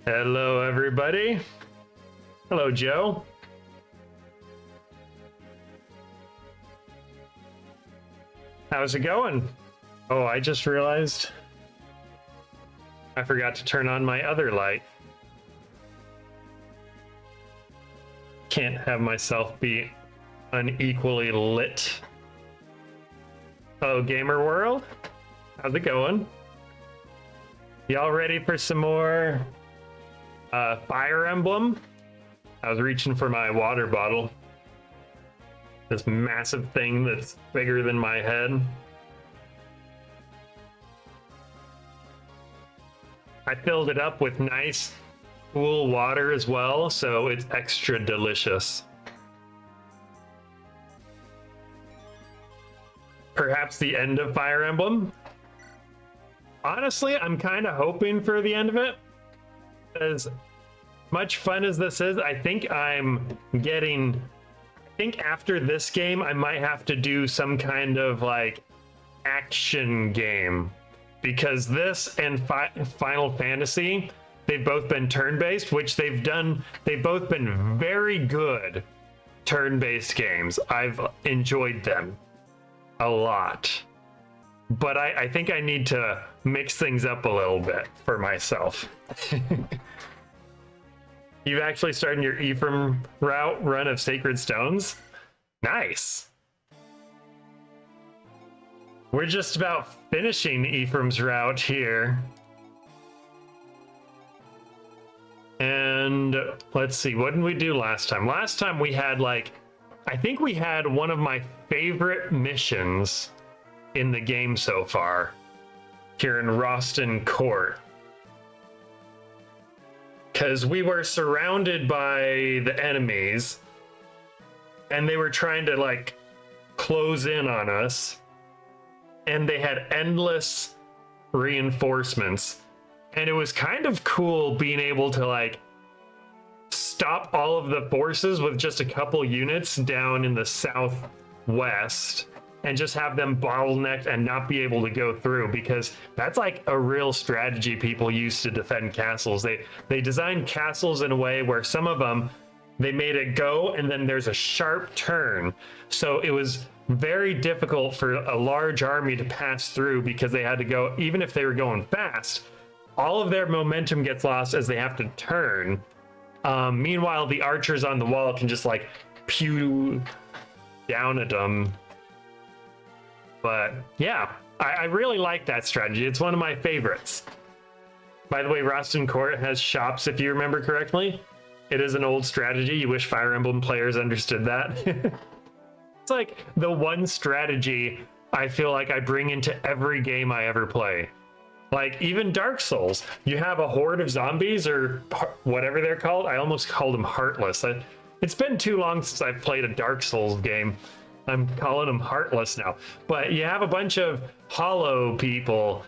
Hello, everybody. Hello, Joe. How's it going? Oh, I just realized I forgot to turn on my other light. Can't have myself be unequally lit. Hello, Gamer World. How's it going? Y'all ready for some more Fire Emblem? I was reaching for my water bottle. This massive thing that's bigger than my head. I filled it up with nice, cool water as well, so it's extra delicious. Perhaps the end of Fire Emblem? Honestly, I'm kind of hoping for the end of it. As much fun as this is, I think after this game, I might have to do some kind of like action game, because this and Final Fantasy, they've both been turn-based, which they've both been very good turn-based games. I've enjoyed them a lot, but I think I need to mix things up a little bit for myself. You've actually started your Ephraim route run of Sacred Stones? Nice. We're just about finishing Ephraim's route here. And let's see, what did we do last time? Last time we had I think we had one of my favorite missions in the game so far here in Roston Court. Because we were surrounded by the enemies and they were trying to close in on us, and they had endless reinforcements, and it was kind of cool being able to stop all of the forces with just a couple units down in the southwest and just have them bottlenecked and not be able to go through, because that's a real strategy people use to defend castles. They designed castles in a way where some of them, they made it go and then there's a sharp turn. So it was very difficult for a large army to pass through, because they had to go, even if they were going fast, all of their momentum gets lost as they have to turn. Meanwhile, the archers on the wall can just pew down at them. But yeah, I really like that strategy. It's one of my favorites. By the way, Roston Court has shops, if you remember correctly. It is an old strategy. You wish Fire Emblem players understood that. It's the one strategy I feel like I bring into every game I ever play. Even Dark Souls, you have a horde of zombies, or whatever they're called. I almost called them Heartless. It's been too long since I've played a Dark Souls game. I'm calling them Heartless now. But you have a bunch of hollow people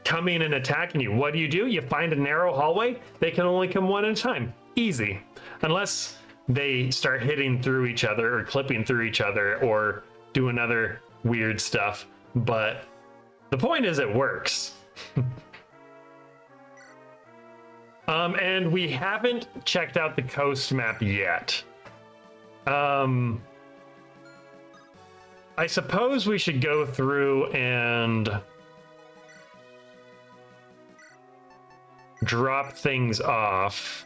coming and attacking you. What do? You find a narrow hallway. They can only come one at a time. Easy. Unless they start hitting through each other or clipping through each other or doing other weird stuff. But the point is, it works. And we haven't checked out the coast map yet. I suppose we should go through and drop things off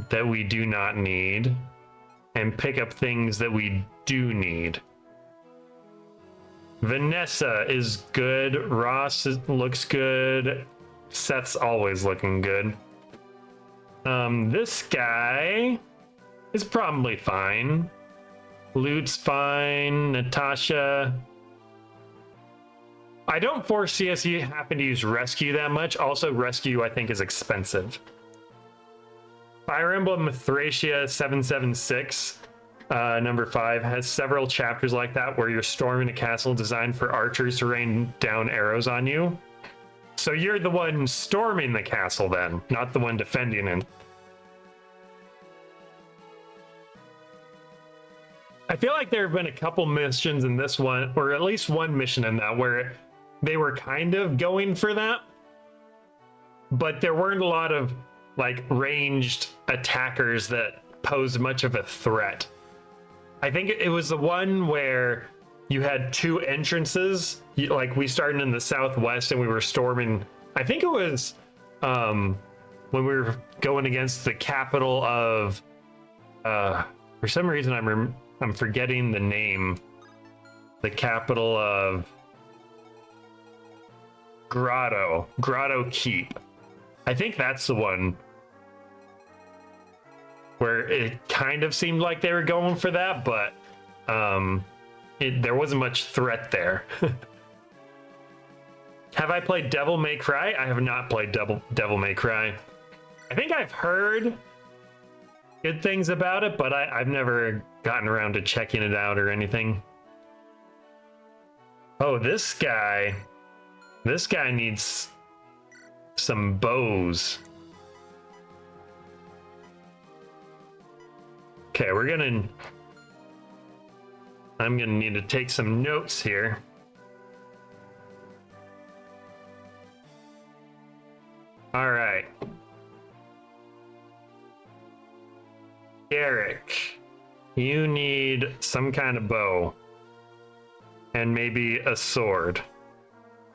that we do not need and pick up things that we do need. Vanessa is good. Ross looks good. Seth's always looking good. This guy is probably fine. Loot's fine. Natasha. I don't foresee us having to use rescue that much. Also, rescue I think is expensive. Fire Emblem Thracia 776, number 5, has several chapters like that where you're storming a castle designed for archers to rain down arrows on you. So you're the one storming the castle then, not the one defending it. I feel like there have been a couple missions in this one, or at least one mission in that, where they were kind of going for that. but there weren't a lot of like ranged attackers that posed much of a threat. I think it was the one where you had two entrances. Like we started in the southwest and we were storming. I think it was when we were going against the capital of. For some reason, I'm forgetting the name. The capital of Grotto Keep. I think that's the one where it kind of seemed like they were going for that, but there wasn't much threat there. Have I played Devil May Cry? I have not played Devil May Cry. I think I've heard good things about it, but I've never gotten around to checking it out or anything. Oh, this guy needs some bows. Okay, I'm gonna need to take some notes here. All right. Eric, you need some kind of bow. And maybe a sword.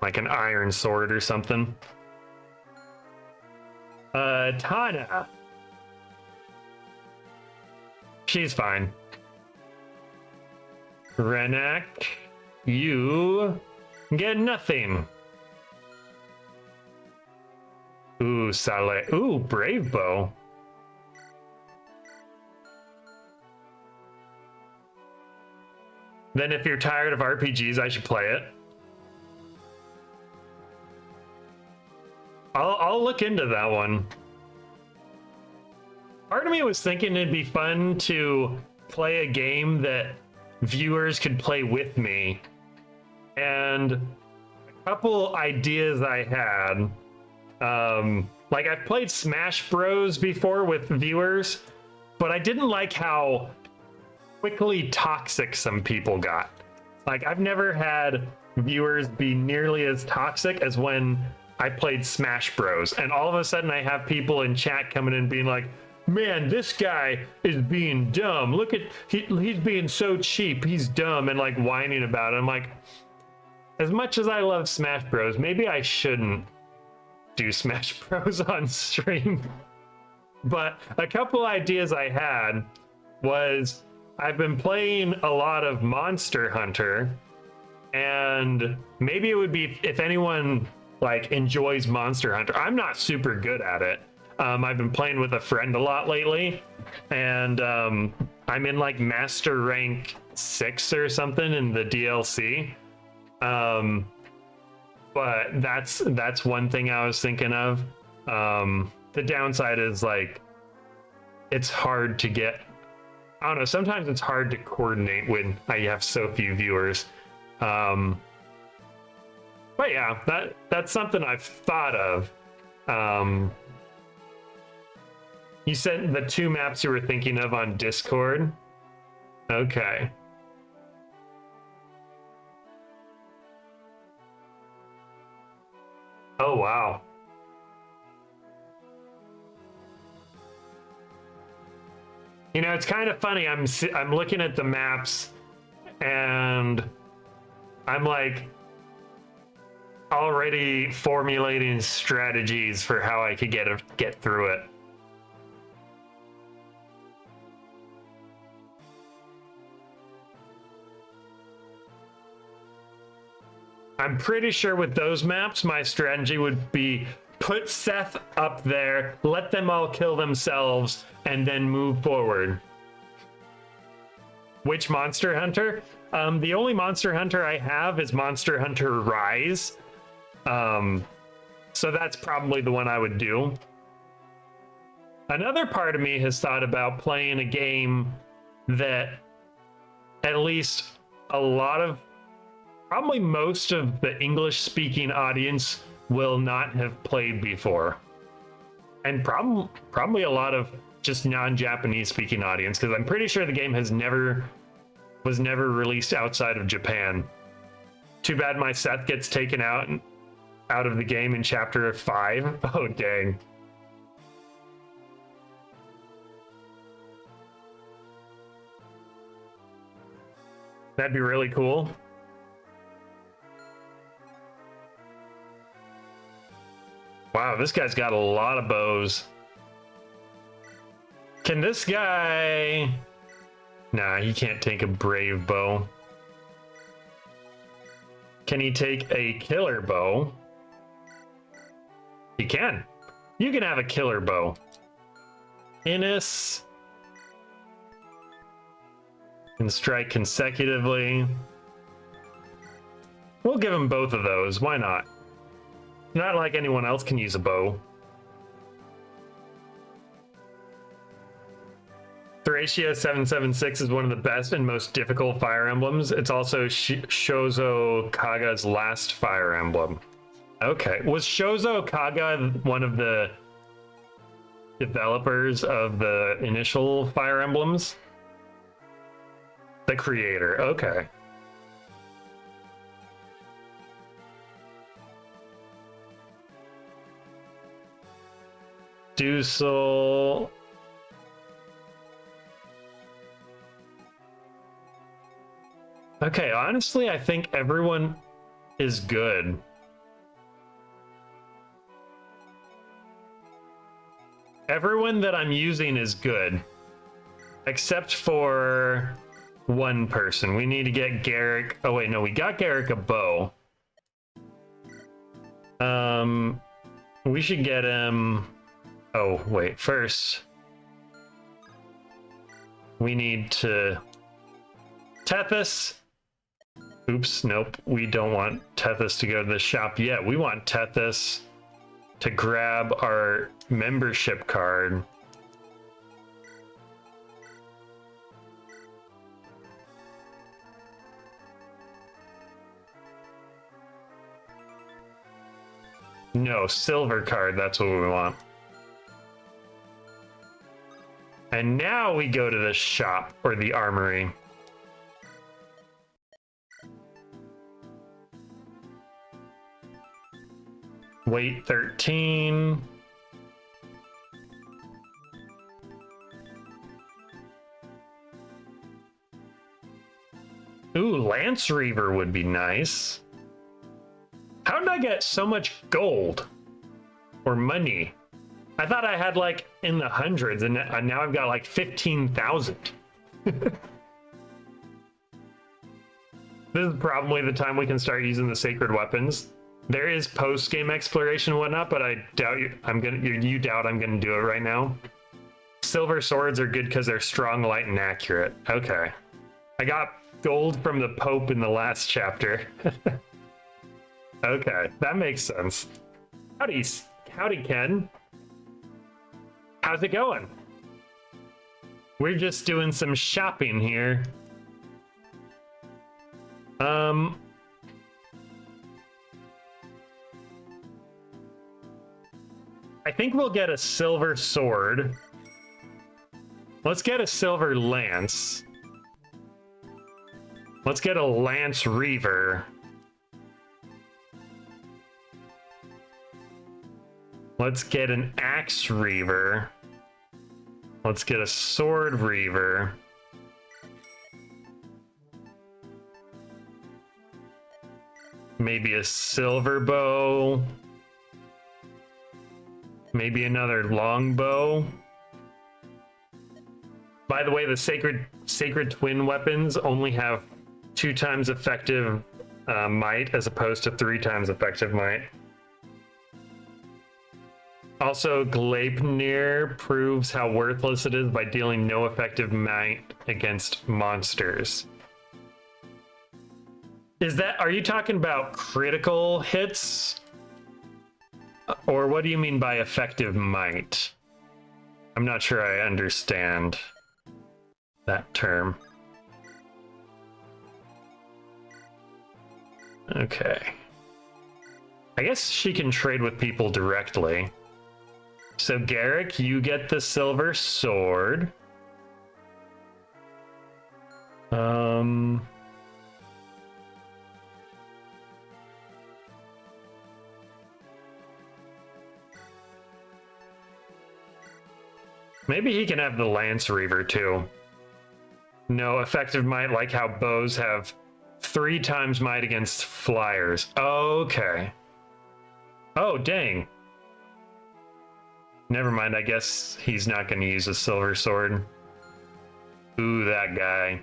Like an iron sword or something. Tana. She's fine. Renak, you get nothing. Ooh, Saleh. Ooh, Brave Bow. Then if you're tired of RPGs, I should play it. I'll look into that one. Part of me was thinking it'd be fun to play a game that viewers could play with me. And a couple ideas I had. Like I've played Smash Bros before with viewers, but I didn't like how quickly toxic some people got. Like I've never had viewers be nearly as toxic as when I played Smash Bros. And all of a sudden I have people in chat coming in being like, man, this guy is being dumb. Look at, he's being so cheap. He's dumb, and like whining about it. I'm like, as much as I love Smash Bros, maybe I shouldn't do Smash Bros on stream. But a couple ideas I had was I've been playing a lot of Monster Hunter, and maybe it would be if anyone like enjoys Monster Hunter. I'm not super good at it. I've been playing with a friend a lot lately, and I'm in like Master Rank 6 or something in the DLC. But that's one thing I was thinking of. The downside is like it's hard to get. I don't know. Sometimes it's hard to coordinate when I have so few viewers. But yeah, that's something I've thought of. You sent the 2 maps you were thinking of on Discord. Okay. Oh wow. You know, it's kind of funny. I'm looking at the maps, and I'm like already formulating strategies for how I could get through it. I'm pretty sure with those maps, my strategy would be put Seth up there, let them all kill themselves, and then move forward. Which Monster Hunter? The only Monster Hunter I have is Monster Hunter Rise. So that's probably the one I would do. Another part of me has thought about playing a game that at least a lot of, probably most of the English-speaking audience will not have played before. And probably a lot of just non-Japanese speaking audience, because I'm pretty sure the game was never released outside of Japan. Too bad my Seth gets taken out. And out of the game in chapter 5. Oh, dang. That'd be really cool. Wow, this guy's got a lot of bows. Can this guy... Nah, he can't take a brave bow. Can he take a killer bow? He can. You can have a killer bow. Innis can strike consecutively. We'll give him both of those. Why not? Not like anyone else can use a bow. Thracia 776 is one of the best and most difficult Fire Emblems. It's also Shozo Kaga's last Fire Emblem. Okay. Was Shozo Kaga one of the developers of the initial Fire Emblems? The creator. Okay. Dusel. Okay, honestly, I think everyone is good. Everyone that I'm using is good. Except for one person. We need to get Garrick. Oh, wait, no, we got Garrick a bow. We should get him. Oh, wait, first. We need to. Tethys. Oops, nope. We don't want Tethys to go to the shop yet. We want Tethys to grab our membership card. No, silver card, that's what we want. And now we go to the shop, or the armory. Weight 13. Ooh, Lance Reaver would be nice. How did I get so much gold? Or money? I thought I had like in the hundreds, and now I've got like 15,000. This is probably the time we can start using the sacred weapons. There is post-game exploration and whatnot, but I doubt you doubt I'm gonna do it right now. Silver swords are good because they're strong, light, and accurate. Okay. I got gold from the Pope in the last chapter. Okay, that makes sense. Howdy, Ken. How's it going? We're just doing some shopping here. I think we'll get a silver sword. Let's get a silver lance. Let's get a Lance Reaver. Let's get an Axe Reaver. Let's get a Sword Reaver. Maybe a silver bow. Maybe another longbow. By the way, the sacred twin weapons only have 2 times effective might as opposed to 3 times effective might. Also, Gleipnir proves how worthless it is by dealing no effective might against monsters. Are you talking about critical hits? Or what do you mean by effective might? I'm not sure I understand that term. Okay. I guess she can trade with people directly. So Garrick, you get the silver sword. Maybe he can have the Lance Reaver too. No effective might, like how bows have 3 times might against flyers. Okay. Oh, dang. Never mind, I guess he's not going to use a silver sword. Ooh, that guy.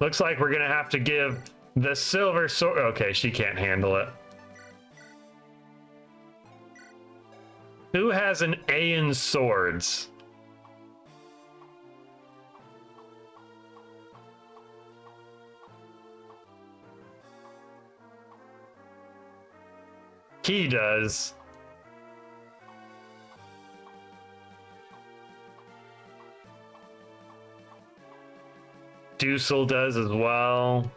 Looks like we're going to have to give the silver sword... Okay, she can't handle it. Who has an A in swords? He does. Dusel does as well.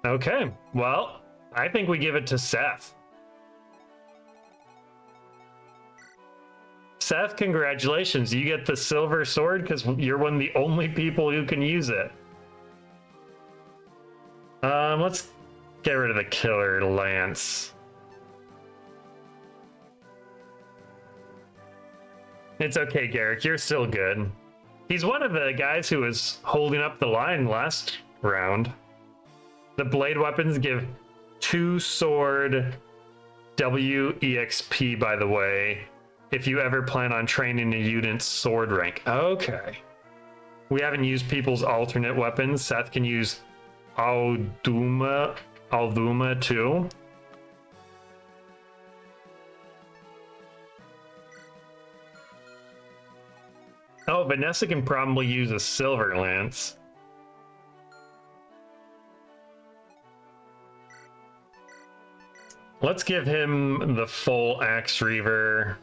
Okay, well, I think we give it to Seth. Seth, congratulations. You get the silver sword because you're one of the only people who can use it. Let's get rid of the killer lance. It's okay, Garrick. You're still good. He's one of the guys who was holding up the line last round. The blade weapons give 2 sword WEXP, by the way, if you ever plan on training a unit's sword rank. Okay. We haven't used people's alternate weapons. Seth can use Alduma too. Oh, Vanessa can probably use a silver lance. Let's give him the full axe reaver.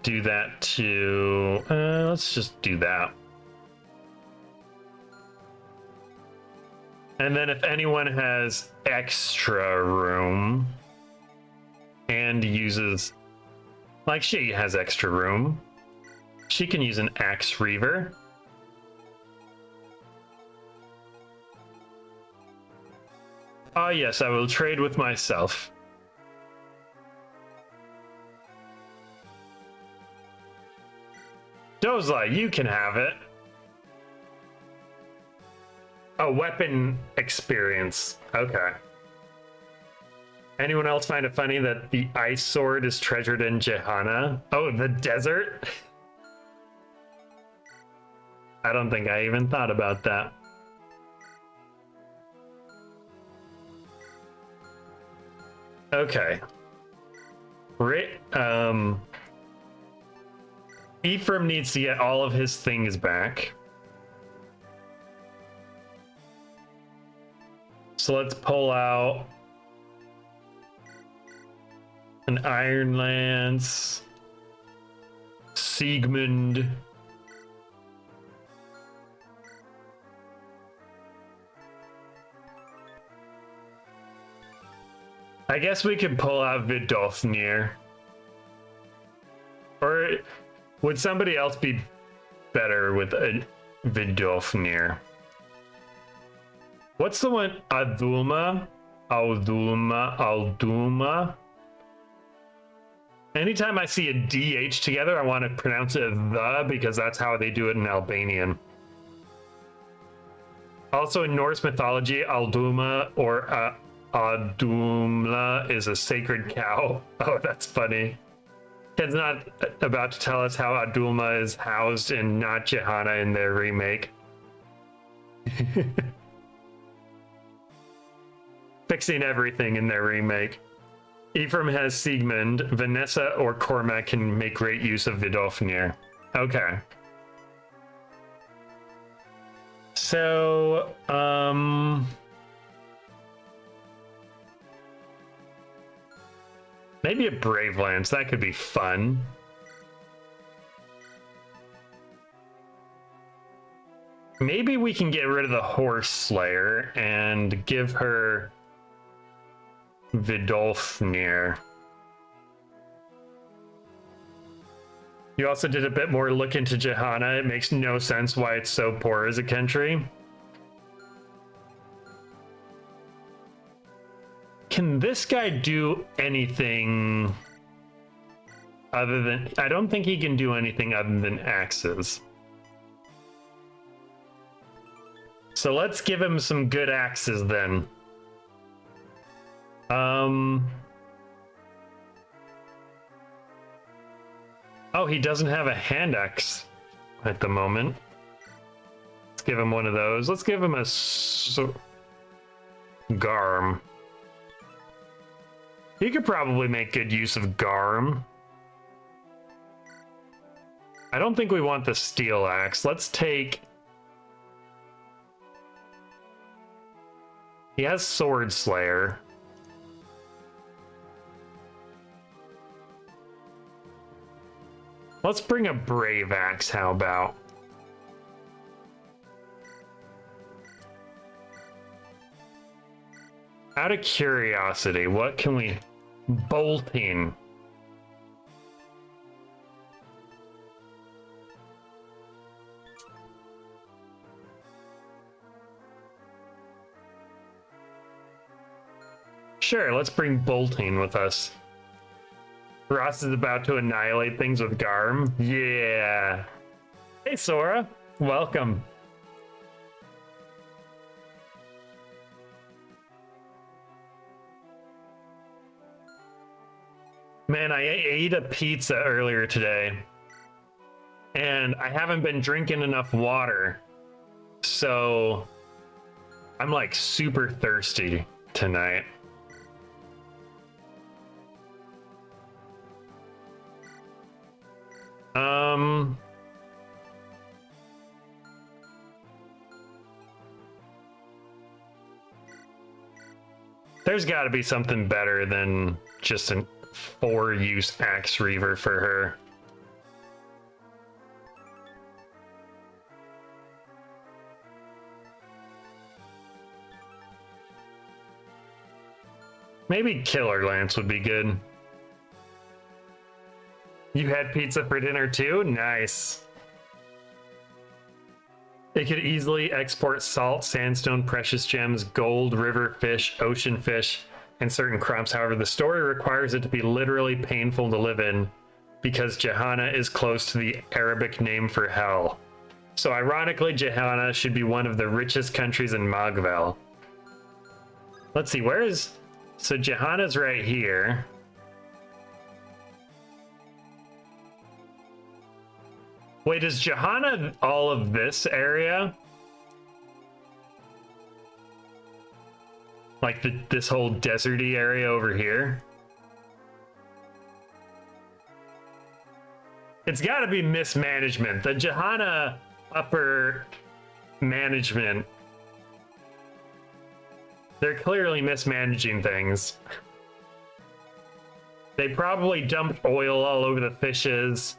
Do that too. Let's just do that. And then if anyone has extra room and uses, like she has extra room, she can use an axe reaver. Ah, yes, I will trade with myself. Dozla, you can have it. Oh, weapon experience. Okay. Anyone else find it funny that the ice sword is treasured in Jehana? Oh, the desert? I don't think I even thought about that. Okay. Ephraim needs to get all of his things back. So let's pull out an Iron Lance, Siegmund. I guess we could pull out Vidofnir. Or would somebody else be better with a Vidofnir? What's the one? Alduma? Anytime I see a DH together, I want to pronounce it the, because that's how they do it in Albanian. Also in Norse mythology, Alduma or Adumla is a sacred cow. Oh, that's funny. Ken's not about to tell us how Adulma is housed in not Jehana in their remake. Fixing everything in their remake. Ephraim has Siegmund. Vanessa or Cormac can make great use of Vidofnir. Okay. So, maybe a Brave Lance. That could be fun. Maybe we can get rid of the Horse Slayer and give her Vidolfnir. You also did a bit more look into Jehana. It makes no sense why it's so poor as a country. can this guy do anything other than... I don't think he can do anything other than axes. So let's give him some good axes then. Oh, he doesn't have a hand axe at the moment. Let's give him one of those. Let's give him a Garm. He could probably make good use of Garm. I don't think we want the steel axe. Let's take... He has Sword Slayer. Let's bring a Brave Axe, how about? Out of curiosity, what can we... Bolting. Sure, let's bring Bolting with us. Ross is about to annihilate things with Garm. Yeah. Hey, Sora. Welcome. Man, I ate a pizza earlier today, and I haven't been drinking enough water, so I'm like super thirsty tonight. There's got to be something better than just an 4-use axe reaver for her. Maybe Killer Lance would be good. You had pizza for dinner too? Nice. It could easily export salt, sandstone, precious gems, gold, river fish, ocean fish, and certain crops. However, the story requires it to be literally painful to live in because Jehana is close to the Arabic name for hell. So ironically, Jehana should be one of the richest countries in Magvel. Let's see, where is... So Jehana's right here. Wait, is Jehana all of this area? Like this whole deserty area over here? It's got to be mismanagement. The Jehana upper management, they're clearly mismanaging things. They probably dumped oil all over the fishes.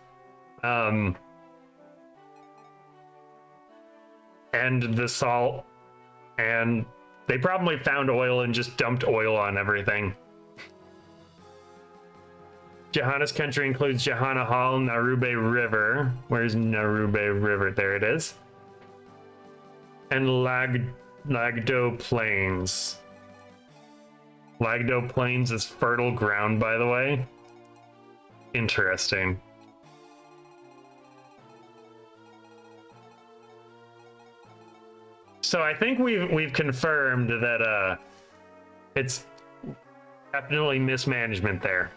And the salt, and they probably found oil and just dumped oil on everything. Jehana's country includes Jehana Hall, Narube River. Where's Narube River? There it is. And Lagdo Plains. Lagdo Plains is fertile ground, by the way. Interesting. So I think we've confirmed that it's definitely mismanagement there.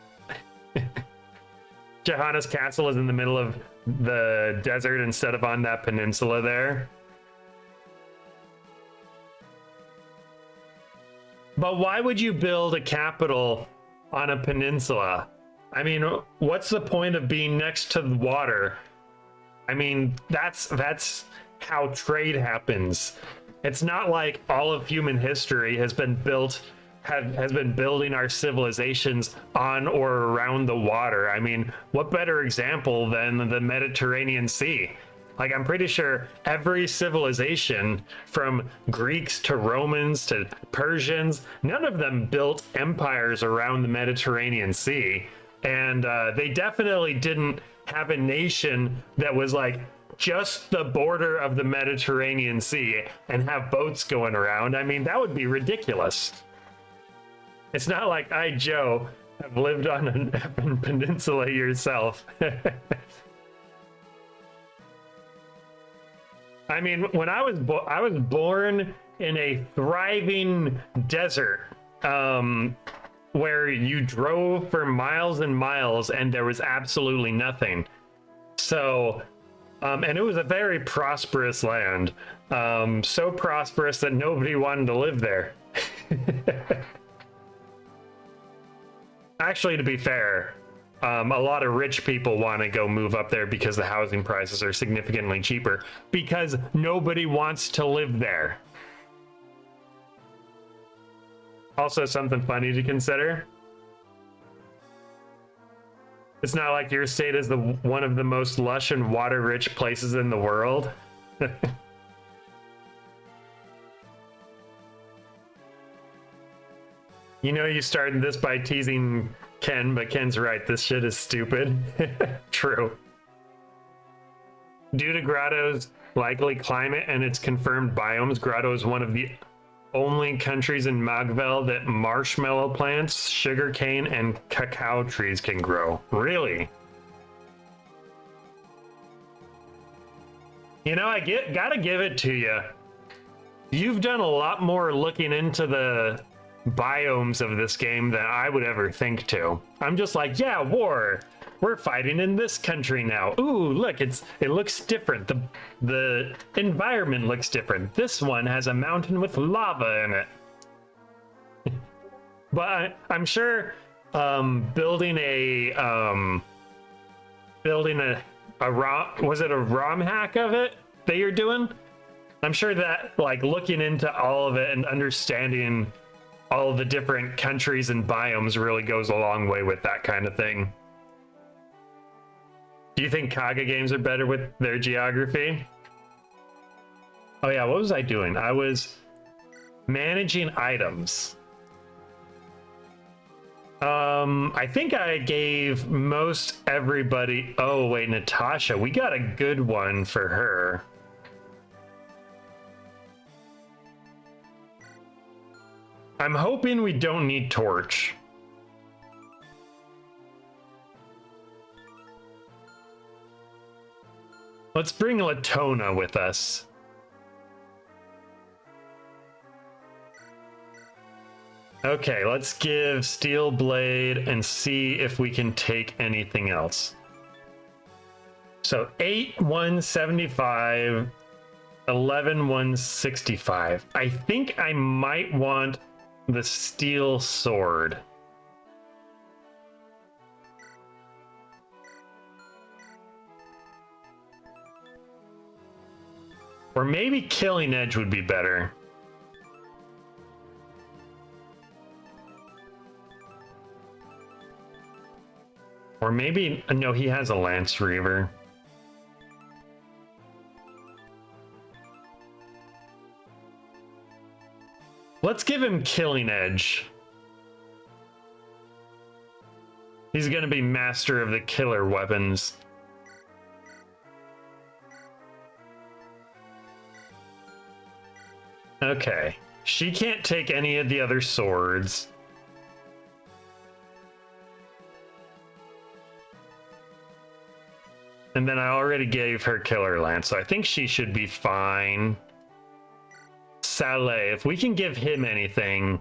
Jehana's castle is in the middle of the desert instead of on that peninsula there. But why would you build a capital on a peninsula? I mean, what's the point of being next to the water? I mean, that's how trade happens. It's not like all of human history has been building our civilizations on or around the water. I mean, what better example than the Mediterranean Sea? Like, I'm pretty sure every civilization, from Greeks to Romans to Persians, none of them built empires around the Mediterranean Sea. And they definitely didn't have a nation that was like just the border of the Mediterranean Sea and have boats going around. I mean, that would be ridiculous. It's not like I, Joe, have lived on an effing peninsula yourself. I mean, when I was born in a thriving desert, where you drove for miles and miles and there was absolutely nothing. So, and it was a very prosperous land, so prosperous that nobody wanted to live there. Actually, to be fair, a lot of rich people want to go move up there because the housing prices are significantly cheaper because nobody wants to live there. Also, something funny to consider. It's not like your state is one of the most lush and water-rich places in the world. You know, you started this by teasing Ken, but Ken's right. This shit is stupid. True. Due to Grotto's likely climate and its confirmed biomes, Grotto is one of the only countries in Magvel that marshmallow plants, sugarcane, and cacao trees can grow. Really? You know, gotta give it to you. You've done a lot more looking into the biomes of this game than I would ever think to. I'm just like, yeah, war. We're fighting in this country now. Ooh, look, it looks different. The environment looks different. This one has a mountain with lava in it. But I'm sure building a was it a ROM hack of it that you're doing? I'm sure that like looking into all of it and understanding all the different countries and biomes really goes a long way with that kind of thing. Do you think Kaga games are better with their geography? Oh yeah, what was I doing? I was managing items. I think I gave most everybody... Oh wait, Natasha, we got a good one for her. I'm hoping we don't need Torch. Let's bring Latona with us. Okay, let's give Steel Blade and see if we can take anything else. So 8, 175, 11, 165. I think I might want the Steel Sword. Or maybe Killing Edge would be better. Or maybe, no, he has a Lance Reaver. Let's give him Killing Edge. He's gonna be master of the killer weapons. Okay, she can't take any of the other swords. And then I already gave her Killer Lance, so I think she should be fine. Saleh, if we can give him anything.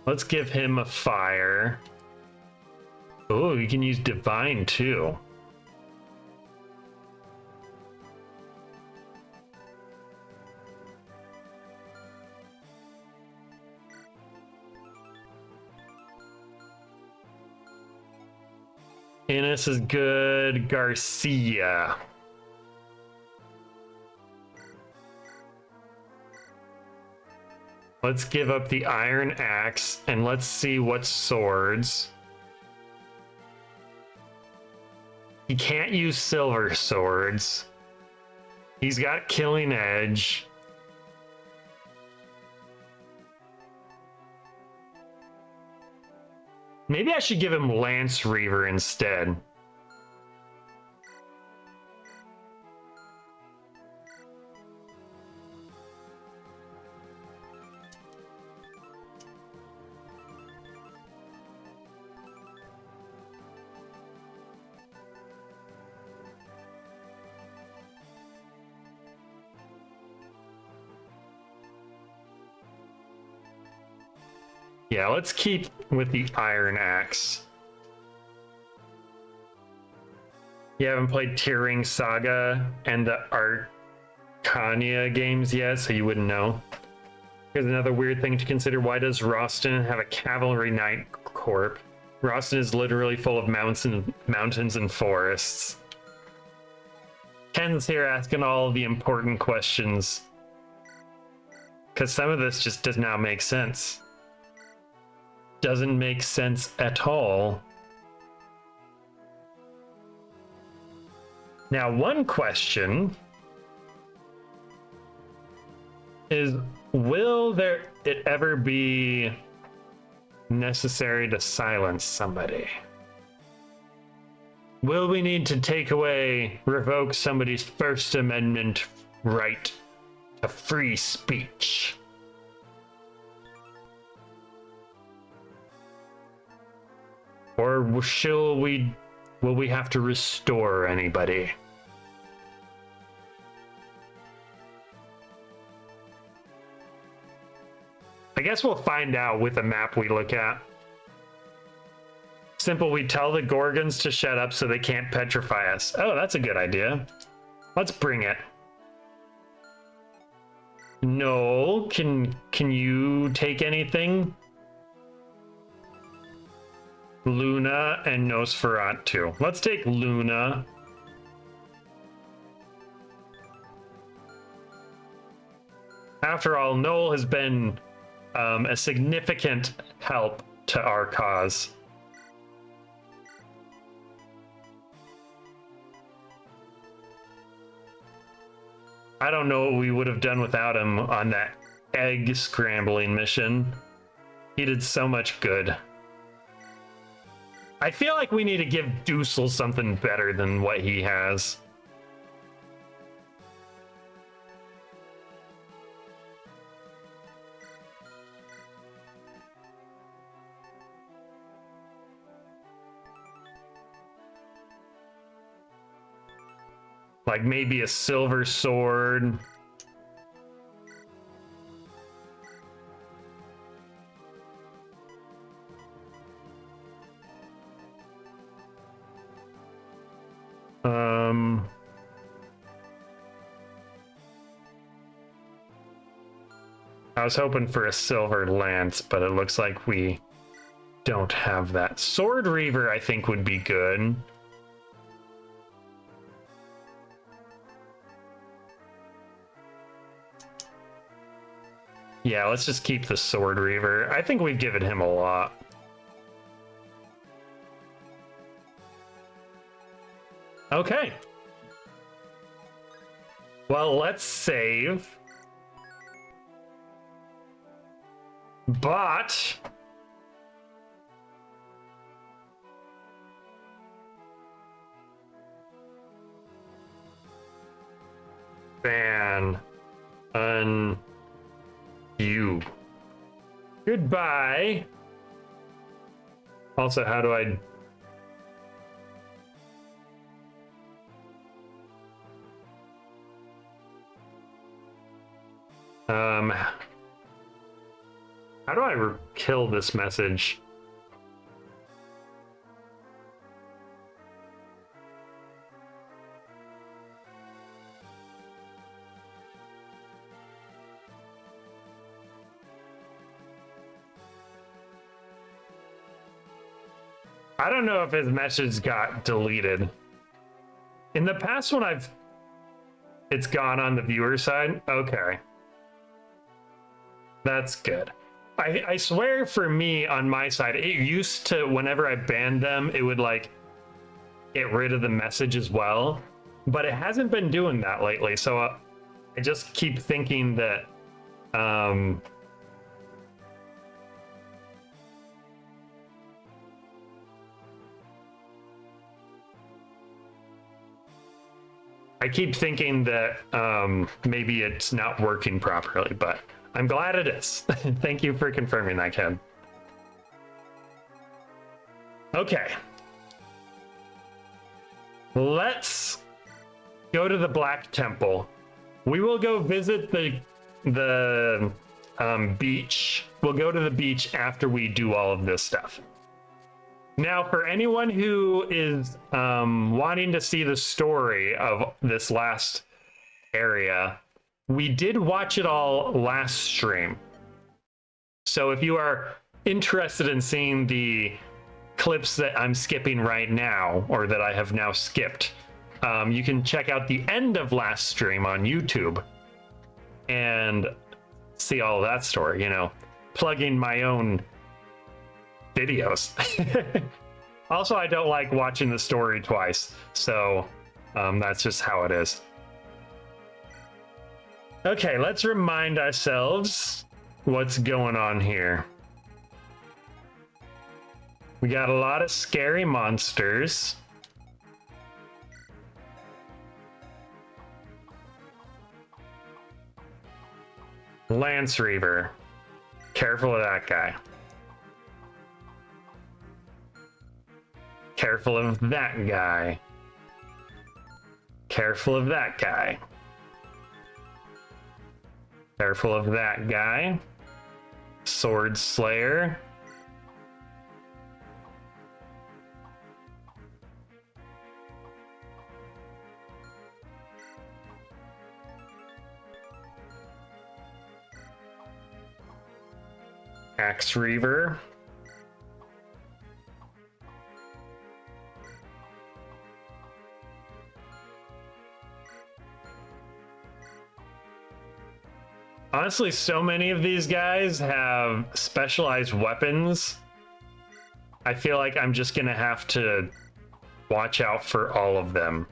Let's give him a fire. Oh, you can use Divine too. Innes is good. Garcia. Let's give up the Iron Axe and let's see what swords. He can't use silver swords. He's got Killing Edge. Maybe I should give him Lance Reaver instead. Yeah, let's keep with the Iron Axe. You haven't played Tearing Saga and the Arcania games yet, so you wouldn't know. Here's another weird thing to consider. Why does Roston have a cavalry knight corps? Roston is literally full of mountains and forests. Ken's here asking all the important questions. Because some of this just does not make sense. Doesn't make sense at all. Now, one question is, will it ever be necessary to silence somebody? Will we need to revoke somebody's First Amendment right to free speech? Or will we have to restore anybody? I guess we'll find out with the map we look at. Simple, we tell the Gorgons to shut up so they can't petrify us. Oh, that's a good idea. Let's bring it. No, can you take anything? Luna and Nosferatu. Let's take Luna. After all, Noel has been a significant help to our cause. I don't know what we would have done without him on that egg scrambling mission. He did so much good. I feel like we need to give Dussel something better than what he has. Like maybe a silver sword. I was hoping for a silver lance, but it looks like we don't have that. Sword Reaver, I think, would be good. Yeah, let's just keep the Sword Reaver. I think we've given him a lot. Okay. Well, let's save. But ban you. Goodbye. Also, how do I how do I kill this message? I don't know if his message got deleted. In the past when it's gone on the viewer side. Okay. That's good. I swear for me on my side, it used to, whenever I banned them, it would like get rid of the message as well. But it hasn't been doing that lately. So I just keep thinking that maybe it's not working properly, but I'm glad it is. Thank you for confirming that, Ken. Okay. Let's go to the Black Temple. We will go visit the beach. We'll go to the beach after we do all of this stuff. Now, for anyone who is wanting to see the story of this last area, we did watch it all last stream. So if you are interested in seeing the clips that I'm skipping right now, or that I have now skipped, you can check out the end of last stream on YouTube and see all of that story, you know, plugging my own videos. Also, I don't like watching the story twice, so that's just how it is. Okay, let's remind ourselves what's going on here. We got a lot of scary monsters. Lance Reaver. Careful of that guy. Careful of that guy. Careful of that guy. Careful of that guy. Sword Slayer. Axe Reaver. Honestly, so many of these guys have specialized weapons. I feel like I'm just gonna have to watch out for all of them.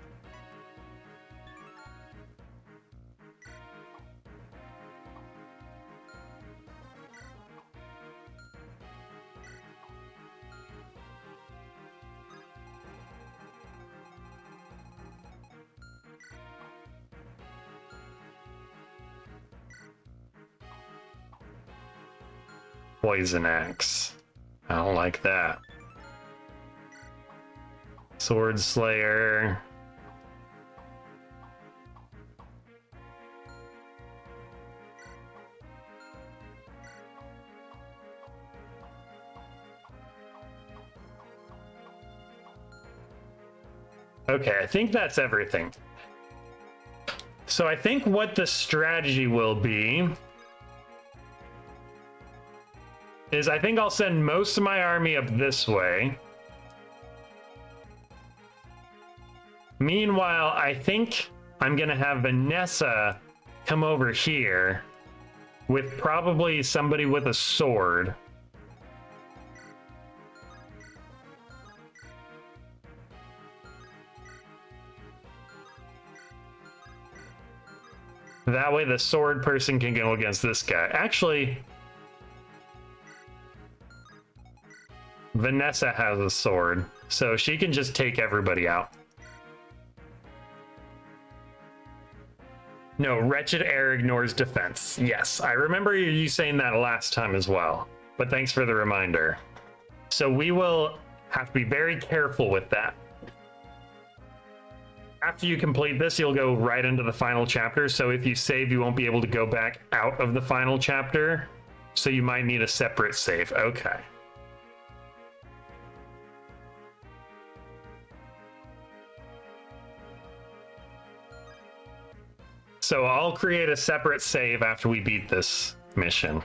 Poison Axe. I don't like that. Sword Slayer. Okay, I think that's everything. So I think what the strategy will be is I think I'll send most of my army up this way. Meanwhile, I think I'm gonna have Vanessa come over here with probably somebody with a sword. That way the sword person can go against this guy. Actually, Vanessa has a sword, so she can just take everybody out. No, Wretched Air ignores defense. Yes, I remember you saying that last time as well, but thanks for the reminder. So we will have to be very careful with that. After you complete this, you'll go right into the final chapter, so if you save, you won't be able to go back out of the final chapter, so you might need a separate save. Okay. So I'll create a separate save after we beat this mission.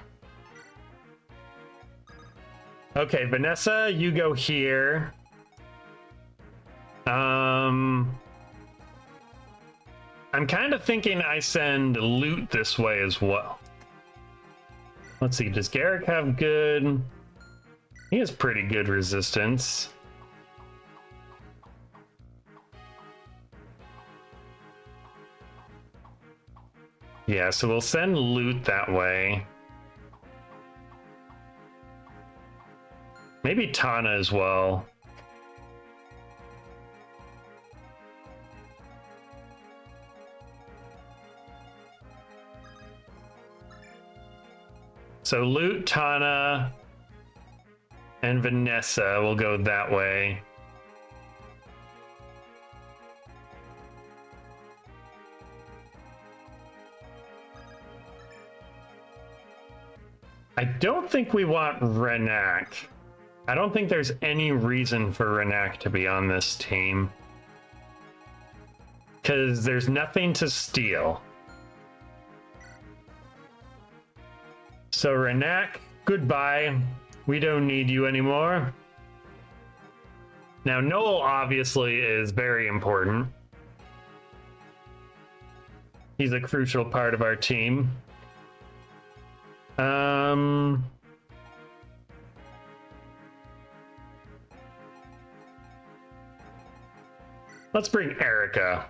Okay, Vanessa, you go here. I'm kind of thinking I send loot this way as well. Let's see, does Garrick have good? He has pretty good resistance. Yeah, so we'll send loot that way. Maybe Tana as well. So loot, Tana, and Vanessa will go that way. I don't think we want Renak. I don't think there's any reason for Renak to be on this team. Because there's nothing to steal. So Renak, goodbye. We don't need you anymore. Now Noel obviously is very important. He's a crucial part of our team. Let's bring Erica.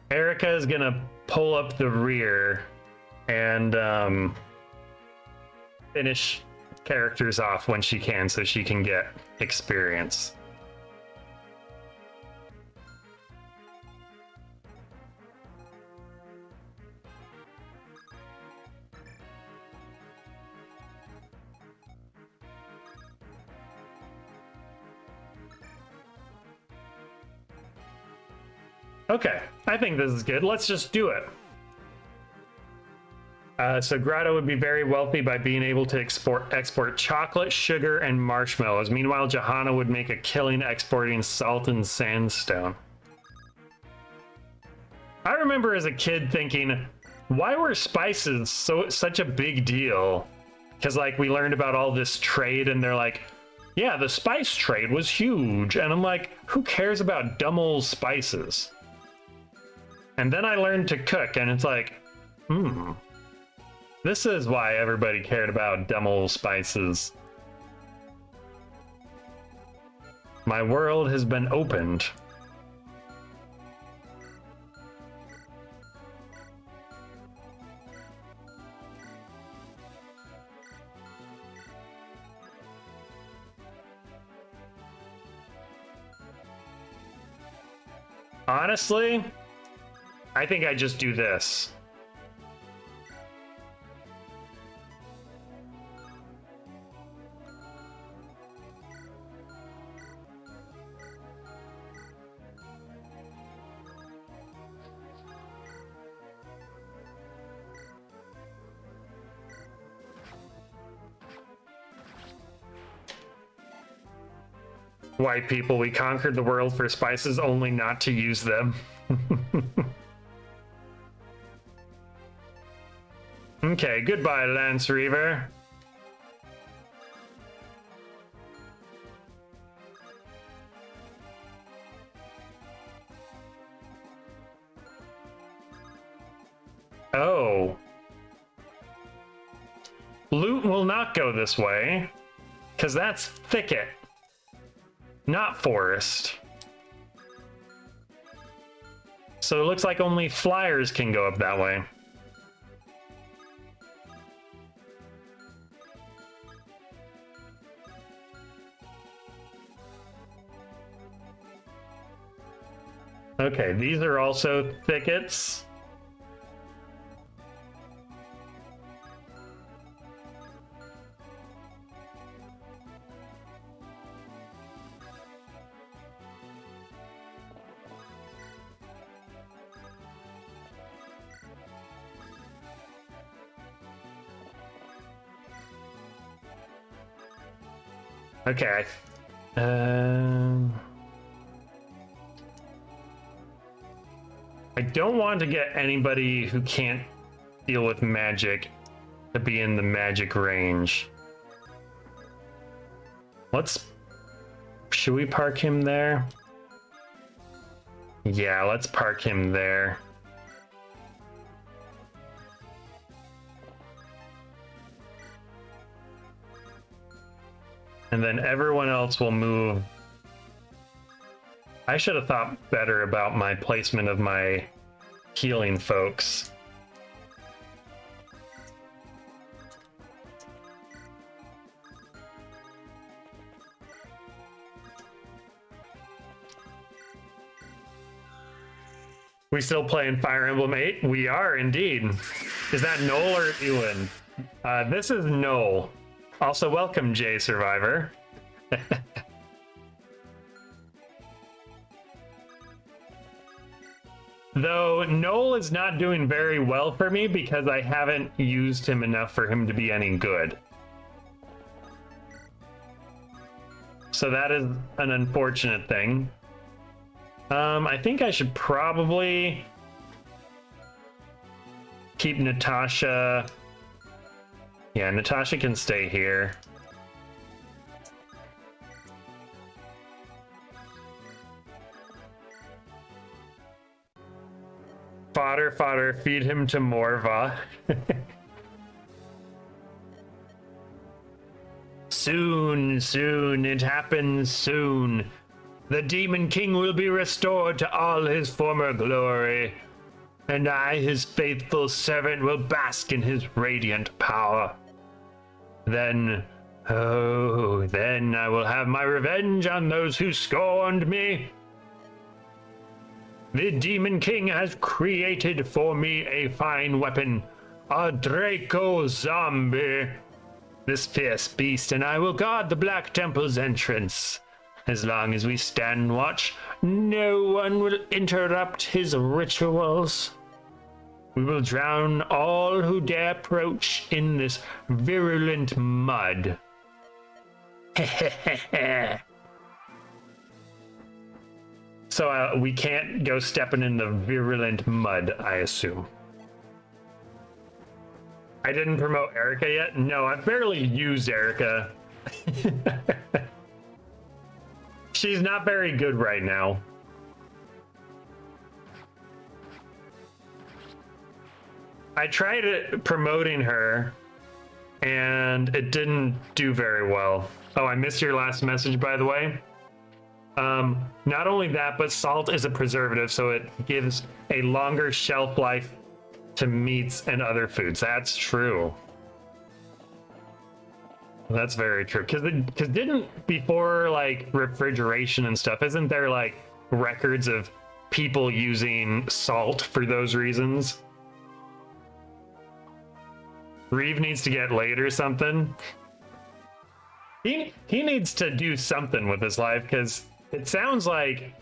Erica is gonna pull up the rear and finish characters off when she can, so she can get experience. Okay, I think this is good. Let's just do it. So Grotto would be very wealthy by being able to export chocolate, sugar, and marshmallows. Meanwhile, Johanna would make a killing exporting salt and sandstone. I remember as a kid thinking, why were spices such a big deal? Because like we learned about all this trade and they're like, yeah, the spice trade was huge. And I'm like, who cares about dumb old spices? And then I learned to cook and it's like, this is why everybody cared about dumb old spices. My world has been opened. Honestly, I think I just do this. White people, we conquered the world for spices, only not to use them. Okay, goodbye, Lance Reaver. Oh. Loot will not go this way, because that's thicket, not forest. So it looks like only flyers can go up that way. Okay, these are also thickets. Okay. I don't want to get anybody who can't deal with magic to be in the magic range. Should we park him there? Yeah, let's park him there. And then everyone else will move. I should have thought better about my placement of my healing folks. We still playing Fire Emblem 8? We are indeed. Is that Noel or Ewan? This is Noel. Also, welcome, Jay Survivor. Though Noel is not doing very well for me because I haven't used him enough for him to be any good. So that is an unfortunate thing. I think I should probably keep Natasha. Yeah, Natasha can stay here. Fodder, fodder, feed him to Morva. Soon, soon, it happens soon. The Demon King will be restored to all his former glory, and I, his faithful servant, will bask in his radiant power. Then, oh, then I will have my revenge on those who scorned me. The Demon King has created for me a fine weapon, a Draco Zombie. This fierce beast and I will guard the Black Temple's entrance. As long as we stand watch, no one will interrupt his rituals. We will drown all who dare approach in this virulent mud. So we can't go stepping in the virulent mud, I assume. I didn't promote Erica yet? No, I've barely used Erica. She's not very good right now. I tried promoting her, and it didn't do very well. Oh, I missed your last message, by the way. Not only that, but salt is a preservative, so it gives a longer shelf life to meats and other foods. That's true. That's very true. Because didn't, before like refrigeration and stuff, isn't there like records of people using salt for those reasons? Reeve needs to get laid or something. He needs to do something with his life, because it sounds like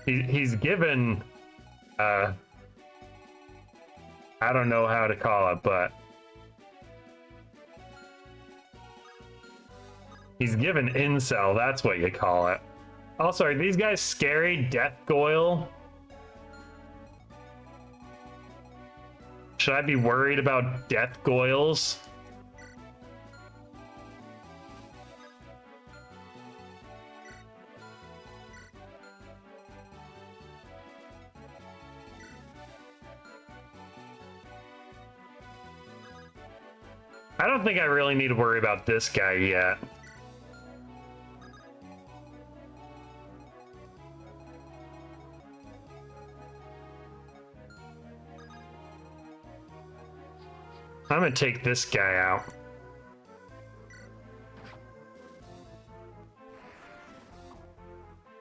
he's given I don't know how to call it, but he's given incel, that's what you call it. Also, are these guys scary? Death Goyle? Should I be worried about Death Goyles? I don't think I really need to worry about this guy yet. I'm gonna take this guy out.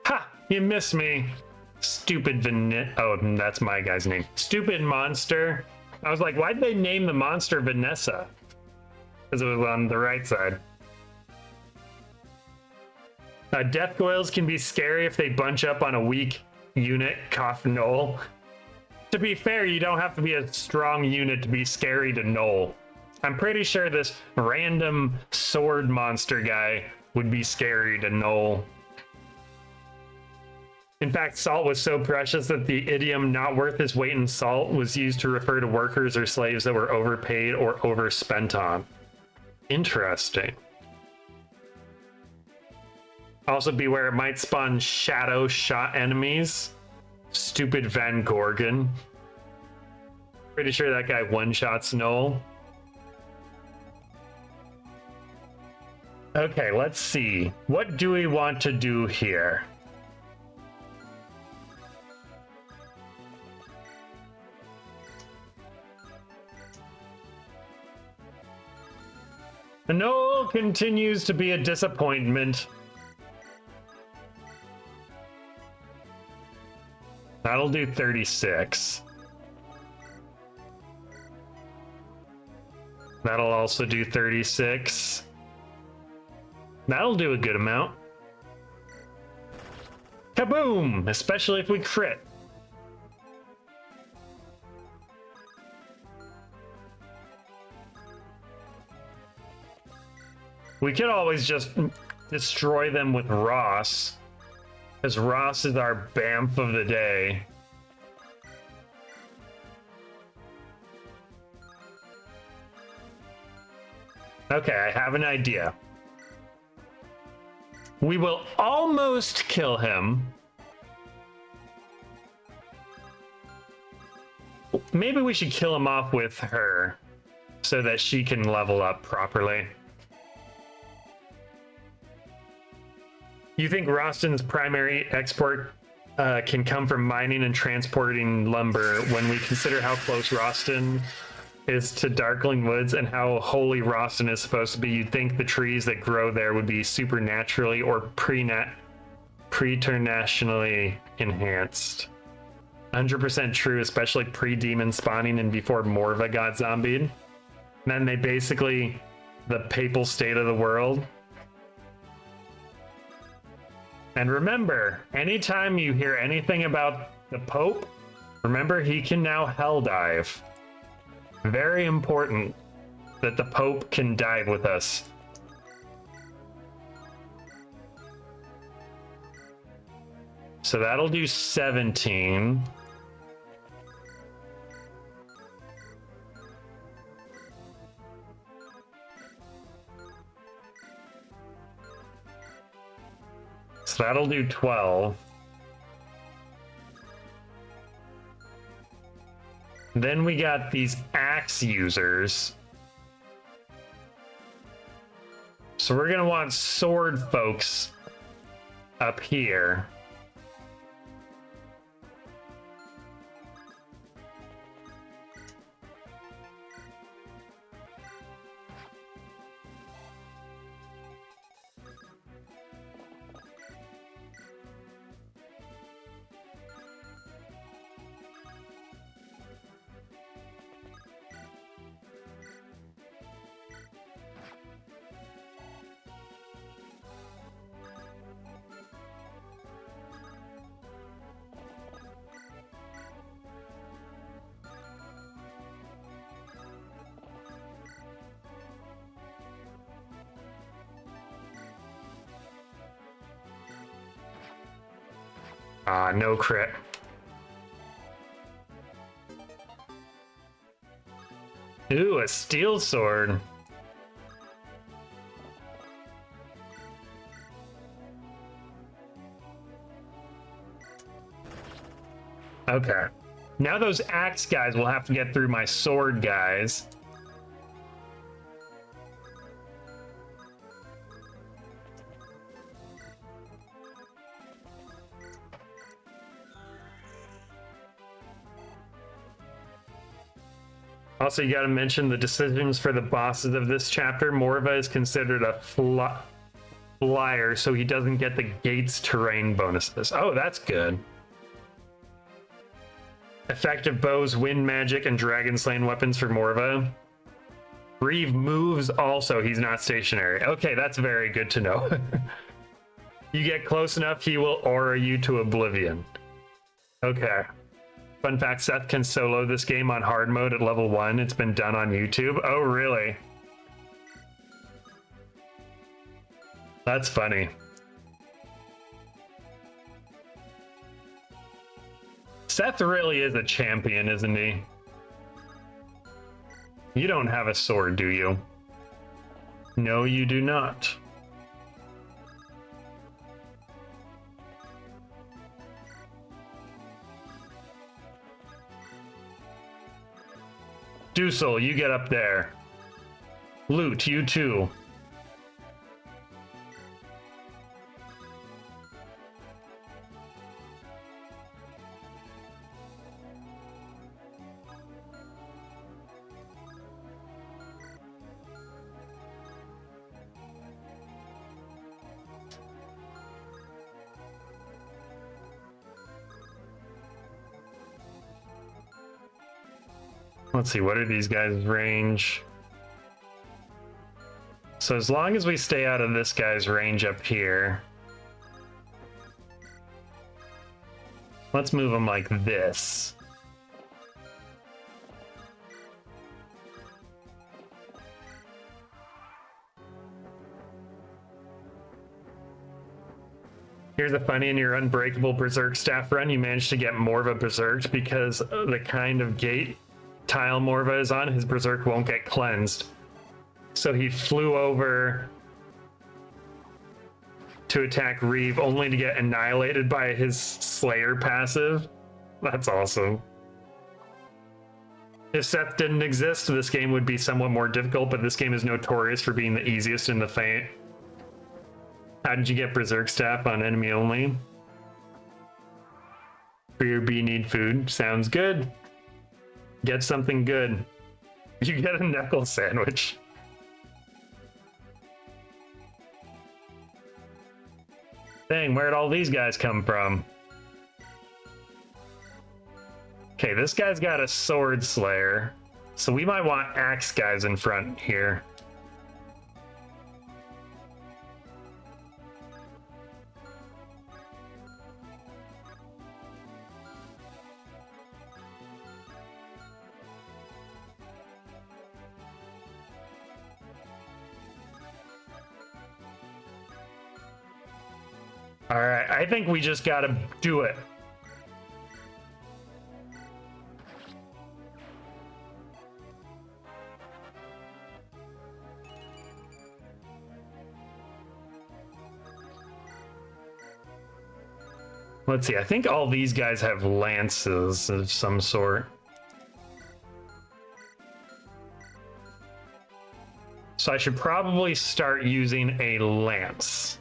Ha! You missed me. Stupid Oh, that's my guy's name. Stupid monster. I was like, why'd they name the monster Vanessa? Because it was on the right side. Death Goyles can be scary if they bunch up on a weak unit, cough Noel. To be fair, you don't have to be a strong unit to be scary to Noel. I'm pretty sure this random sword monster guy would be scary to Noel. In fact, salt was so precious that the idiom "not worth his weight in salt" was used to refer to workers or slaves that were overpaid or overspent on. Interesting. Also beware, it might spawn shadow shot enemies. Stupid Van Gorgon. Pretty sure that guy one-shots Noel. Okay, let's see. What do we want to do here? Noel continues to be a disappointment. That'll do 36. That'll also do 36. That'll do a good amount. Kaboom! Especially if we crit. We could always just destroy them with Ross, because Ross is our BAMF of the day. Okay, I have an idea. We will almost kill him. Maybe we should kill him off with her so that she can level up properly. You think Roston's primary export can come from mining and transporting lumber when we consider how close Roston is to Darkling Woods and how holy Roston is supposed to be? You'd think the trees that grow there would be supernaturally or preternationally enhanced. 100% true, especially pre-demon spawning and before Morva got zombied. And then they basically, the papal state of the world. And remember, anytime you hear anything about the Pope, remember he can now hell dive. Very important that the Pope can dive with us. So that'll do 17. So that'll do 12. Then we got these axe users. So we're gonna want sword folks up here. Ah, no crit. Ooh, a steel sword. Okay. Now those axe guys will have to get through my sword guys. Also, you got to mention the decisions for the bosses of this chapter. Morva is considered a flyer, so he doesn't get the gates terrain bonuses. Oh, that's good. Effective bows, wind magic, and dragon slaying weapons for Morva. Reeve moves also, he's not stationary. Okay, that's very good to know. You get close enough, he will aura you to oblivion. Okay. Fun fact, Seth can solo this game on hard mode at level 1. It's been done on YouTube. Oh, really? That's funny. Seth really is a champion, isn't he? You don't have a sword, do you? No, you do not. Dusel, you get up there. Loot, you too. Let's see, what are these guys' range? So as long as we stay out of this guy's range up here, let's move him like this. Here's a funny: in your unbreakable berserk staff run, you managed to get Morva berserked because the kind of gate tile Morva is on, his berserk won't get cleansed. So he flew over to attack Reeve only to get annihilated by his Slayer passive. That's awesome. If Seth didn't exist, this game would be somewhat more difficult, but this game is notorious for being the easiest in the Fate. How did you get Berserk Staff on enemy only? For your bee need food. Sounds good. Get something good. You get a knuckle sandwich. Dang, where'd all these guys come from? Okay, this guy's got a Sword Slayer, so we might want Axe guys in front here. All right, I think we just gotta do it. Let's see, I think all these guys have lances of some sort. So I should probably start using a lance.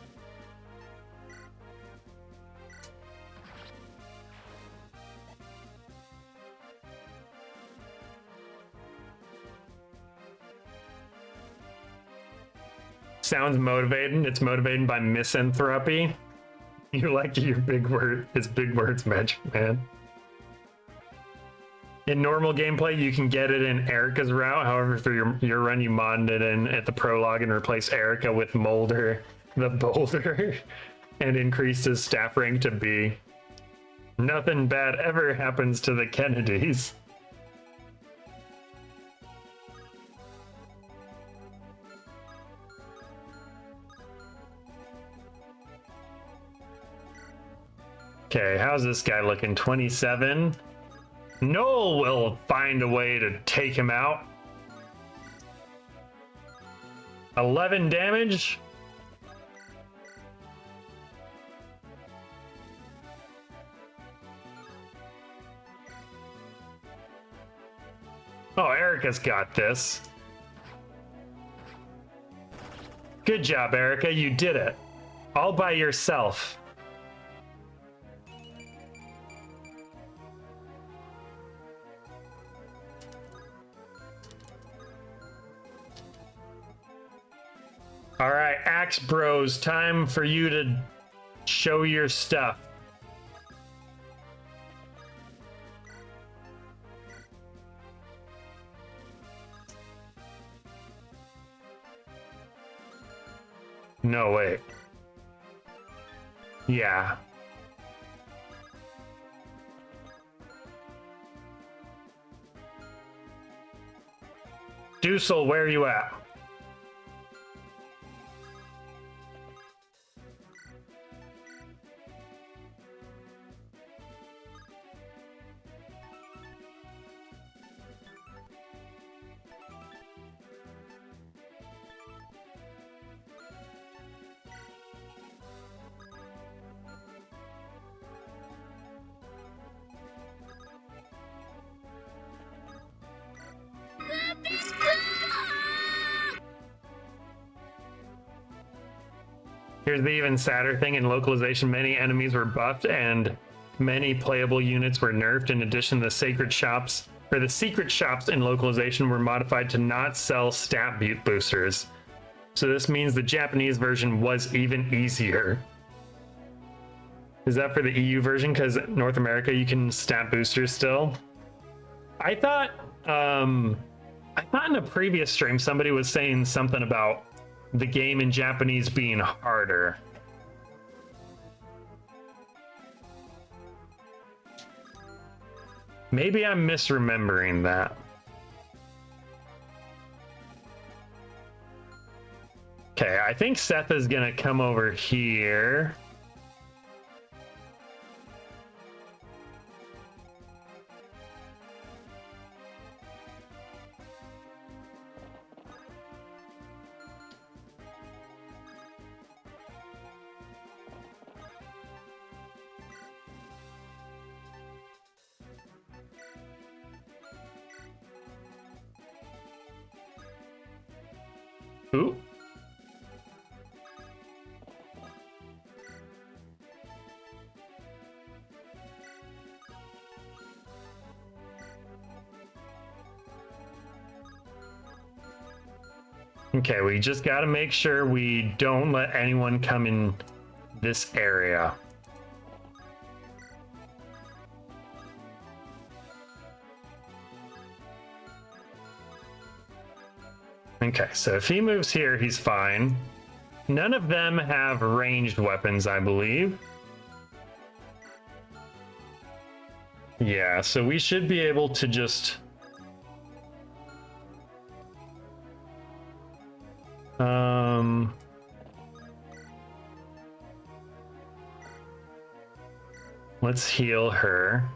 Sounds motivating. It's motivating by misanthropy. You like your big word, his big words, Magic Man. In normal gameplay, you can get it in Erica's route. However, for your run, you modded it in at the prologue and replaced Erica with Molder the Boulder and increased his staff rank to B. Nothing bad ever happens to the Kennedys. Okay, how's this guy looking? 27. Noel will find a way to take him out. 11 damage. Oh, Erica's got this. Good job, Erica. You did it. All by yourself. All right, Axe Bros, time for you to show your stuff. No, wait. Yeah. Dusel, where are you at? Here's the even sadder thing: in localization, many enemies were buffed and many playable units were nerfed. In addition, the secret shops in localization were modified to not sell stat boosters. So this means the Japanese version was even easier. Is that for the EU version? Because North America, you can stat boosters still. I thought in a previous stream somebody was saying something about the game in Japanese being harder. Maybe I'm misremembering that. Okay, I think Seth is gonna come over here. Ooh. Okay, we just got to make sure we don't let anyone come in this area. Okay, so if he moves here, he's fine. None of them have ranged weapons, I believe. Yeah, so we should be able to just... let's heal her.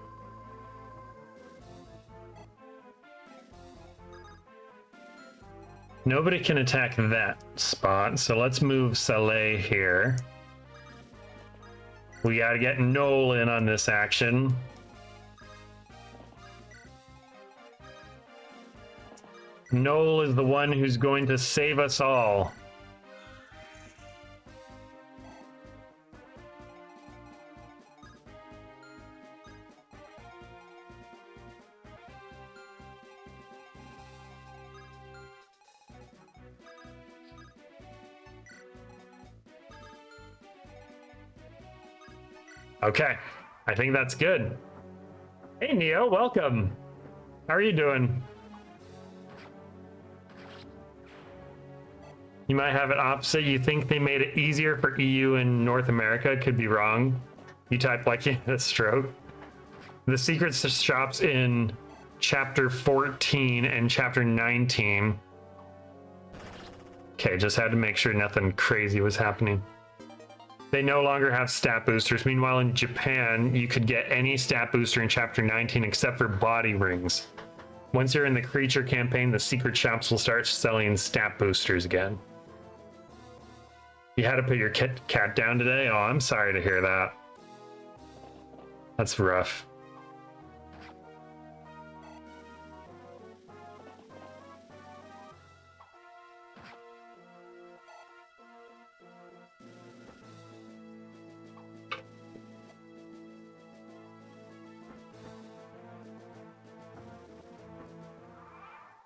Nobody can attack that spot, so let's move Saleh here. We gotta get Noel in on this action. Noel is the one who's going to save us all. Okay, I think that's good. Hey Neo, welcome. How are you doing? You might have it opposite. You think they made it easier for EU and North America? Could be wrong. You type like a stroke. The secret shops in chapter 14 and chapter 19. Okay, just had to make sure nothing crazy was happening. They no longer have stat boosters. Meanwhile, in Japan, you could get any stat booster in chapter 19 except for body rings. Once you're in the creature campaign, the secret shops will start selling stat boosters again. You had to put your cat down today? Oh, I'm sorry to hear that. That's rough.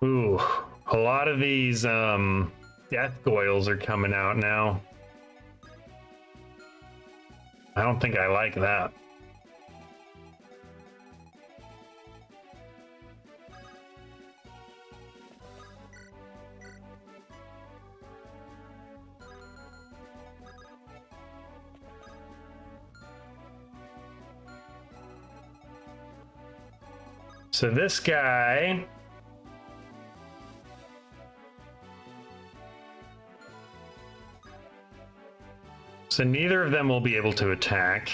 Ooh, a lot of these death goils are coming out now. I don't think I like that. So this guy... So neither of them will be able to attack.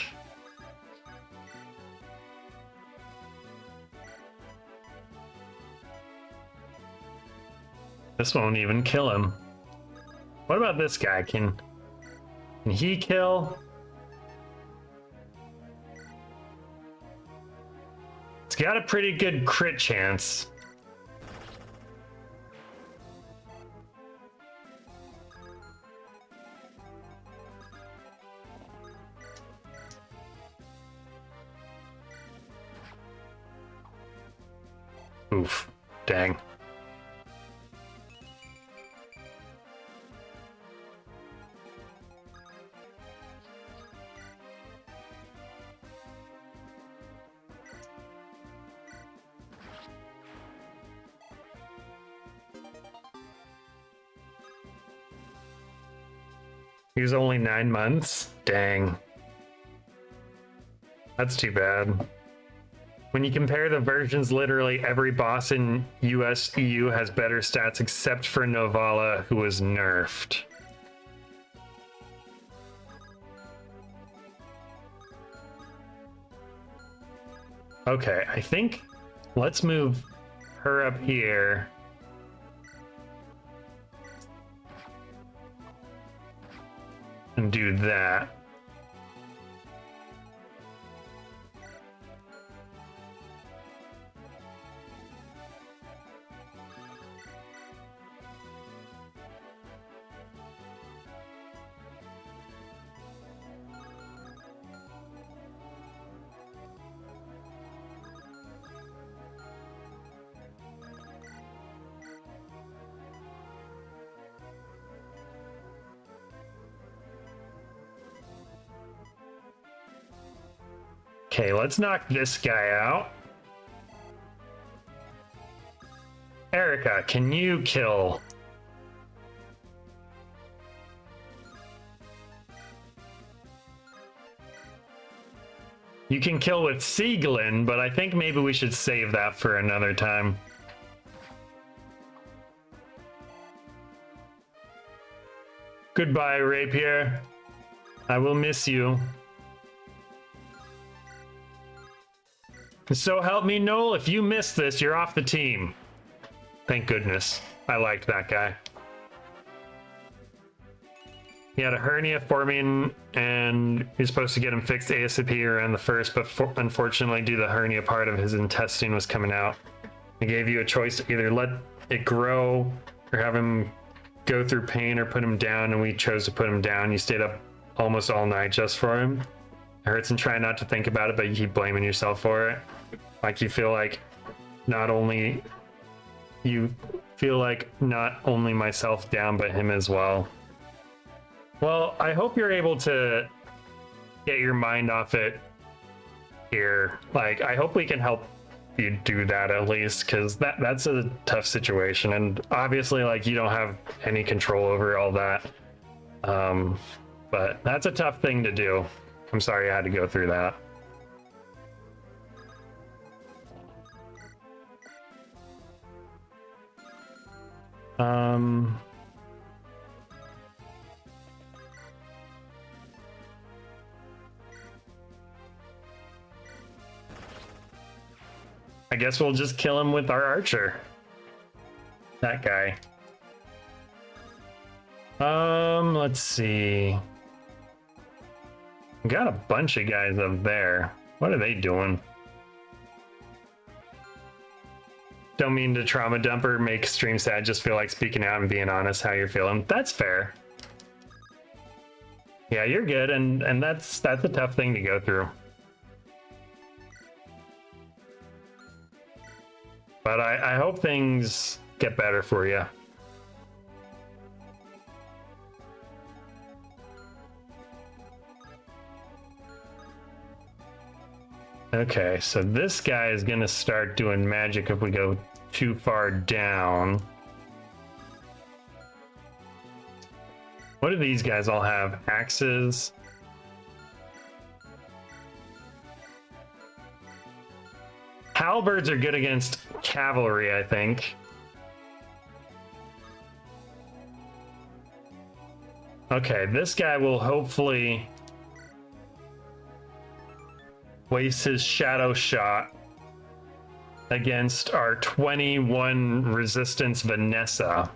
This won't even kill him. What about this guy? Can he kill? It's got a pretty good crit chance. Oof, dang. He was only 9 months? Dang. That's too bad. When you compare the versions, literally every boss in US EU has better stats except for Novala, who was nerfed. Okay, I think let's move her up here. And do that. Okay, let's knock this guy out. Erica, can you kill? You can kill with Sieglin, but I think maybe we should save that for another time. Goodbye, Rapier. I will miss you. So help me, Noel, if you miss this, you're off the team. Thank goodness. I liked that guy. He had a hernia forming, and he's supposed to get him fixed ASAP around the first, but unfortunately, due to the hernia, part of his intestine was coming out. He gave you a choice to either let it grow or have him go through pain or put him down, and we chose to put him down. You stayed up almost all night just for him. It hurts and try not to think about it, but you keep blaming yourself for it. Like you feel like not only myself down, but him as well. Well, I hope you're able to get your mind off it here. Like, I hope we can help you do that at least, because that's a tough situation, and obviously, like, you don't have any control over all that. But that's a tough thing to do. I'm sorry I had to go through that. I guess we'll just kill him with our archer. That guy. Let's see. We got a bunch of guys up there. What are they doing? Don't mean to trauma dump or make stream sad, just feel like speaking out and being honest how you're feeling. That's fair. Yeah, you're good, and that's a tough thing to go through. But I hope things get better for you. Okay, so this guy is gonna start doing magic if we go too far down. What do these guys all have? Axes? Halberds are good against cavalry, I think. Okay, this guy will hopefully waste his shadow shot against our 21 resistance Vanessa.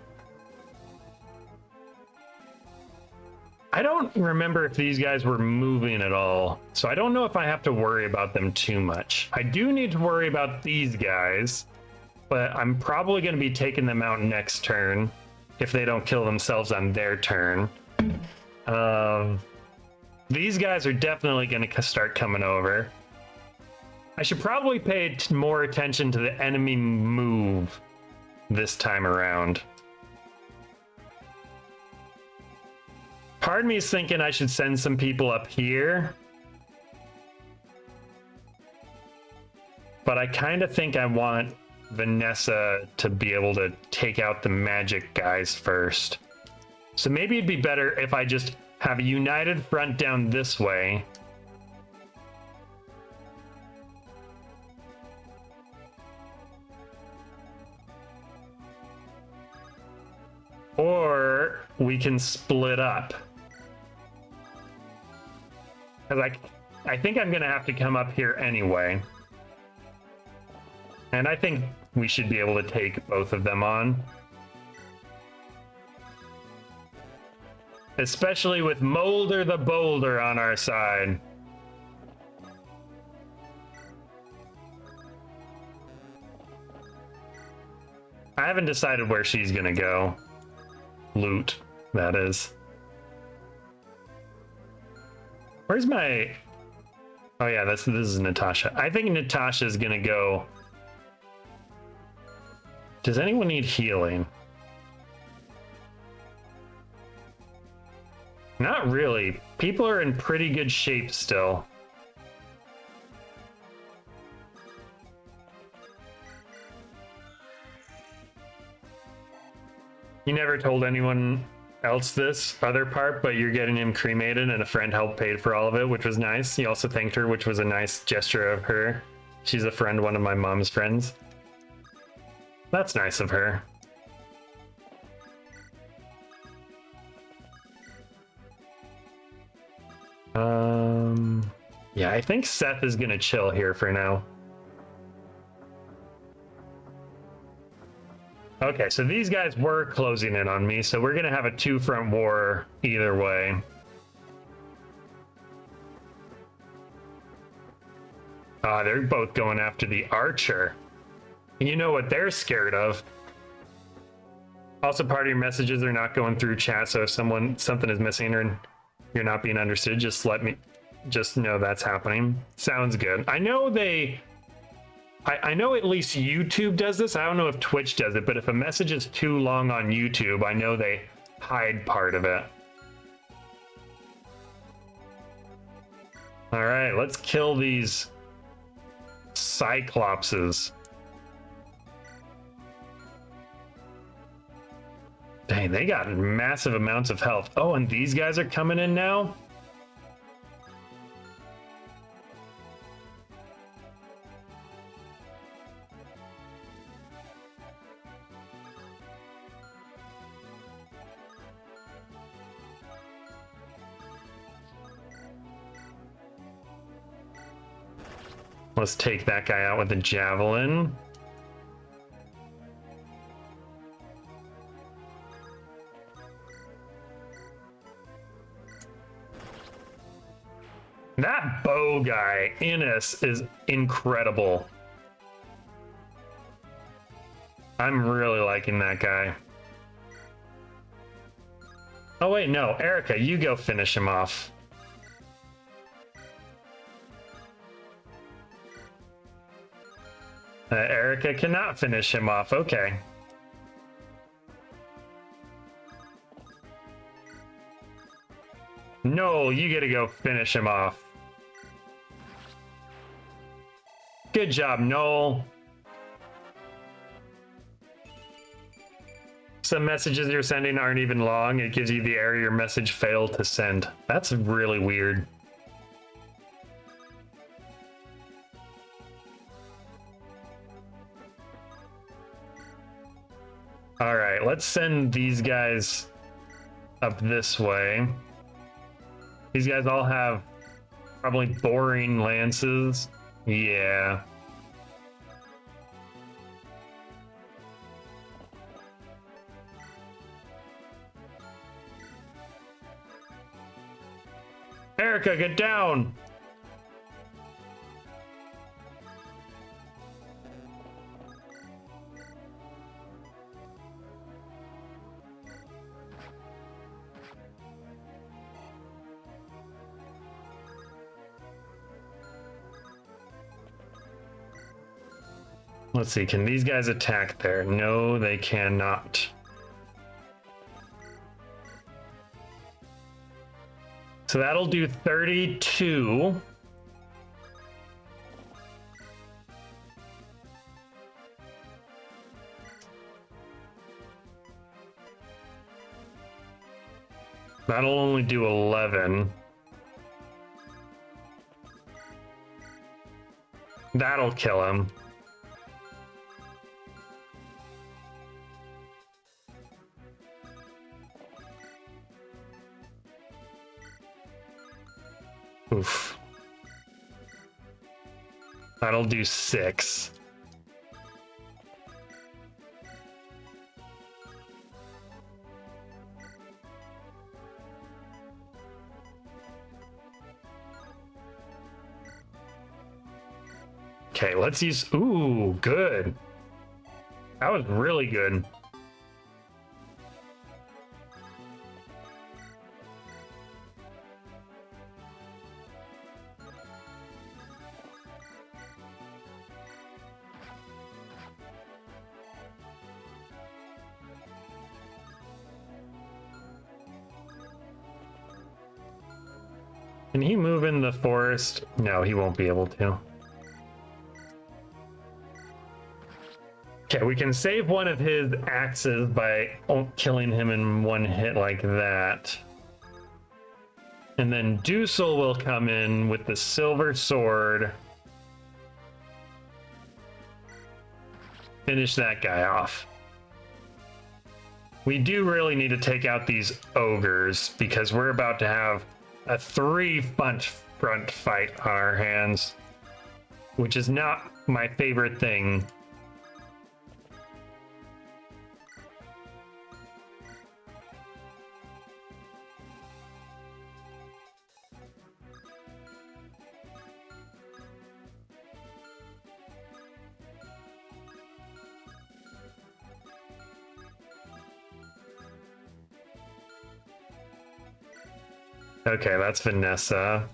I don't remember if these guys were moving at all, so I don't know if I have to worry about them too much. I do need to worry about these guys, but I'm probably going to be taking them out next turn if they don't kill themselves on their turn. These guys are definitely going to start coming over. I should probably pay more attention to the enemy move this time around. Part of me is thinking I should send some people up here. But I kind of think I want Vanessa to be able to take out the magic guys first. So maybe it'd be better if I just have a united front down this way. Or we can split up. Because I think I'm going to have to come up here anyway. And I think we should be able to take both of them on. Especially with Molder the Boulder on our side. I haven't decided where she's going to go. Loot, that is. Where's my... Oh yeah, this is Natasha. I think Natasha's gonna go... Does anyone need healing? Not really. People are in pretty good shape still. You never told anyone else this other part, but you're getting him cremated and a friend helped pay for all of it, which was nice. You also thanked her, which was a nice gesture of her. She's a friend, one of my mom's friends. That's nice of her. Yeah, I think Seth is gonna chill here for now. Okay, so these guys were closing in on me, so we're gonna have a two-front war either way. They're both going after the archer. And you know what they're scared of. Also, part of your messages are not going through chat, so if something is missing or you're not being understood, just know that's happening. Sounds good. I know I know at least YouTube does this. I don't know if Twitch does it, but if a message is too long on YouTube, I know they hide part of it. All right, let's kill these Cyclopses. Dang, they got massive amounts of health. Oh, and these guys are coming in now? Let's take that guy out with the javelin. That bow guy, Innes, is incredible. I'm really liking that guy. Oh wait, no, Erica, you go finish him off. Erica cannot finish him off, okay. No, you gotta go finish him off. Good job, Noel. Some messages you're sending aren't even long. It gives you the error your message failed to send. That's really weird. All right, let's send these guys up this way. These guys all have probably boring lances. Yeah. Erica, get down! Let's see, can these guys attack there? No, they cannot. So that'll do 32. That'll only do 11. That'll kill him. Oof. That'll do 6. Okay, let's use... Ooh, good. That was really good. Can he move in the forest? No, he won't be able to. Okay, we can save one of his axes by killing him in one hit like that. And then Dusel will come in with the silver sword. Finish that guy off. We do really need to take out these ogres because we're about to have a 3-front fight on our hands, which is not my favorite thing. Okay, that's Vanessa.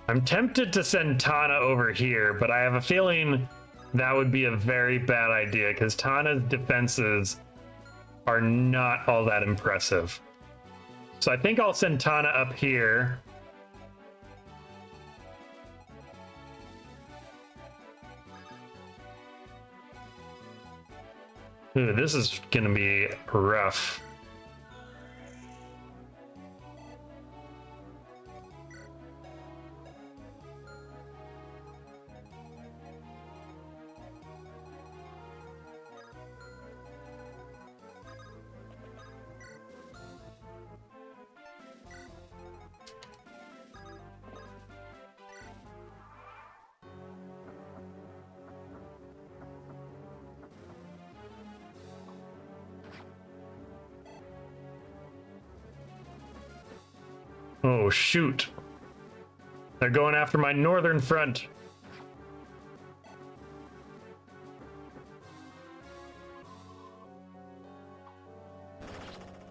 I'm tempted to send Tana over here, but I have a feeling that would be a very bad idea because Tana's defenses are not all that impressive. So I think I'll send Tana up here. Ooh, this is gonna be rough. Oh, shoot. They're going after my northern front.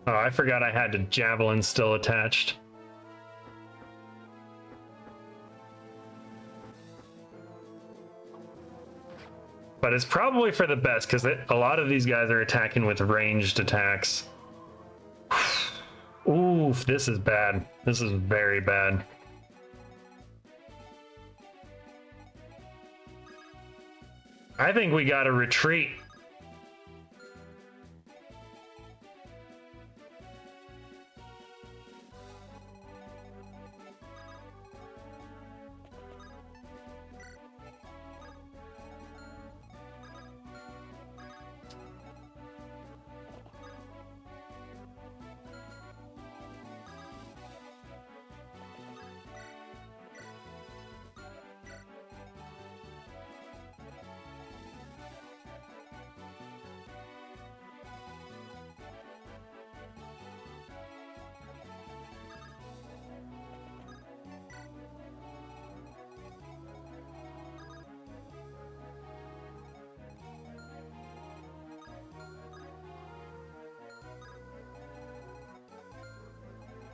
Oh, I forgot I had a javelin still attached. But it's probably for the best because a lot of these guys are attacking with ranged attacks. Oof, this is bad. This is very bad. I think we gotta retreat.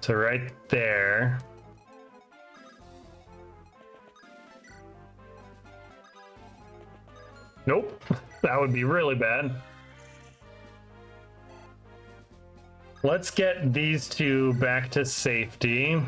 So right there. Nope, that would be really bad. Let's get these two back to safety.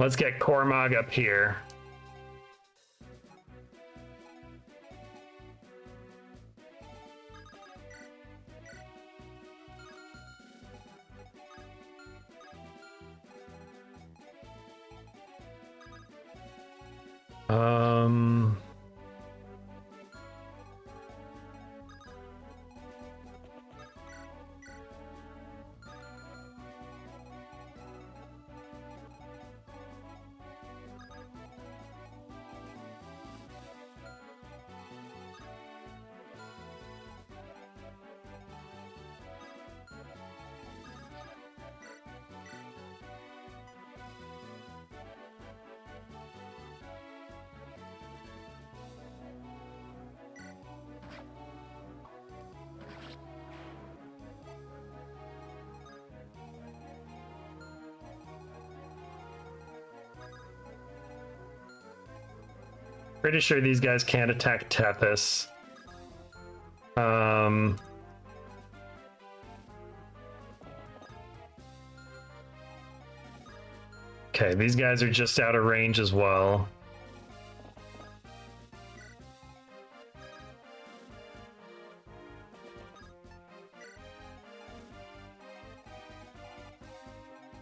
Let's get Cormog up here. Um... Pretty sure these guys can't attack Tethys. Okay, these guys are just out of range as well.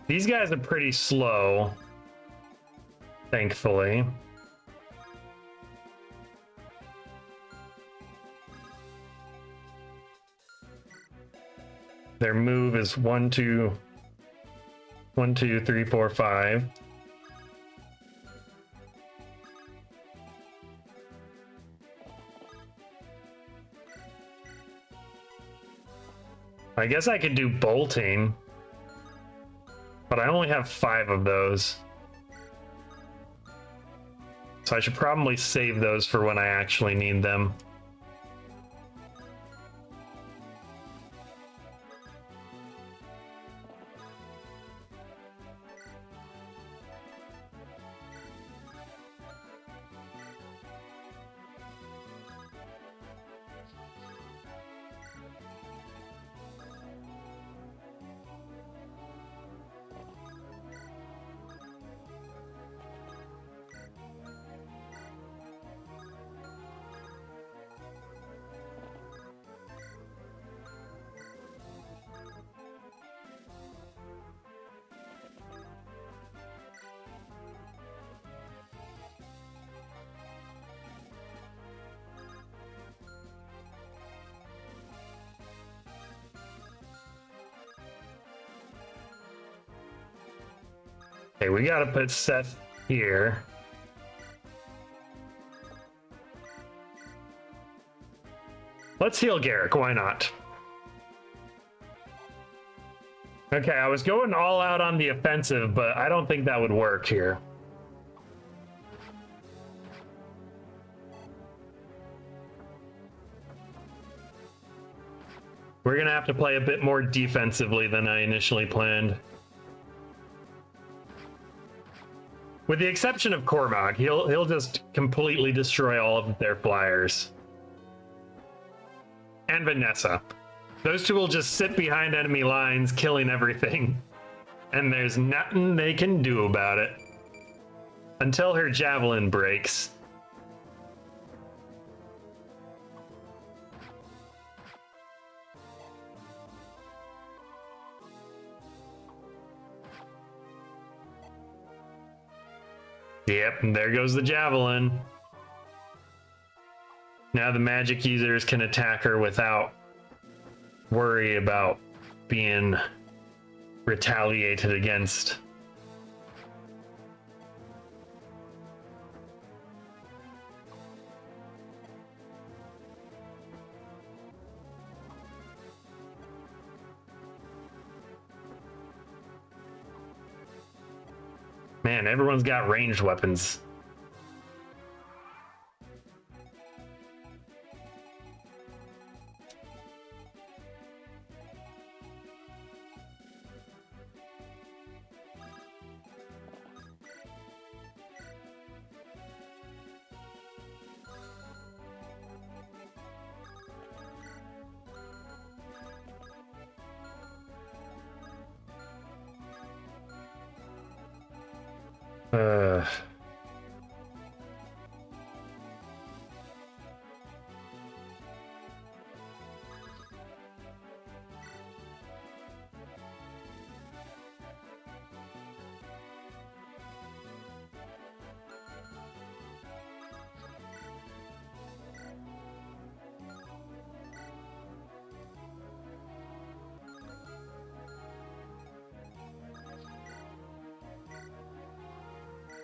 These guys are pretty slow, thankfully. Their move is 1, 2, 1, 2, 3, 4, 5. I guess I could do bolting, but I only have 5 of those. So I should probably save those for when I actually need them. Okay, we gotta put Seth here. Let's heal Garrick, why not? Okay, I was going all out on the offensive, but I don't think that would work here. We're gonna have to play a bit more defensively than I initially planned. With the exception of Cormog, he'll just completely destroy all of their flyers. And Vanessa. Those two will just sit behind enemy lines, killing everything. And there's nothing they can do about it. Until her javelin breaks. Yep, and there goes the javelin. Now the magic users can attack her without worry about being retaliated against. Man, everyone's got ranged weapons. Uh,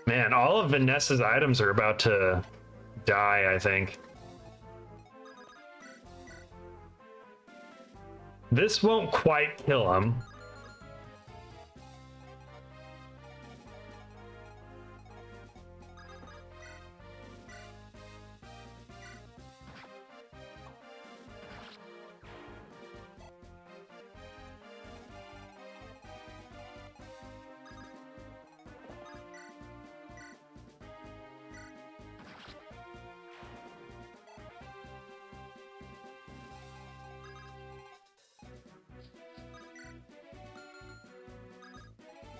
Man, all of Vanessa's items are about to die, I think. This won't quite kill him.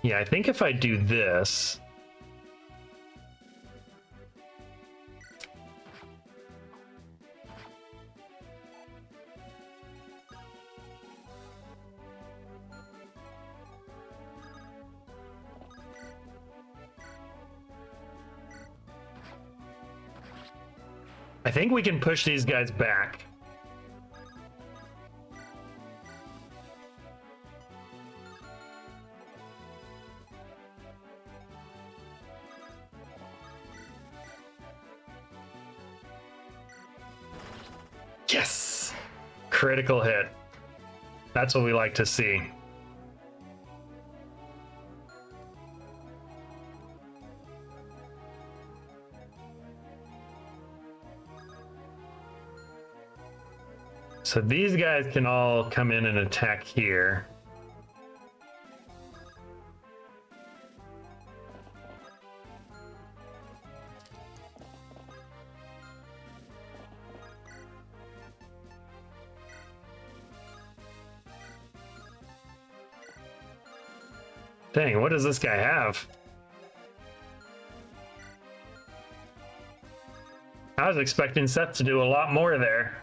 Yeah, I think if I do this... I think we can push these guys back. Yes! Critical hit. That's what we like to see. So these guys can all come in and attack here. Dang, what does this guy have? I was expecting Seth to do a lot more there.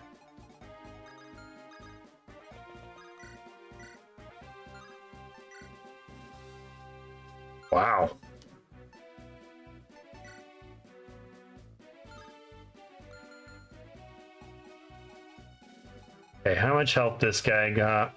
Wow. Okay, how much help this guy got?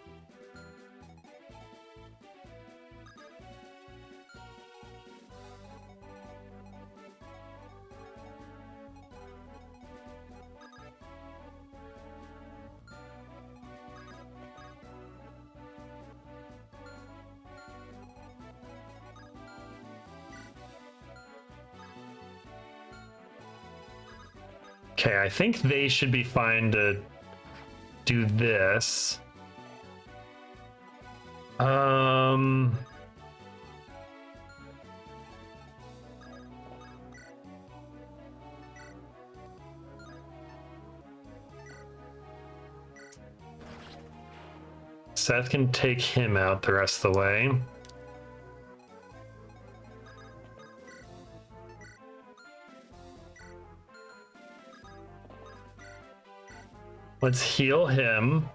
Okay, I think they should be fine to do this. Seth can take him out the rest of the way. Let's heal him.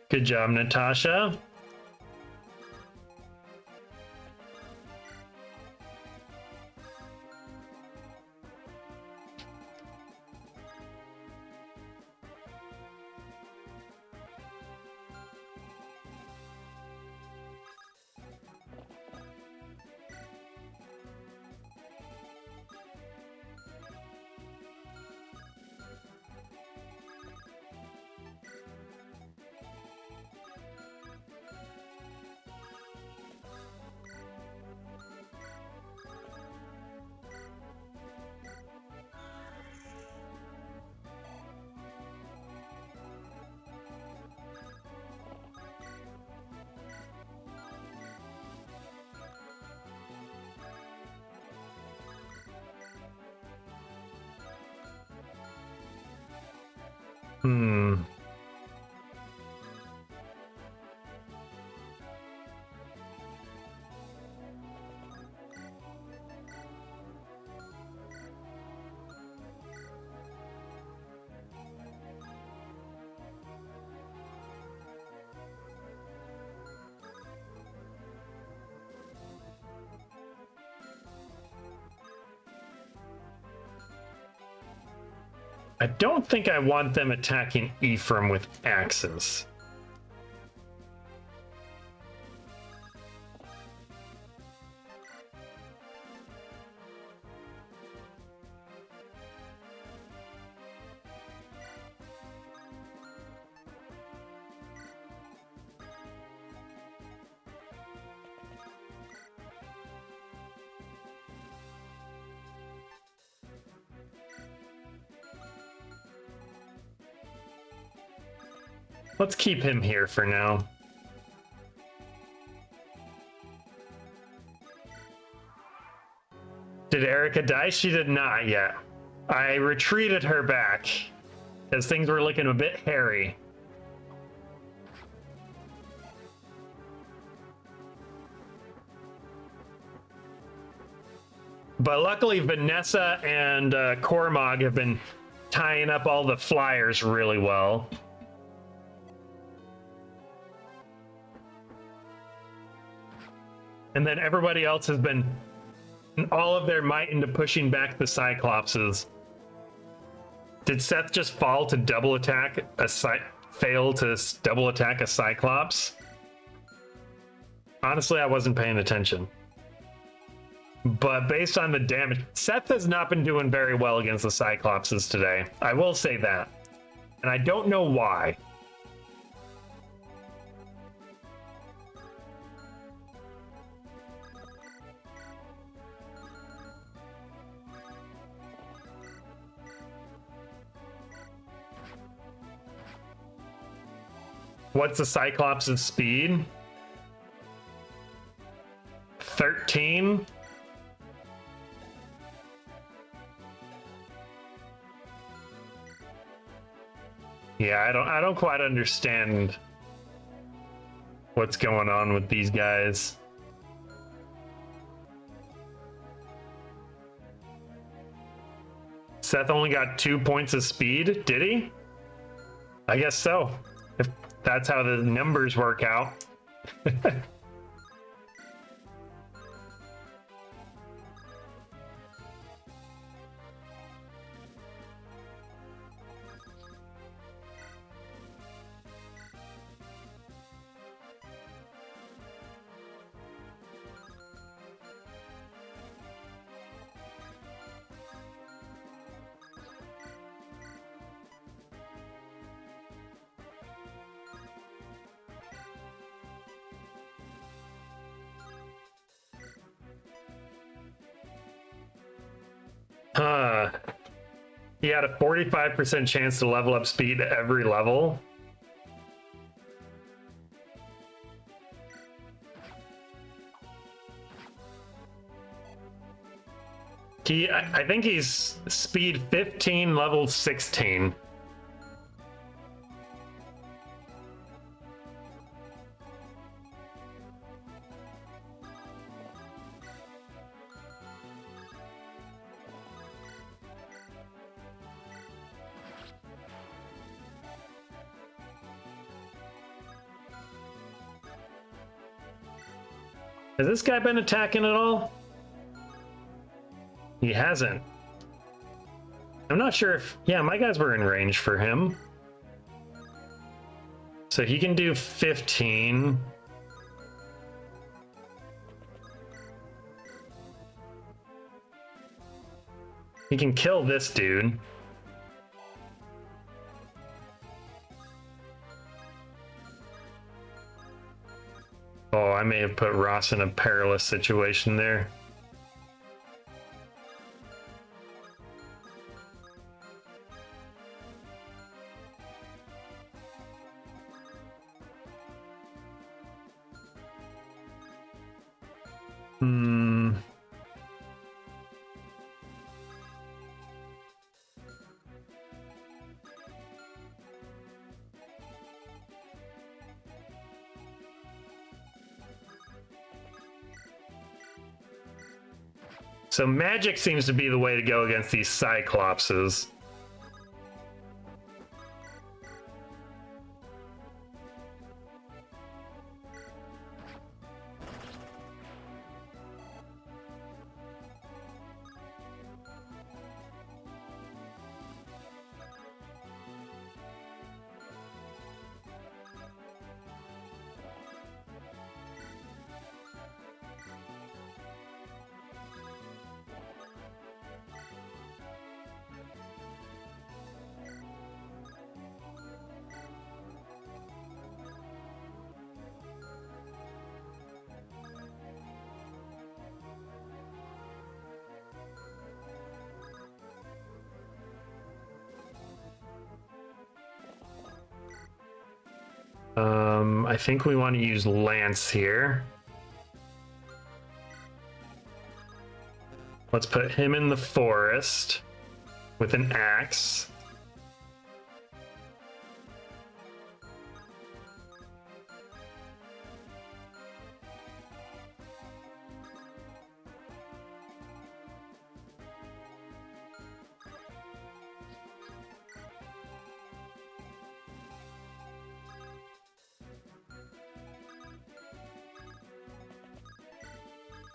Good job, Natasha. I don't think I want them attacking Ephraim with axes. Let's keep him here for now. Did Erica die? She did not yet. I retreated her back as things were looking a bit hairy. But luckily, Vanessa and Cormog have been tying up all the flyers really well. And then everybody else has been all of their might into pushing back the Cyclopses. Did Seth just fall to double attack fail to double attack a Cyclops? Honestly, I wasn't paying attention. But based on the damage, Seth has not been doing very well against the Cyclopses today. I will say that. And I don't know why. What's the Cyclops' speed? 13? Yeah, I don't quite understand what's going on with these guys. Seth only got 2 points of speed, did he? I guess so. If that's how the numbers work out. He had a 45% chance to level up speed at every level. I think he's speed 15, level 16. Has this guy been attacking at all? He hasn't. I'm not sure if... Yeah, my guys were in range for him. So he can do 15. He can kill this dude. Oh, I may have put Ross in a perilous situation there. So magic seems to be the way to go against these Cyclopses. I think we want to use Lance here. Let's put him in the forest with an axe.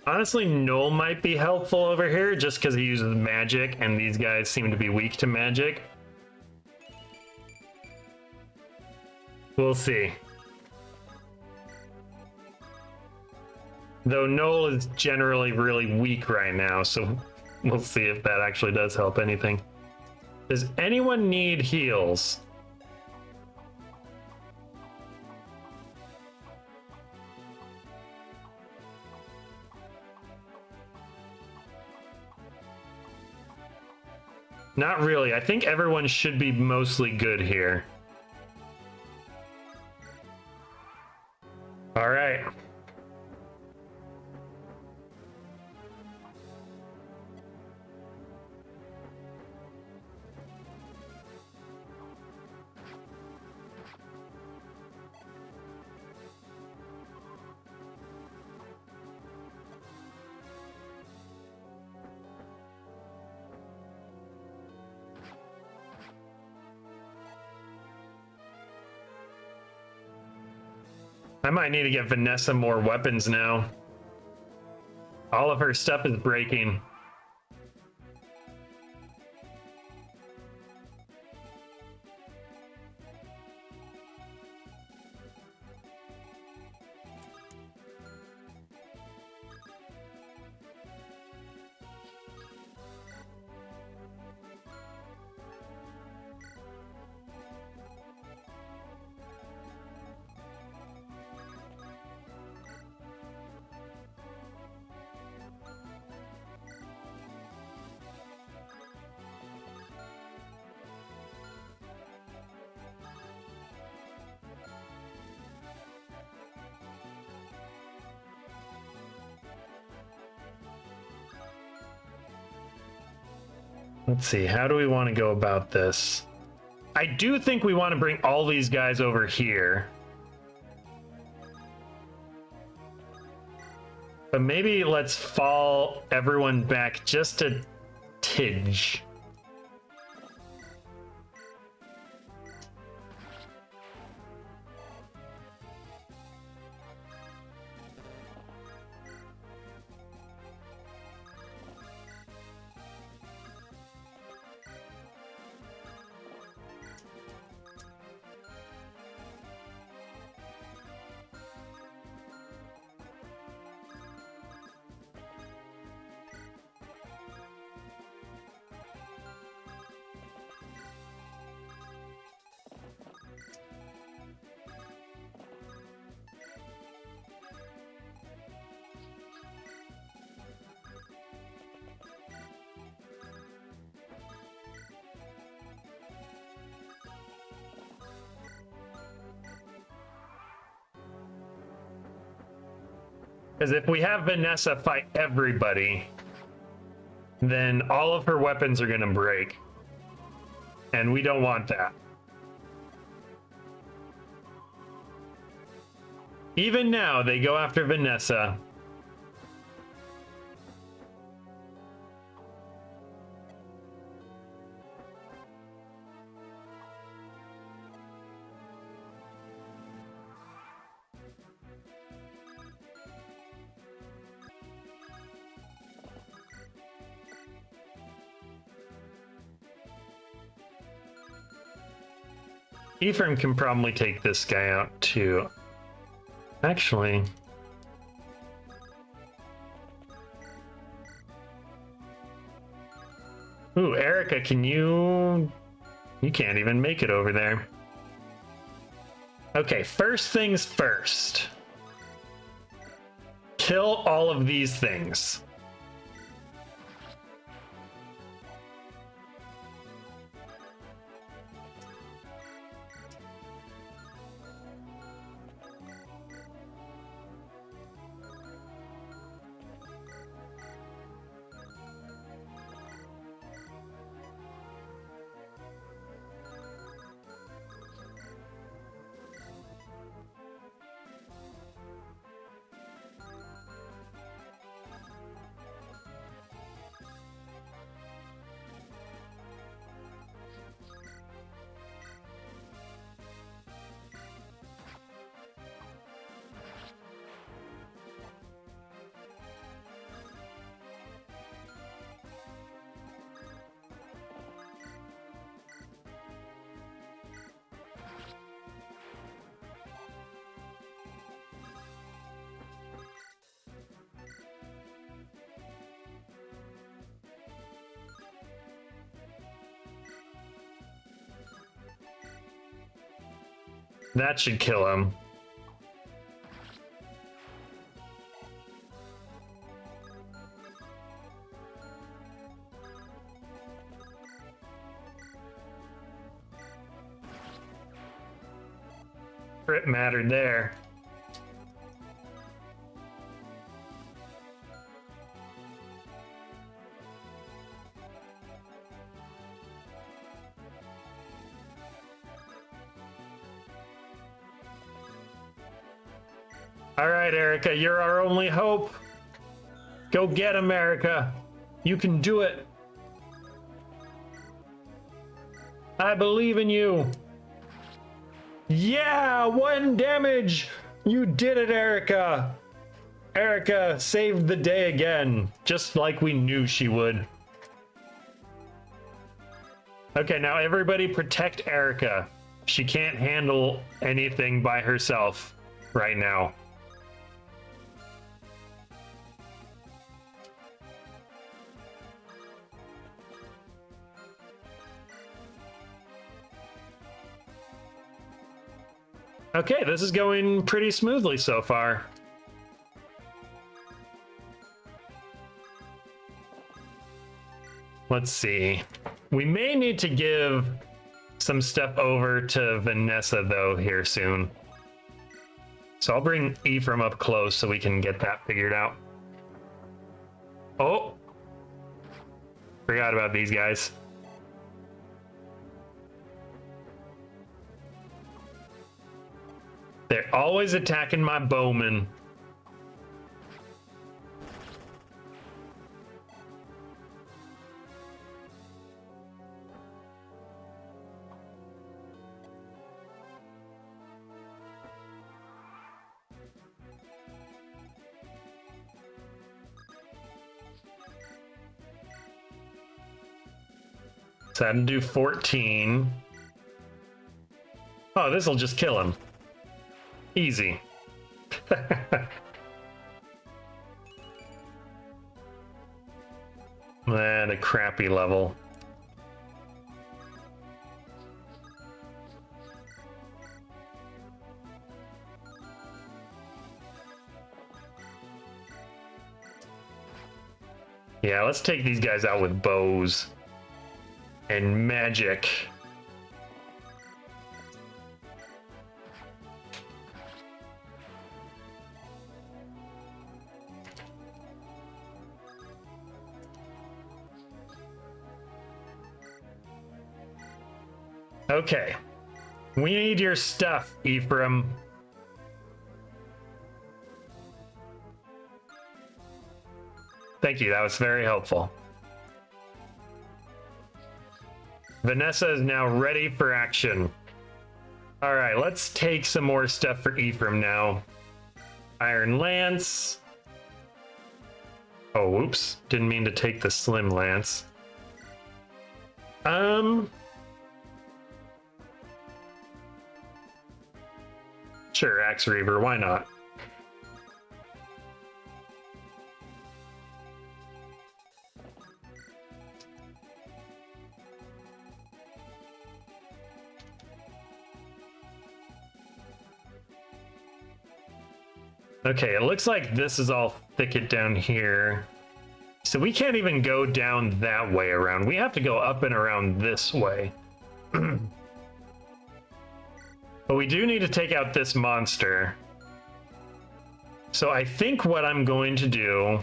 Honestly, Noel might be helpful over here just because he uses magic and these guys seem to be weak to magic. We'll see. Though Noel is generally really weak right now, so we'll see if that actually does help anything. Does anyone need heals? Not really. I think everyone should be mostly good here. All right. I might need to get Vanessa more weapons now. All of her stuff is breaking. Let's see, how do we want to go about this? I do think we want to bring all these guys over here. But maybe let's fall everyone back just a tidge. Because if we have Vanessa fight everybody, then all of her weapons are going to break. And we don't want that. Even now, they go after Vanessa. Ephraim can probably take this guy out too. Actually, ooh, Erica, can you can't even make it over there. Okay, first things first. Kill all of these things. That should kill him. Crit mattered there. All right, Erica, you're our only hope. Go get America. You can do it. I believe in you. Yeah, 1 damage. You did it, Erica. Erica saved the day again, just like we knew she would. Okay, now everybody protect Erica. She can't handle anything by herself right now. Okay, this is going pretty smoothly so far. Let's see. We may need to give some stuff over to Vanessa, though, here soon. So I'll bring Ephraim up close so we can get that figured out. Oh! Forgot about these guys. They're always attacking my bowman. So I had to do 14. Oh, this'll just kill him. Easy. And a crappy level. Yeah, let's take these guys out with bows and magic. Okay. We need your stuff, Ephraim. Thank you, that was very helpful. Vanessa is now ready for action. All right, let's take some more stuff for Ephraim now. Iron Lance. Oh, whoops. Didn't mean to take the Slim Lance. Sure, Axe Reaver, why not? Okay, it looks like this is all thicket down here. So we can't even go down that way around. We have to go up and around this way. But we do need to take out this monster. So I think what I'm going to do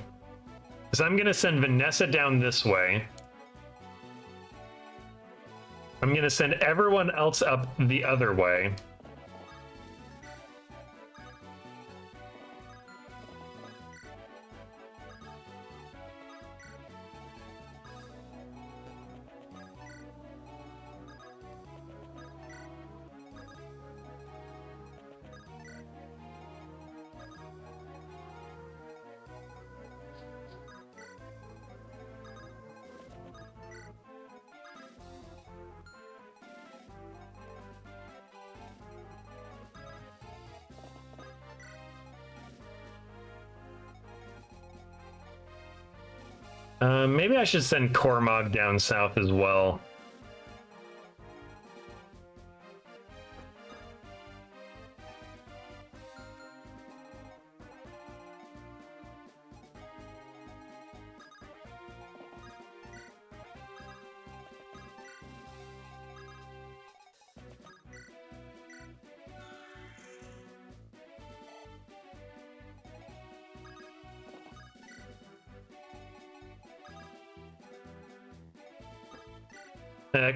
is I'm going to send Vanessa down this way. I'm going to send everyone else up the other way. Maybe I should send Cormog down south as well.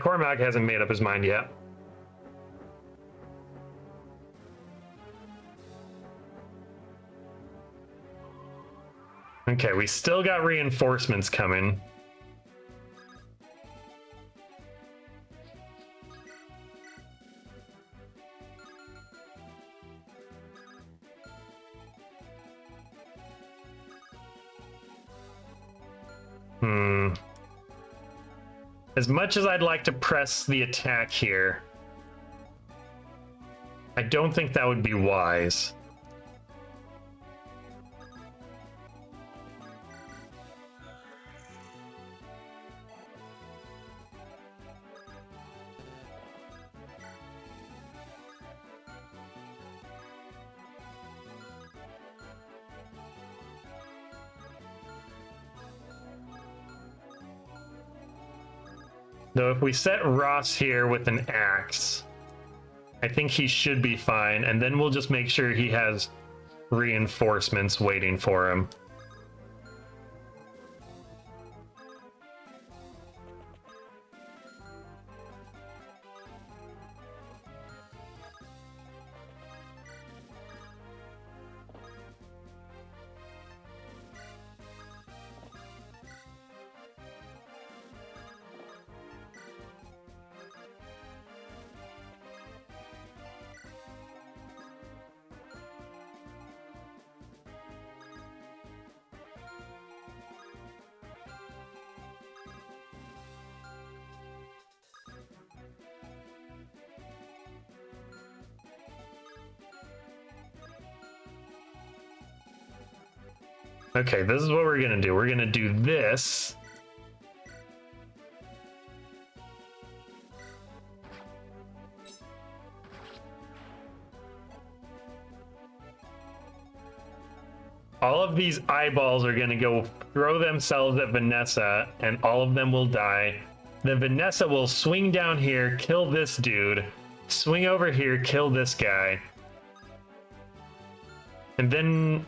Cormac hasn't made up his mind yet. Okay, we still got reinforcements coming. As much as I'd like to press the attack here, I don't think that would be wise. Though if we set Ross here with an axe, I think he should be fine, and then we'll just make sure he has reinforcements waiting for him. Okay, this is what we're gonna do. We're gonna do this. All of these eyeballs are gonna go throw themselves at Vanessa, and all of them will die. Then Vanessa will swing down here, kill this dude, swing over here, kill this guy. And then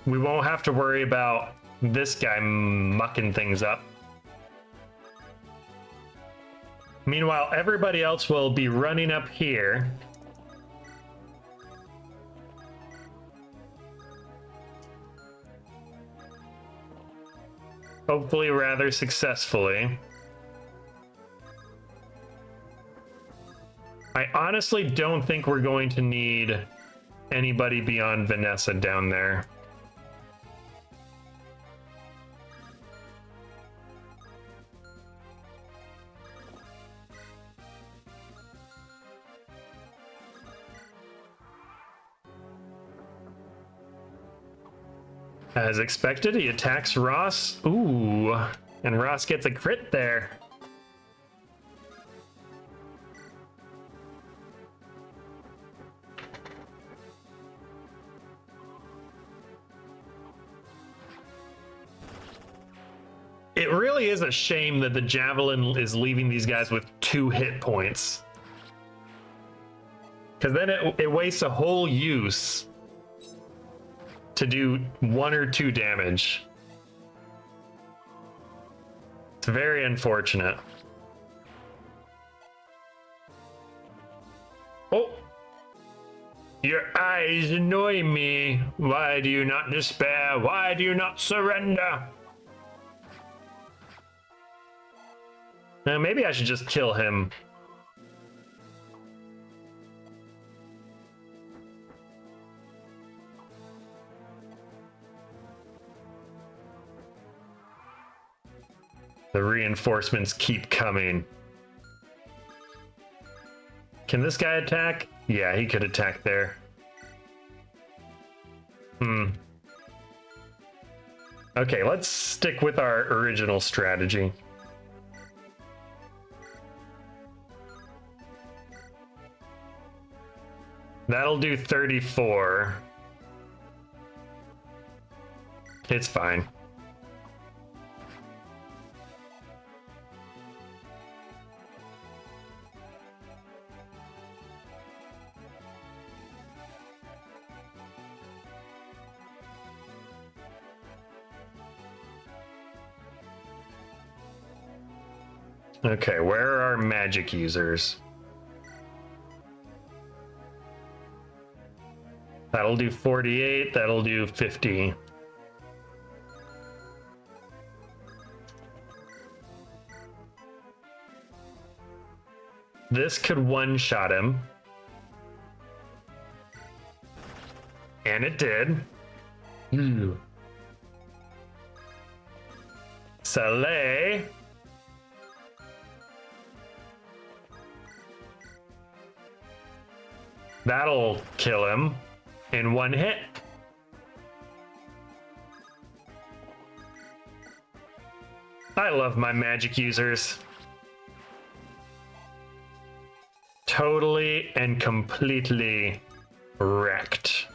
we won't have to worry about this guy mucking things up. Meanwhile, everybody else will be running up here. Hopefully rather successfully. I honestly don't think we're going to need anybody beyond Vanessa down there. As expected, he attacks Ross. Ooh, and Ross gets a crit there. It really is a shame that the javelin is leaving these guys with 2 hit points. Because then it wastes a whole use to do 1 or 2 damage. It's very unfortunate. Oh! Your eyes annoy me. Why do you not despair? Why do you not surrender? Now, maybe I should just kill him. The reinforcements keep coming. Can this guy attack? Yeah, he could attack there. Okay, let's stick with our original strategy. That'll do 34. It's fine. Okay, where are our magic users? That'll do 48, that'll do 50. This could one-shot him. And it did. Saleh. That'll kill him in one hit. I love my magic users. Totally and completely wrecked.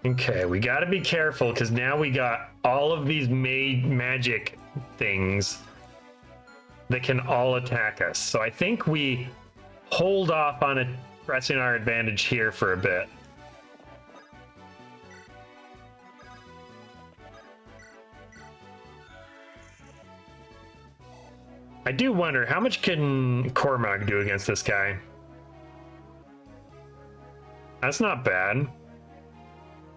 Okay, we got to be careful because now we got all of these magic things that can all attack us. So I think we hold off on pressing our advantage here for a bit. I do wonder, how much can Cormac do against this guy? That's not bad.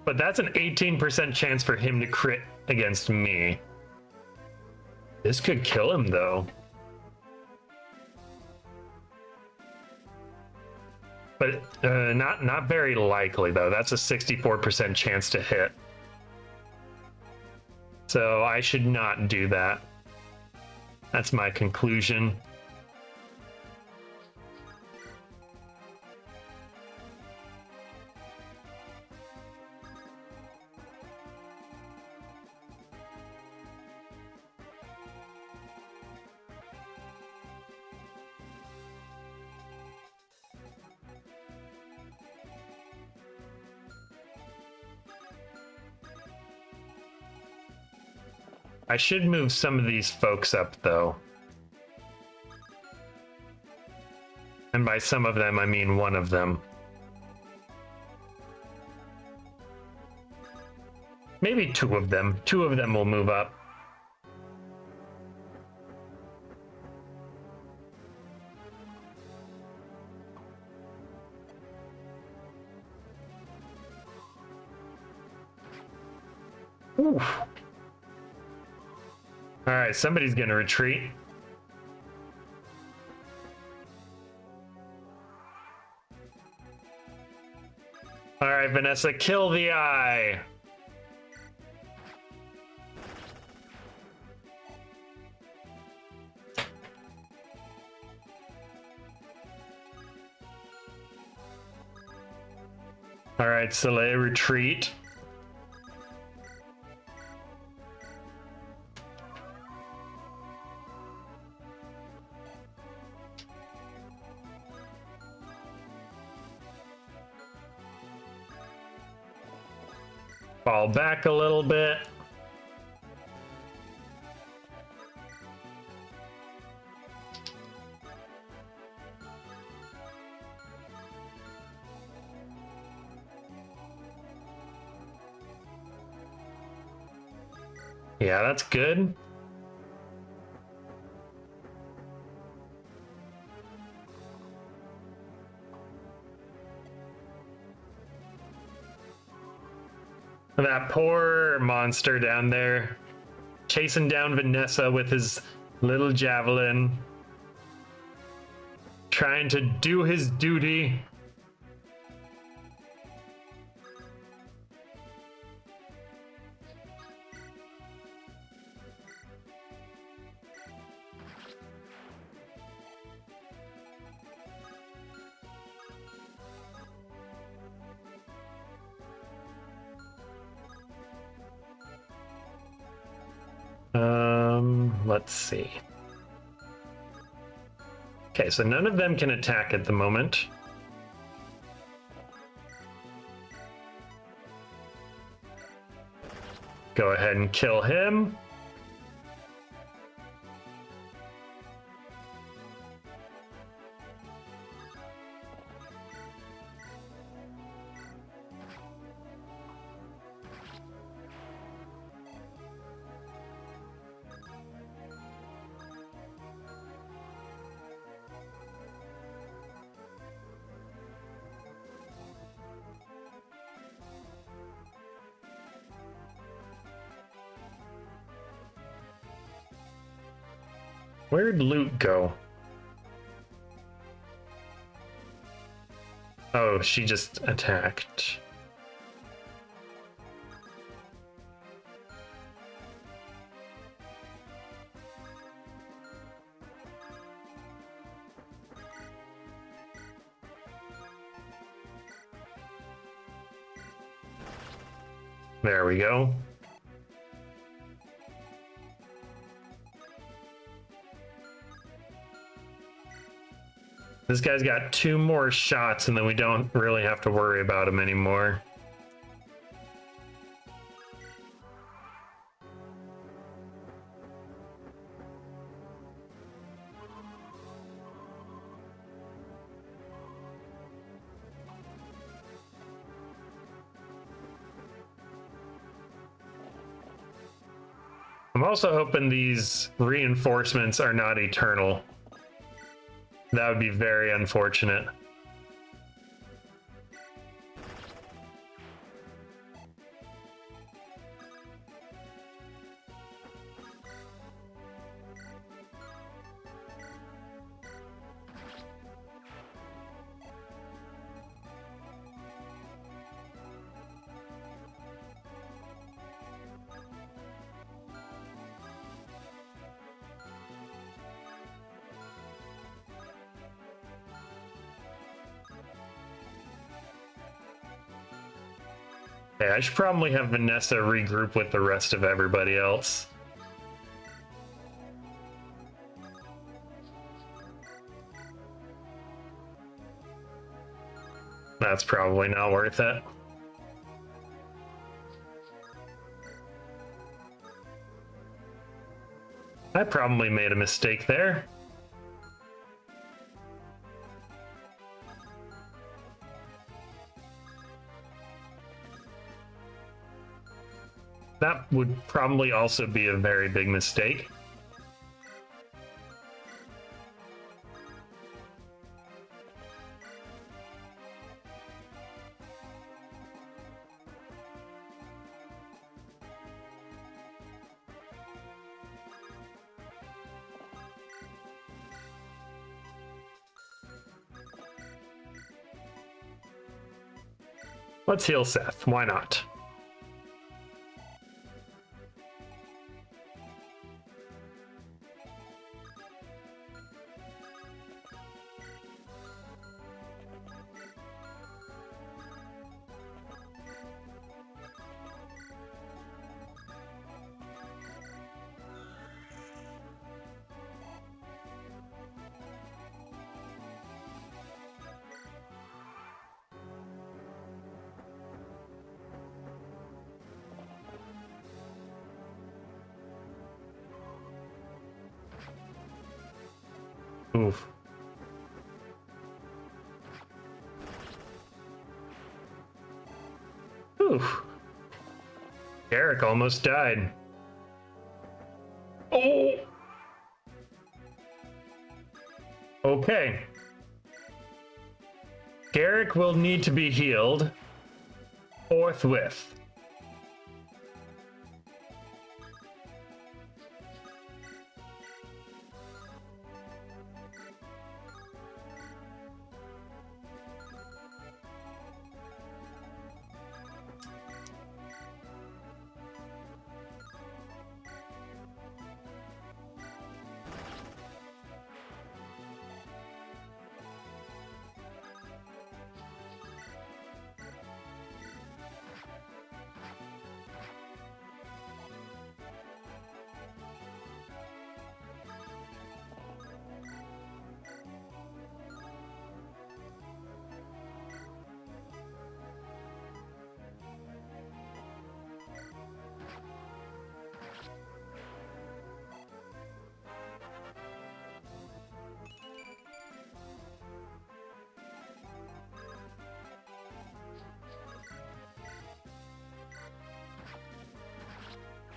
But that's an 18% chance for him to crit against me. This could kill him, though. But not very likely, though. That's a 64% chance to hit. So I should not do that. That's my conclusion. I should move some of these folks up, though. And by some of them, I mean one of them. Maybe two of them. Two of them will move up. Oof. All right, somebody's gonna retreat. All right, Vanessa, kill the eye. All right, Soleil, retreat. Fall back a little bit. Yeah, that's good. That poor monster down there, chasing down Vanessa with his little javelin, trying to do his duty. Let's see. Okay, so none of them can attack at the moment. Go ahead and kill him. Where'd Luke go? Oh, she just attacked. There we go. This guy's got 2 more shots and then we don't really have to worry about him anymore. I'm also hoping these reinforcements are not eternal. That would be very unfortunate. Yeah, I should probably have Vanessa regroup with the rest of everybody else. That's probably not worth it. I probably made a mistake there. That would probably also be a very big mistake. Let's heal Seth. Why not? Oof. Oof. Eric almost died. Oh! Okay. Garrick will need to be healed forthwith.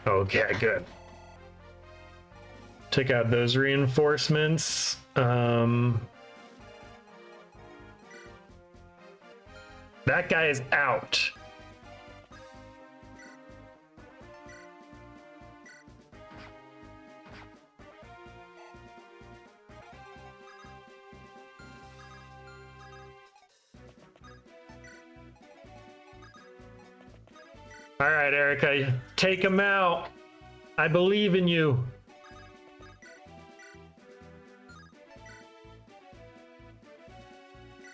Okay, good. Took out those reinforcements. That guy is out. All right, Erica, take him out. I believe in you.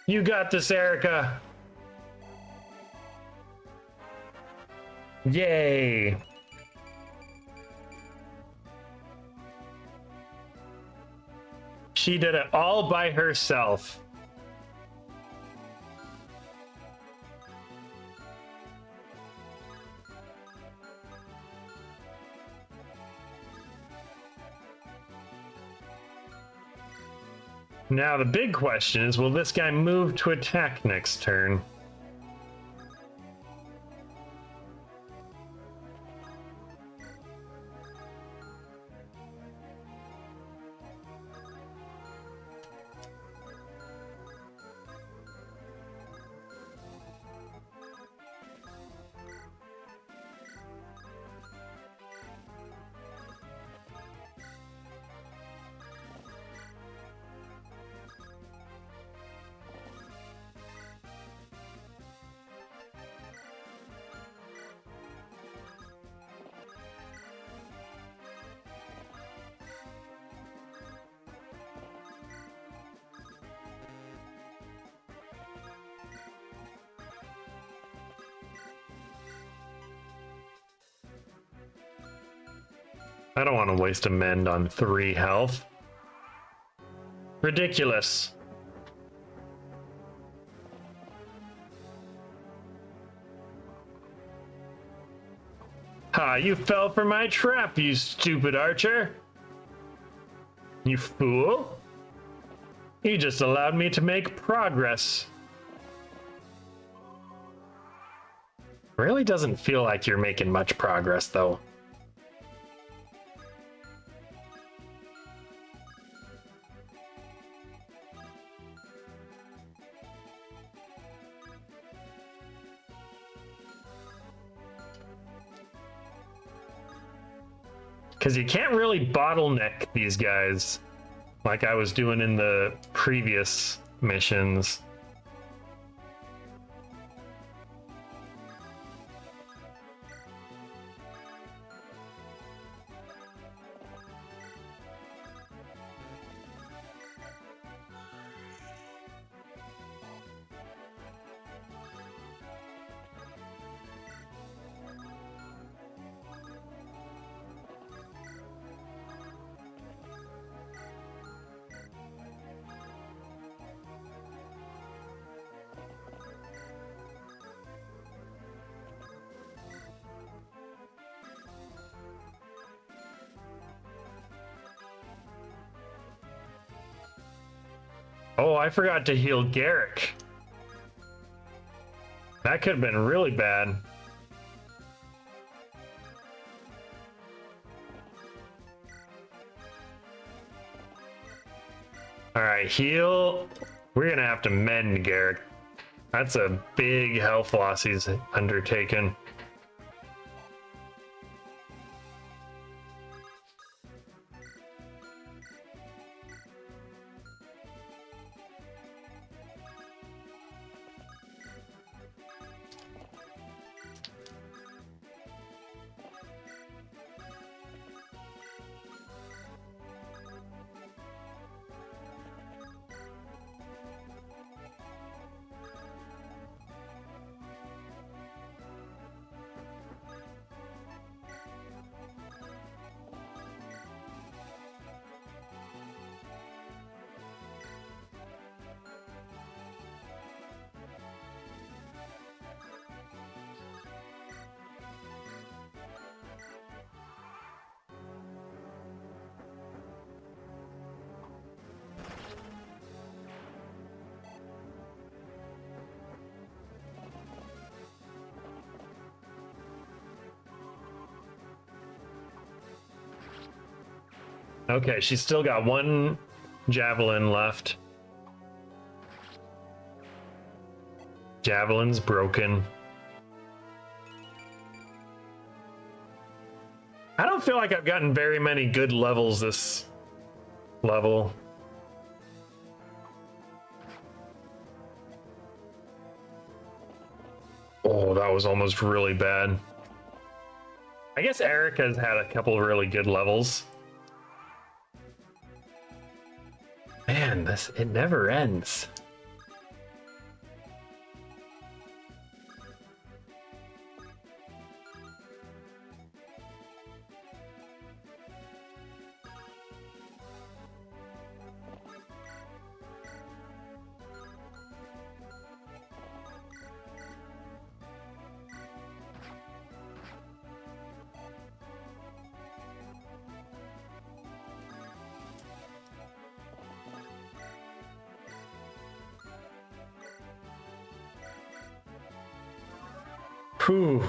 You got this, Erica. Yay. She did it all by herself. Now the big question is, will this guy move to attack next turn? I don't want to waste a mend on 3 health. Ridiculous. Ha, you fell for my trap, you stupid archer. You fool. You just allowed me to make progress. Really doesn't feel like you're making much progress, though. Because you can't really bottleneck these guys like I was doing in the previous missions. Oh, I forgot to heal Garrick. That could have been really bad. All right, heal. We're gonna have to mend Garrick. That's a big health loss he's undertaken. Okay, she's still got one javelin left. Javelin's broken. I don't feel like I've gotten very many good levels this level. Oh, that was almost really bad. I guess Erica's had a couple of really good levels. Man, it never ends. Whew.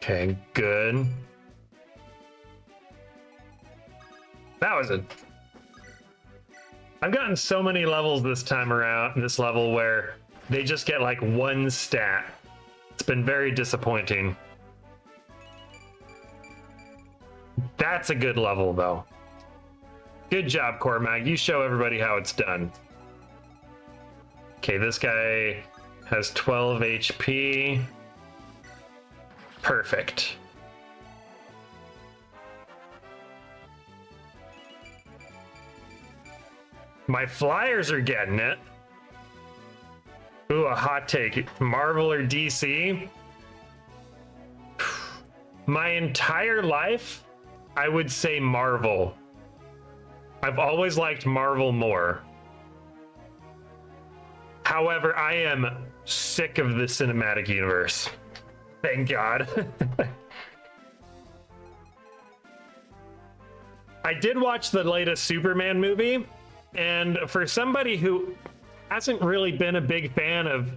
Okay, good. That was a... I've gotten so many levels this time around, this level, where they just get like one stat. It's been very disappointing. That's a good level, though. Good job, Cormac. You show everybody how it's done. Okay, this guy has 12 HP. Perfect. My flyers are getting it. Ooh, a hot take. Marvel or DC? My entire life, I would say Marvel. I've always liked Marvel more. However, I am sick of the cinematic universe. Thank God. I did watch the latest Superman movie, and for somebody who hasn't really been a big fan of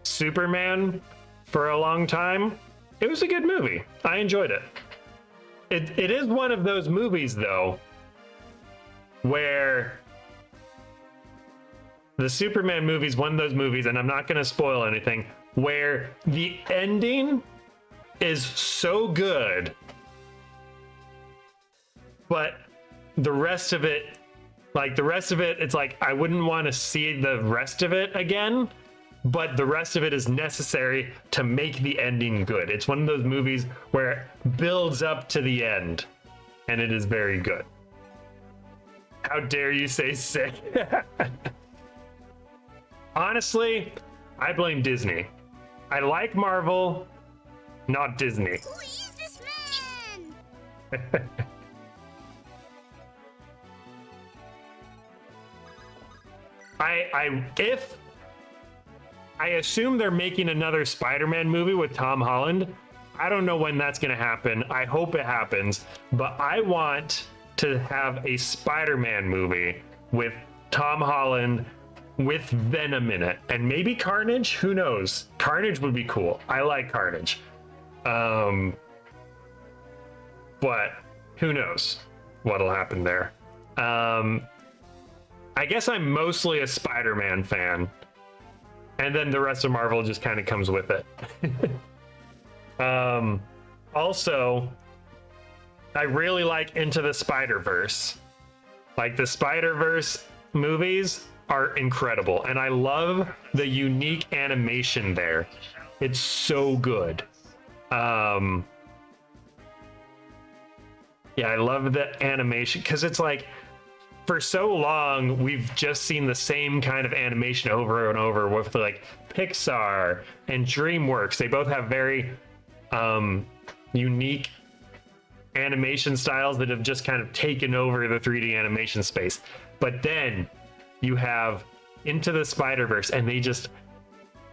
Superman for a long time, it was a good movie. I enjoyed it. It is one of those movies, though, where the Superman movie is one of those movies, and I'm not going to spoil anything, where the ending is so good, but the rest of it, it's like I wouldn't want to see the rest of it again, but the rest of it is necessary to make the ending good. It's one of those movies where it builds up to the end, and it is very good. How dare you say sick? Honestly, I blame Disney. I like Marvel, not Disney. Who is this man? I assume they're making another Spider-Man movie with Tom Holland. I don't know when that's going to happen. I hope it happens, but I want to have a Spider-Man movie with Tom Holland with Venom in it, and maybe Carnage. Who knows? Carnage would be cool. I like Carnage. But who knows what'll happen there. I guess I'm mostly a Spider-Man fan, and then the rest of Marvel just kind of comes with it. Also, I really like Into the Spider-Verse. Like, the Spider-Verse movies are incredible, and I love the unique animation there. It's so good. Yeah, I love the animation because it's like, for so long we've just seen the same kind of animation over and over with like Pixar and DreamWorks. They both have very unique animation styles that have just kind of taken over the 3D animation space. But then you have Into the Spider-Verse, and they just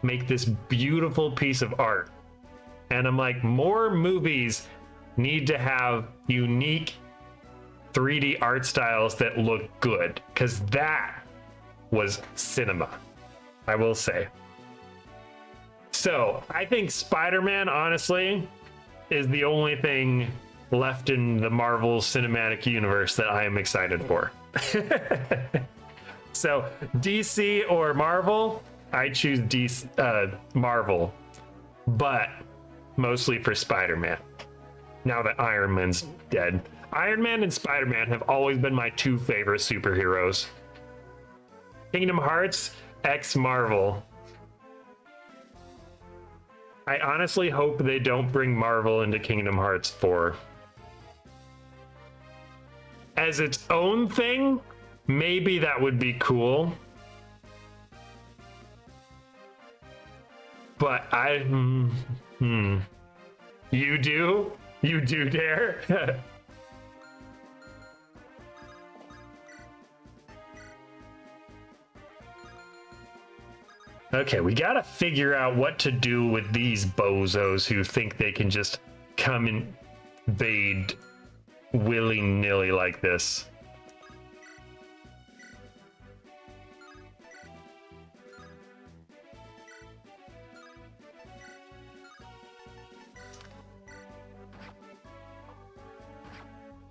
make this beautiful piece of art. And I'm like, more movies need to have unique 3D art styles that look good, because that was cinema, I will say. So I think Spider-Man, honestly, is the only thing left in the Marvel Cinematic Universe that I am excited for. So DC or Marvel, I choose Marvel, but mostly for Spider-Man. Now that Iron Man's dead. Iron Man and Spider-Man have always been my two favorite superheroes. Kingdom Hearts x Marvel. I honestly hope they don't bring Marvel into Kingdom Hearts 4. As its own thing, maybe that would be cool. But You do? You do dare? Okay, we gotta figure out what to do with these bozos who think they can just come and invade willy-nilly like this.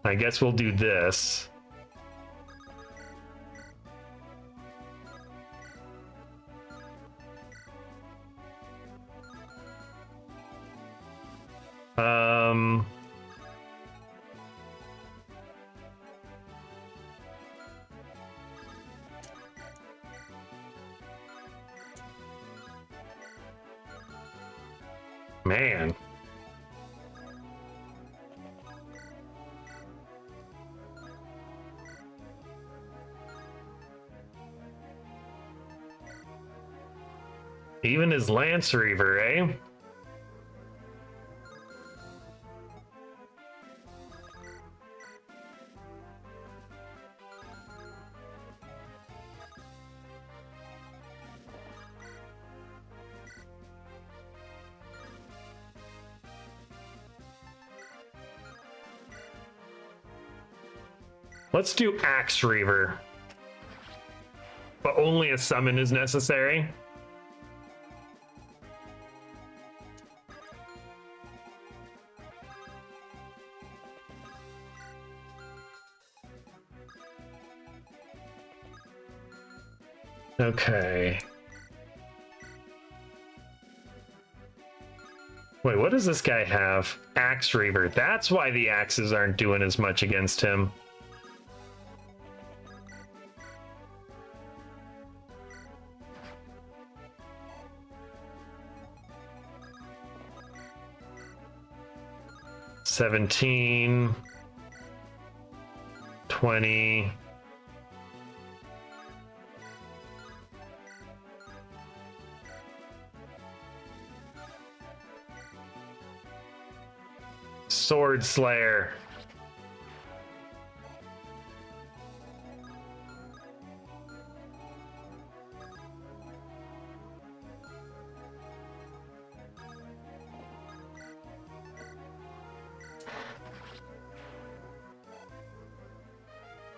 I guess we'll do this. Man. Even his Lance Reaver, eh? Let's do Axe Reaver. But only a summon is necessary. Okay. Wait, what does this guy have? Axe Reaver. That's why the axes aren't doing as much against him. $17, $20. Sword Slayer.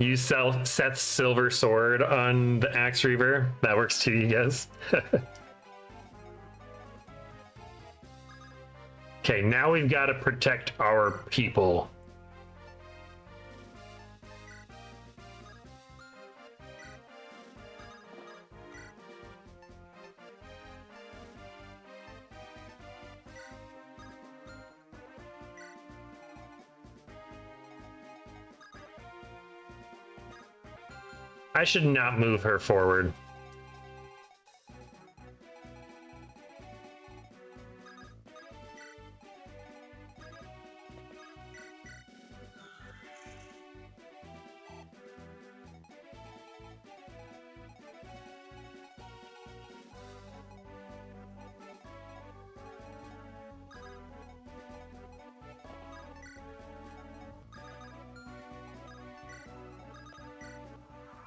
Use Seth's silver sword on the Axe Reaver. That works too, you guys. Okay, now we've got to protect our people. I should not move her forward.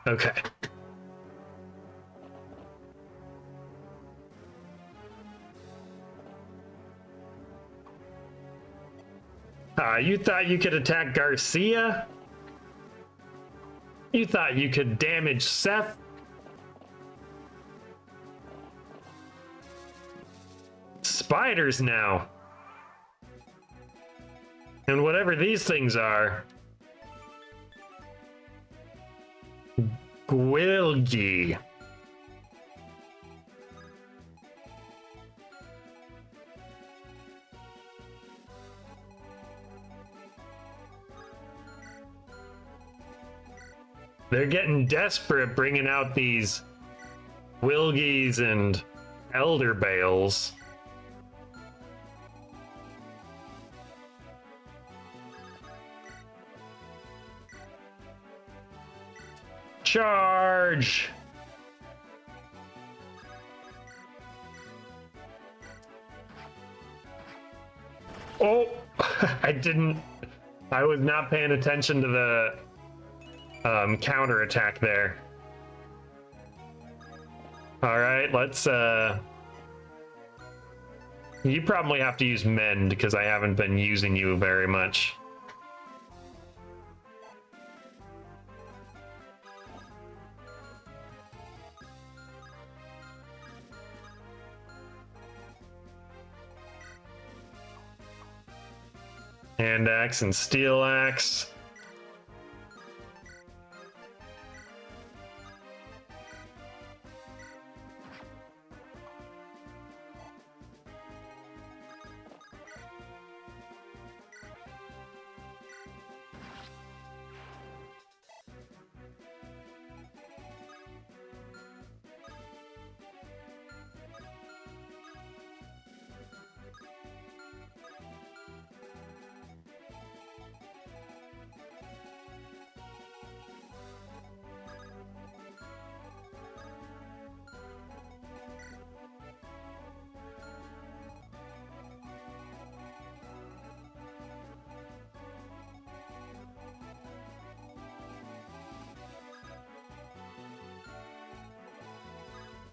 Okay. You thought you could attack Garcia? You thought you could damage Seth? Spiders now. And whatever these things are. Gwilgi. They're getting desperate bringing out these Wilgies and Elder Bales. Charge! Oh, I was not paying attention to the counter attack there. All right, let's you probably have to use mend because I haven't been using you very much. Hand axe and steel axe.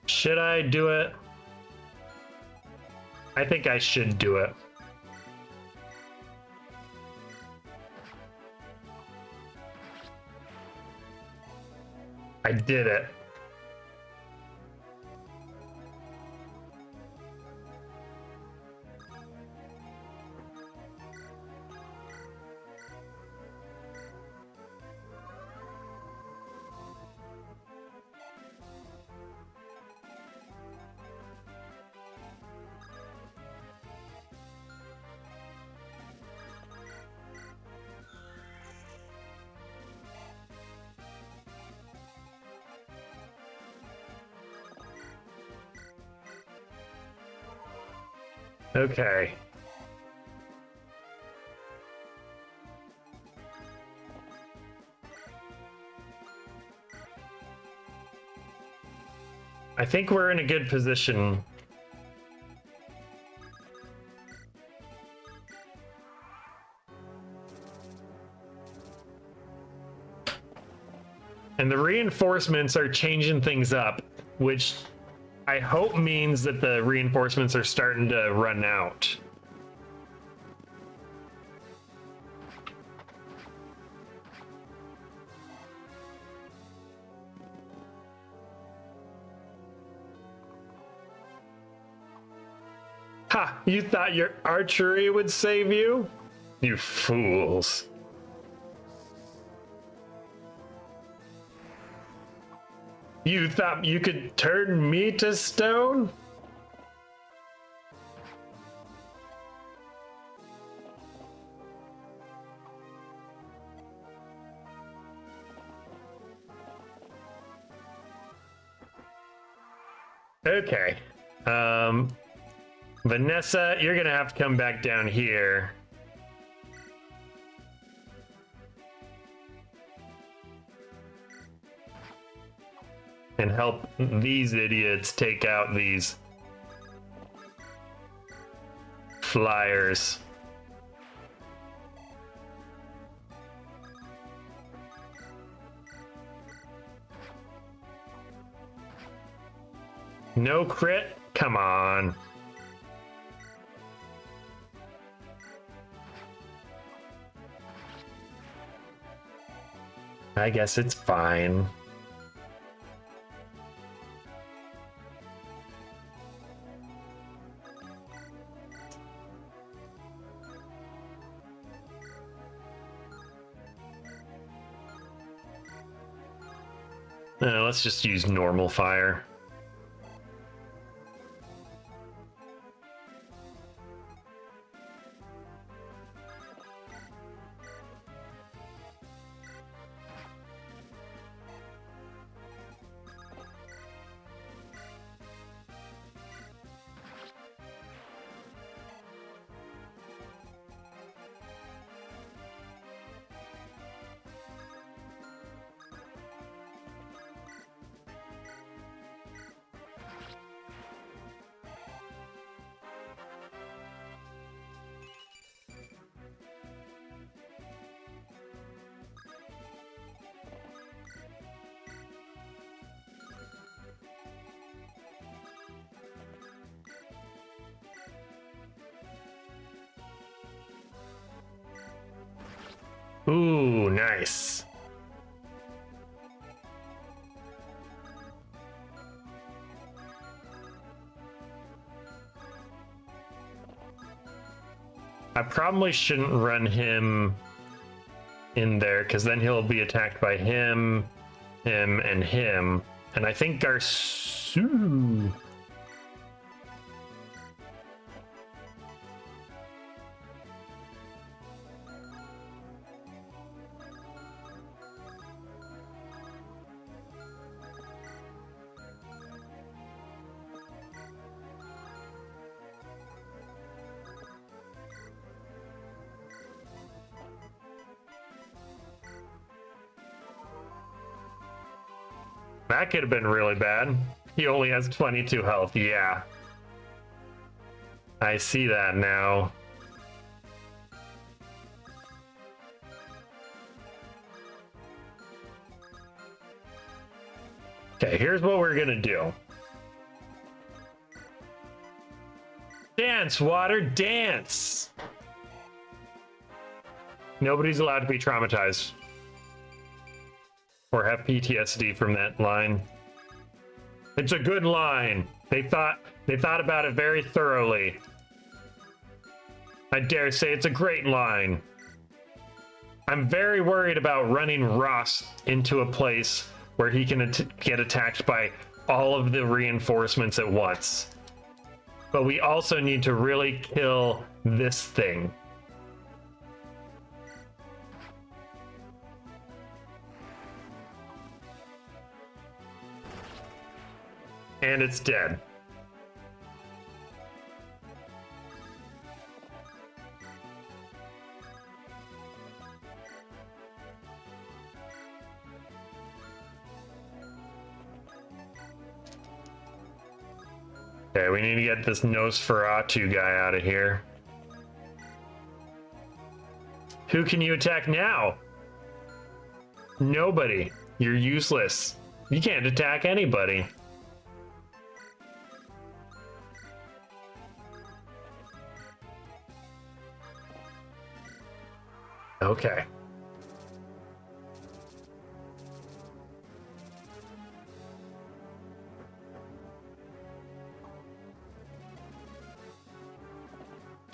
Should I do it? I think I should do it. I did it. Okay. I think we're in a good position. And the reinforcements are changing things up, which I hope means that the reinforcements are starting to run out. Ha! You thought your archery would save you? You fools. You thought you could turn me to stone? Okay. Vanessa, you're gonna have to come back down here. And help these idiots take out these flyers. No crit? Come on. I guess it's fine. Let's just use normal fire. Ooh, nice. I probably shouldn't run him in there because then he'll be attacked by him, and him. And I think Garsu. That could have been really bad. He only has 22 health, yeah. I see that now. Okay, here's what we're gonna do. Dance, water, dance! Nobody's allowed to be traumatized or have PTSD from that line. It's a good line. They thought about it very thoroughly. I dare say it's a great line. I'm very worried about running Ross into a place where he can get attacked by all of the reinforcements at once. But we also need to really kill this thing. And it's dead. Okay, we need to get this Nosferatu guy out of here. Who can you attack now? Nobody. You're useless. You can't attack anybody. Okay.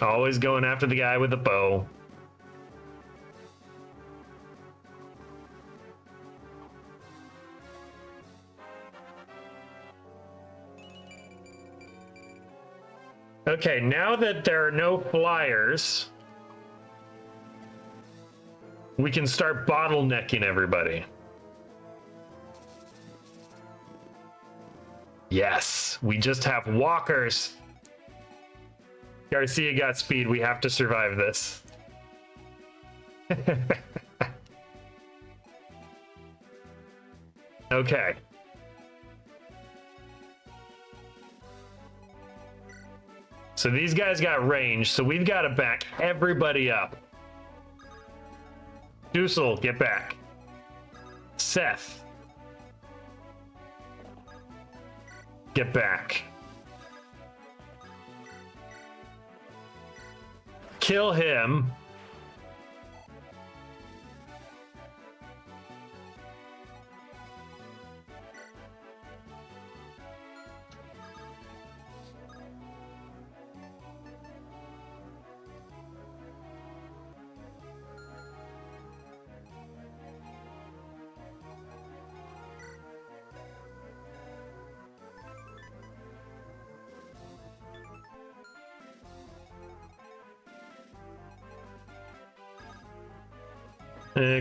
Always going after the guy with the bow. Okay, now that there are no flyers, we can start bottlenecking everybody. Yes, we just have walkers. Garcia got speed. We have to survive this. Okay. So these guys got range, so we've got to back everybody up. Dussel, get back. Seth. Get back. Kill him.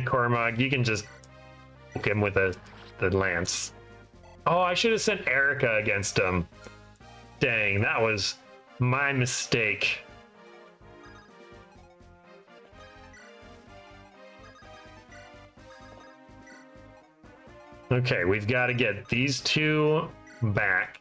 Cormag, you can just poke him with the lance. Oh, I should have sent Erica against him. Dang, that was my mistake. Okay, we've got to get these two back.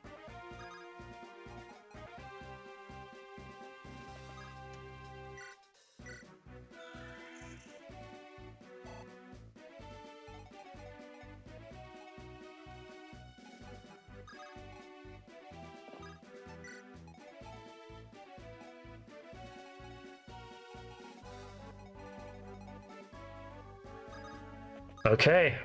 Okay.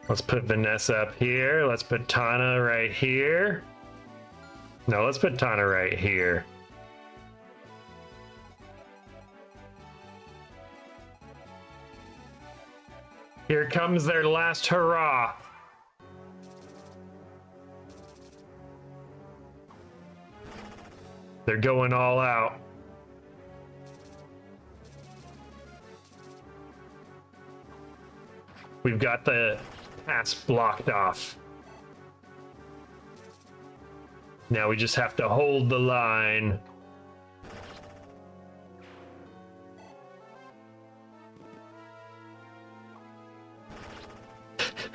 Let's put Vanessa up here. Let's put Tana right here. No, let's put Tana right here. Here comes their last hurrah. They're going all out. We've got the pass blocked off. Now we just have to hold the line.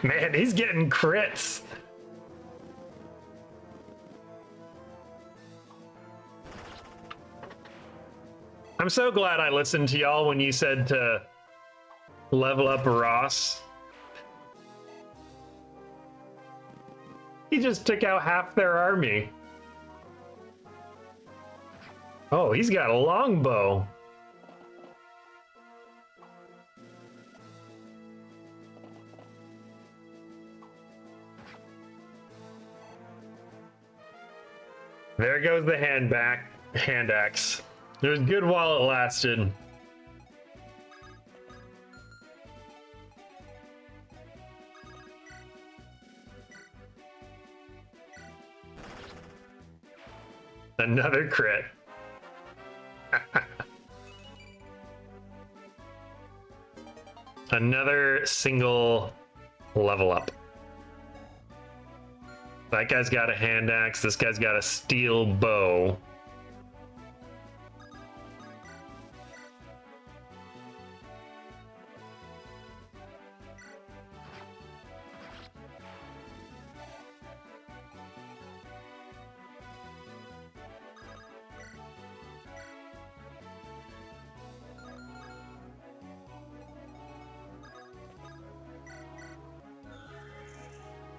Man, he's getting crits. I'm so glad I listened to y'all when you said to level up Ross. He just took out half their army. Oh, he's got a longbow. There goes the hand axe. It was good while it lasted. Another crit. Another single level up. That guy's got a hand axe. This guy's got a steel bow.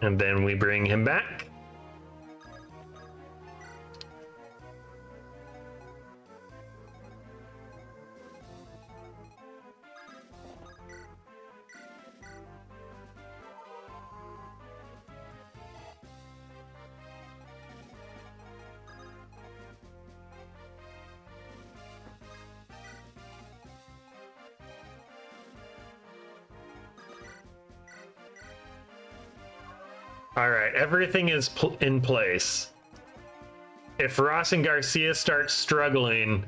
And then we bring him back. All right, everything is in place. If Ross and Garcia start struggling,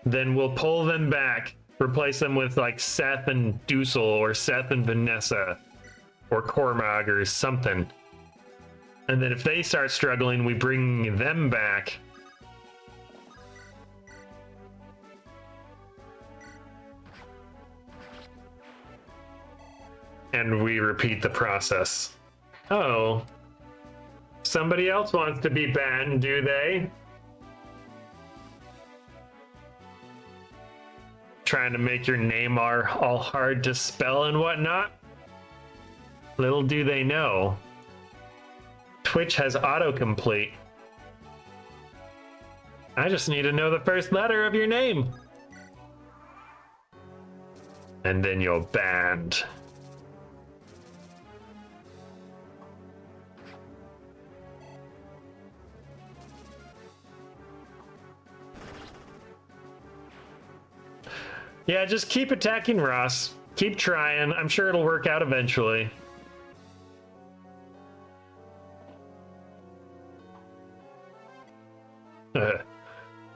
then we'll pull them back, replace them with like Seth and Dusel or Seth and Vanessa or Cormag or something. And then if they start struggling, we bring them back. And we repeat the process. Oh. Somebody else wants to be banned, do they? Trying to make your name all hard to spell and whatnot? Little do they know. Twitch has autocomplete. I just need to know the first letter of your name. And then you're banned. Yeah, just keep attacking Ross. Keep trying. I'm sure it'll work out eventually.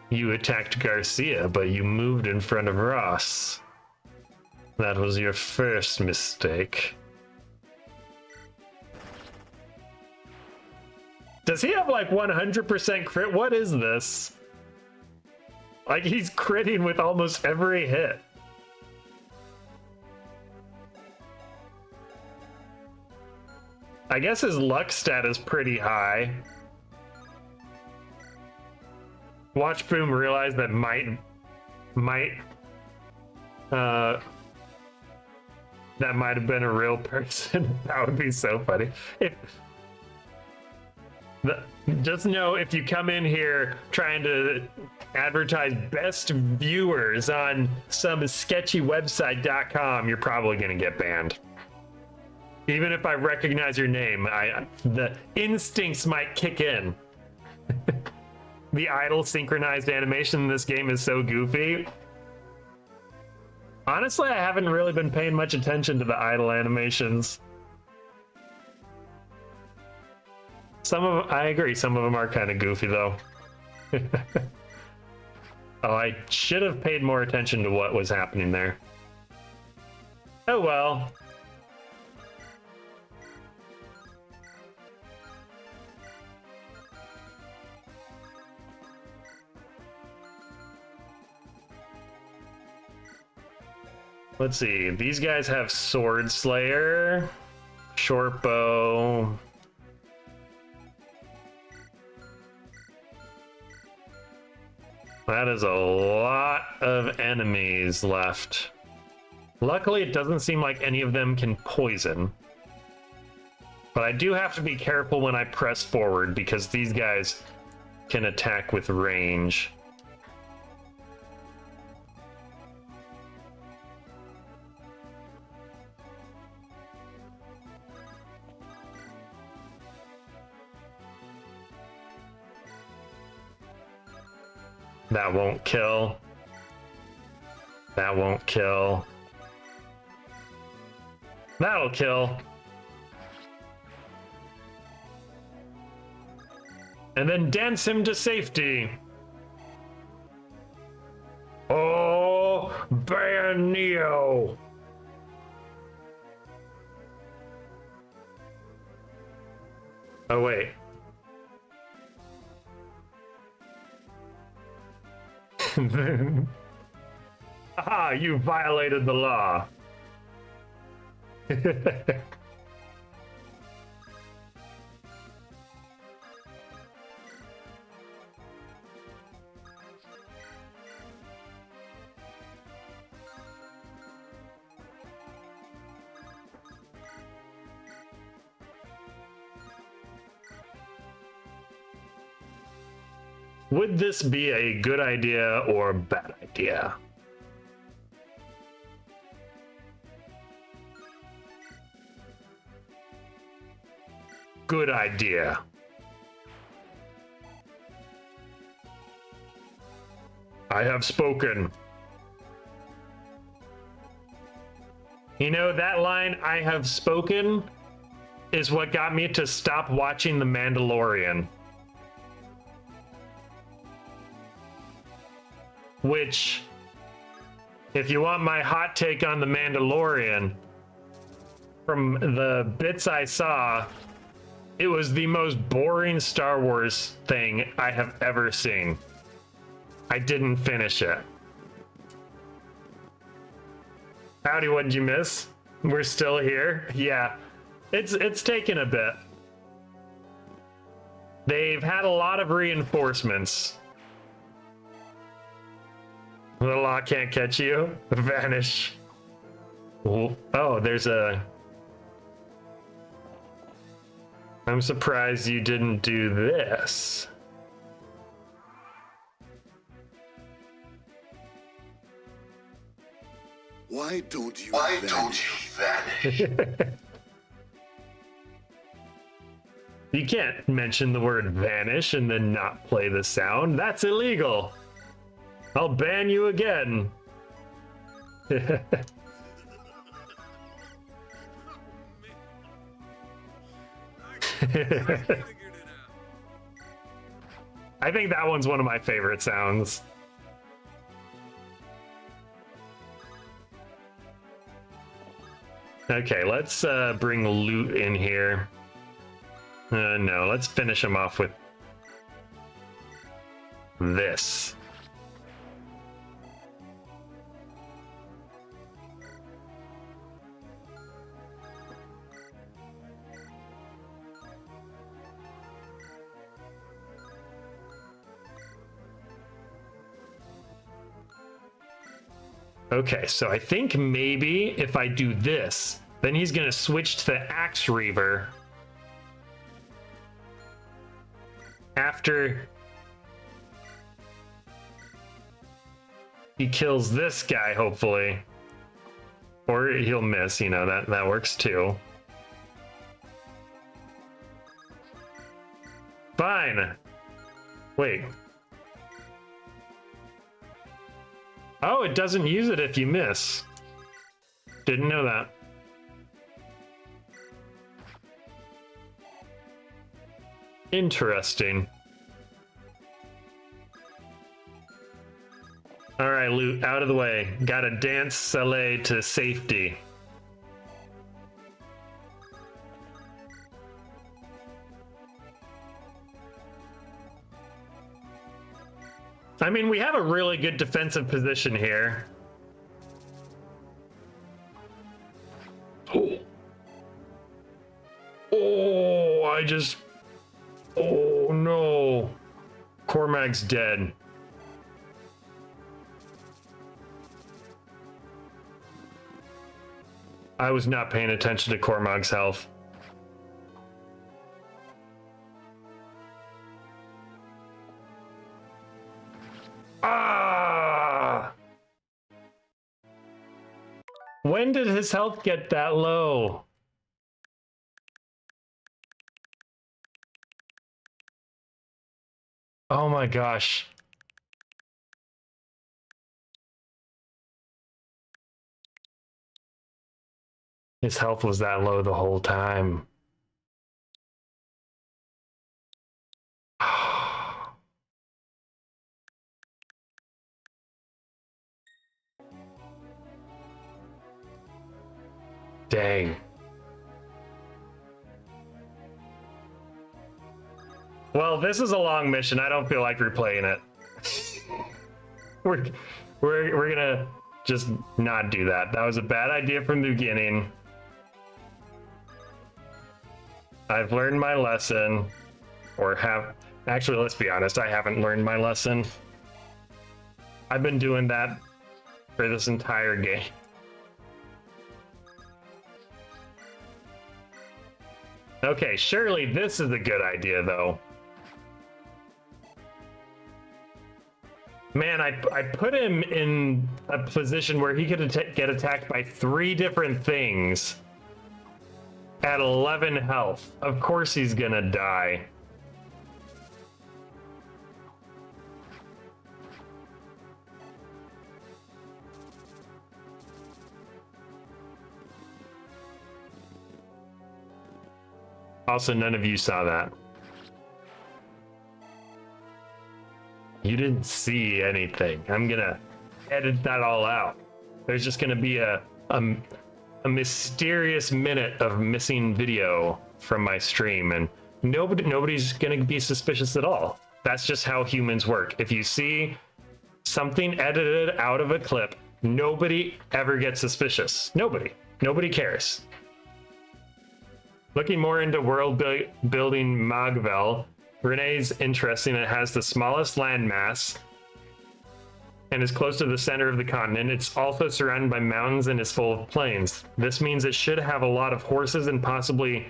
You attacked Garcia, but you moved in front of Ross. That was your first mistake. Does he have like 100% crit? What is this? Like, he's critting with almost every hit. I guess his luck stat is pretty high. Watch Boom realize that might that might have been a real person. That would be so funny. Just know, if you come in here trying to advertise best viewers on some sketchy website.com, you're probably going to get banned. Even if I recognize your name, the instincts might kick in. The idle synchronized animation in this game is so goofy. Honestly, I haven't really been paying much attention to the idle animations. I agree, some of them are kind of goofy though. Oh, I should have paid more attention to what was happening there. Oh well. Let's see, these guys have Sword Slayer, Short Bow. That is a lot of enemies left. Luckily, it doesn't seem like any of them can poison. But I do have to be careful when I press forward because these guys can attack with range. That won't kill. That won't kill. That'll kill. And then dance him to safety. Oh, ban Neo. Oh, wait. Aha, you violated the law. Would this be a good idea or a bad idea? Good idea. I have spoken. You know, that line, I have spoken, is what got me to stop watching The Mandalorian. which, if you want my hot take on The Mandalorian, from the bits I saw, it was the most boring Star Wars thing I have ever seen. I didn't finish it. Howdy, what did you miss? We're still here. Yeah, it's taken a bit. They've had a lot of reinforcements. The law can't catch you. Vanish. Oh, there's a... I'm surprised you didn't do this. Why don't you vanish? You can't mention the word vanish and then not play the sound. That's illegal. I'll ban you again. I think that one's one of my favorite sounds. Okay, let's bring loot in here. No, let's finish him off with this. Okay, so I think maybe if I do this, then he's gonna switch to the Axe Reaver after he kills this guy, hopefully. Or he'll miss, you know, that works too. Fine. Wait. Oh, it doesn't use it if you miss. Didn't know that. Interesting. All right, loot out of the way. Gotta dance Saleh to safety. I mean, we have a really good defensive position here. Oh, oh no. Cormac's dead. I was not paying attention to Cormac's health. Ah! When did his health get that low? Oh my gosh. His health was that low the whole time. Dang. Well, this is a long mission. I don't feel like replaying it. we're gonna just not do that. That was a bad idea from the beginning. I've learned my lesson, actually, let's be honest, I haven't learned my lesson. I've been doing that for this entire game. Okay, surely this is a good idea, though. Man, I put him in a position where he could get attacked by 3 different things at 11 health. Of course he's gonna die. Also, none of you saw that. You didn't see anything. I'm gonna edit that all out. There's just gonna be a mysterious minute of missing video from my stream, and nobody's gonna be suspicious at all. That's just how humans work. If you see something edited out of a clip, nobody ever gets suspicious. Nobody cares. Looking more into building Magvel, Renee's interesting. It has the smallest landmass and is close to the center of the continent. It's also surrounded by mountains and is full of plains. This means it should have a lot of horses and possibly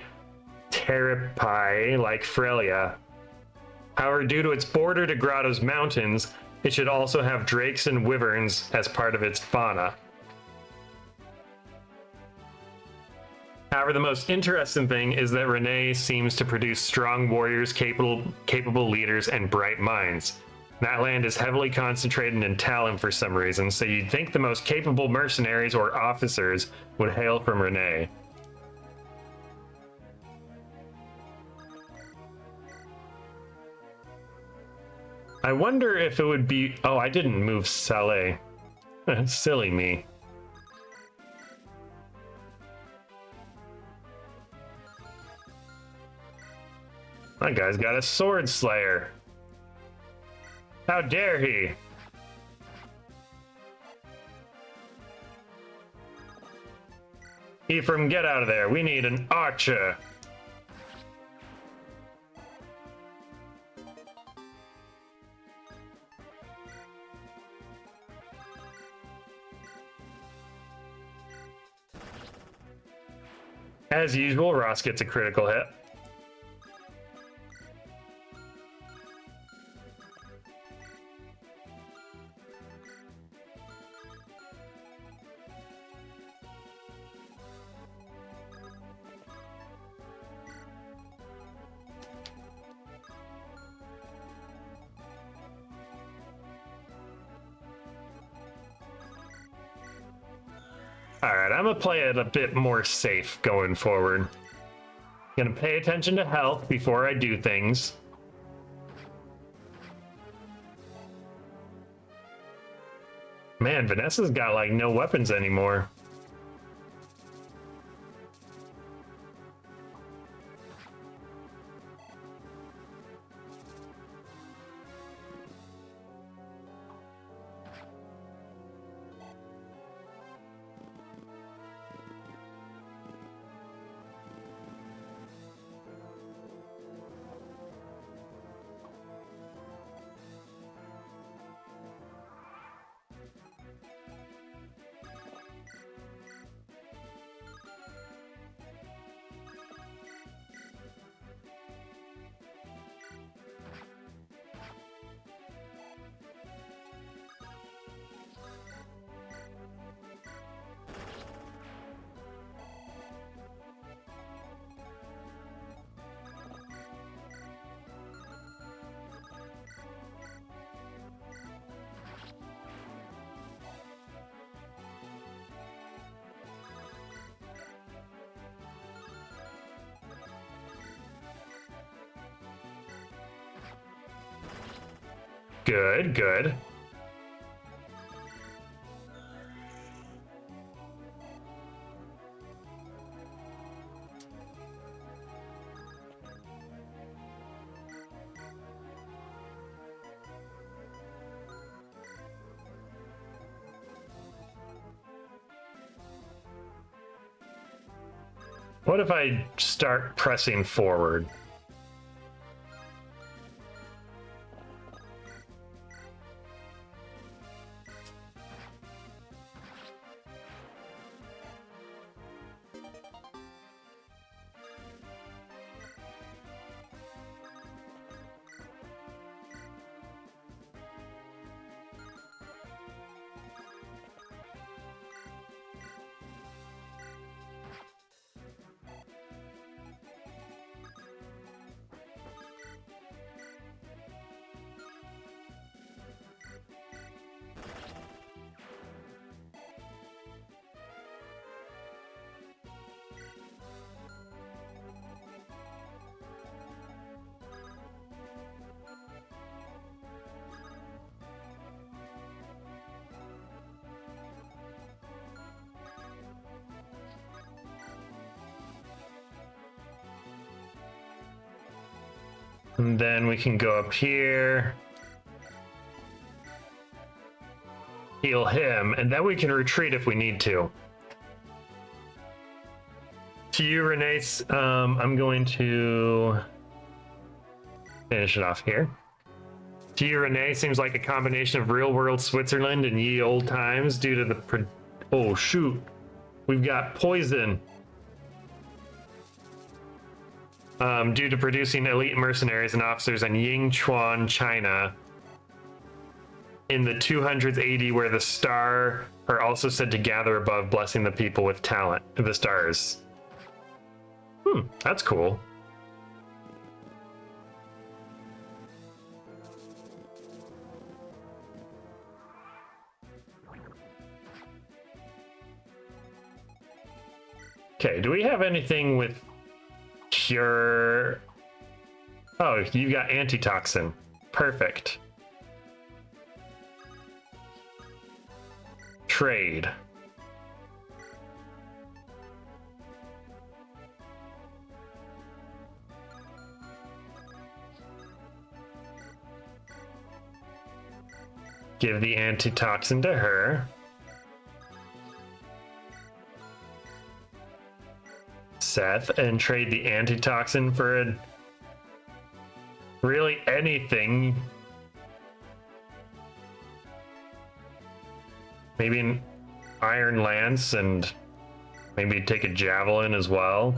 Terrapi like Frelia. However, due to its border to Grotto's mountains, it should also have drakes and wyverns as part of its fauna. However, the most interesting thing is that Renee seems to produce strong warriors, capable leaders, and bright minds. That land is heavily concentrated in Talon for some reason, so you'd think the most capable mercenaries or officers would hail from Renee. I wonder if it would be... Oh, I didn't move Saleh. Silly me. That guy's got a sword slayer. How dare he? Ephraim, get out of there. We need an archer. As usual, Ross gets a critical hit. Alright, I'm gonna play it a bit more safe going forward. Gonna pay attention to health before I do things. Man, Vanessa's got like no weapons anymore. Good, good. What if I start pressing forward? And then we can go up here. Heal him, and then we can retreat if we need to. To you, Renee, I'm going to finish it off here. To you, Renee, seems like a combination of real-world Switzerland and ye old times due to the... Oh, shoot. We've got poison. Due to producing elite mercenaries and officers in Yingchuan, China. In the 200s AD, where the star are also said to gather above, blessing the people with talent. The stars. That's cool. Okay, do we have anything with cure? Oh, you got antitoxin. Perfect. Trade. Give the antitoxin to her. Seth, and trade the antitoxin for really anything. Maybe an iron lance and maybe take a javelin as well.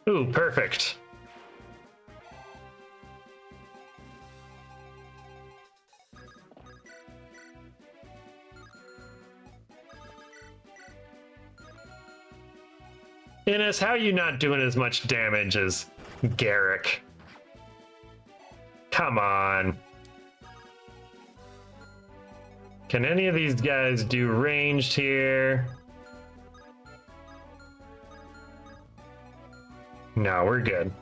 Ooh, perfect. Innes, how are you not doing as much damage as Garrick? Come on. Can any of these guys do ranged here? No, we're good.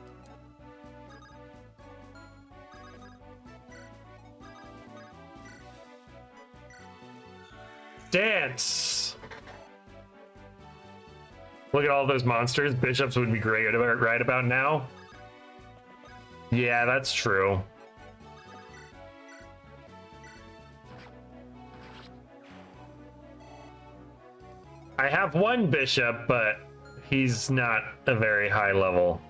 Dance! Look at all those monsters. Bishops would be great right about now. Yeah, that's true. I have one bishop, but he's not a very high level.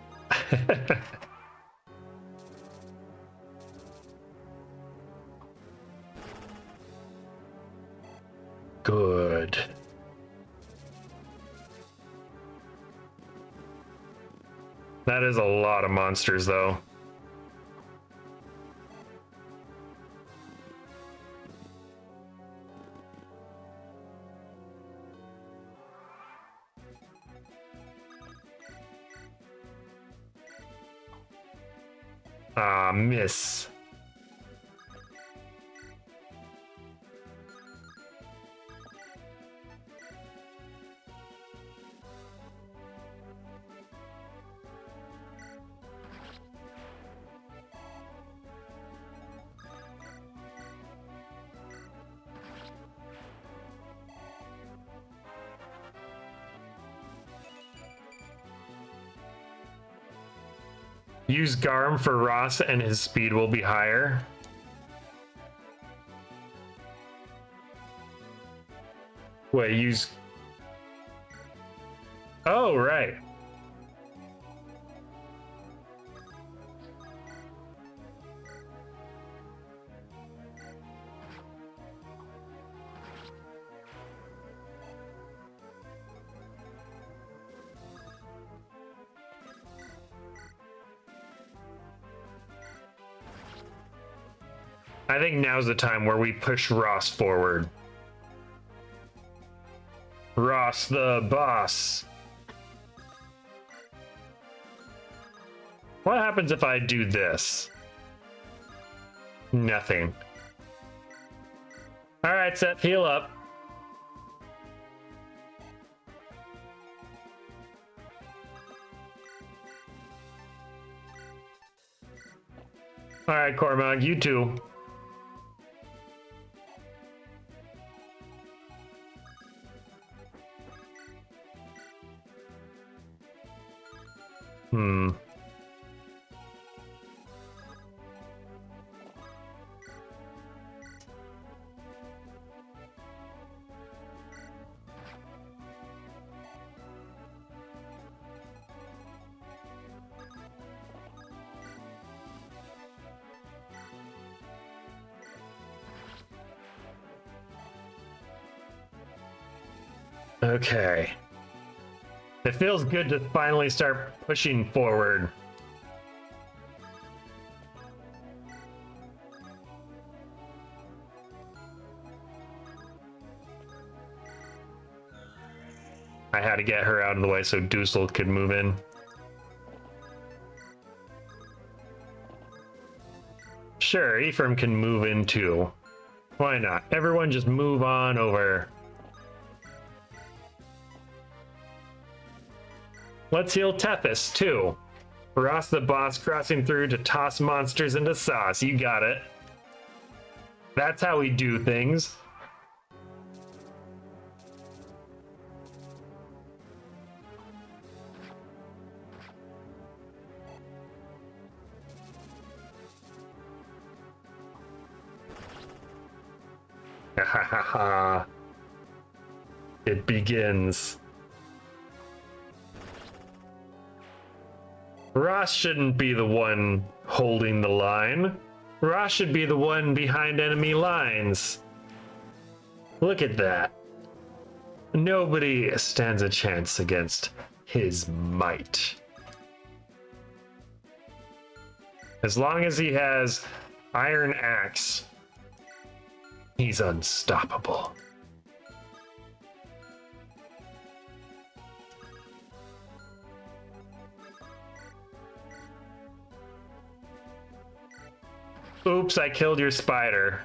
Good. That is a lot of monsters, though. Ah, miss. Use Garm for Ross and his speed will be higher. Wait, use... Oh, right. I think now's the time where we push Ross forward. Ross the boss. What happens if I do this? Nothing. All right, Seth, heal up. All right, Cormac, you too. Okay. It feels good to finally start pushing forward. I had to get her out of the way so Dusel could move in. Sure, Ephraim can move in too. Why not? Everyone just move on over. Let's heal Tethys, too. Ross the boss crossing through to toss monsters into sauce. You got it. That's how we do things. Ha ha ha. It begins. Ross shouldn't be the one holding the line. Ross should be the one behind enemy lines. Look at that. Nobody stands a chance against his might. As long as he has Iron Axe, he's unstoppable. Oops, I killed your spider.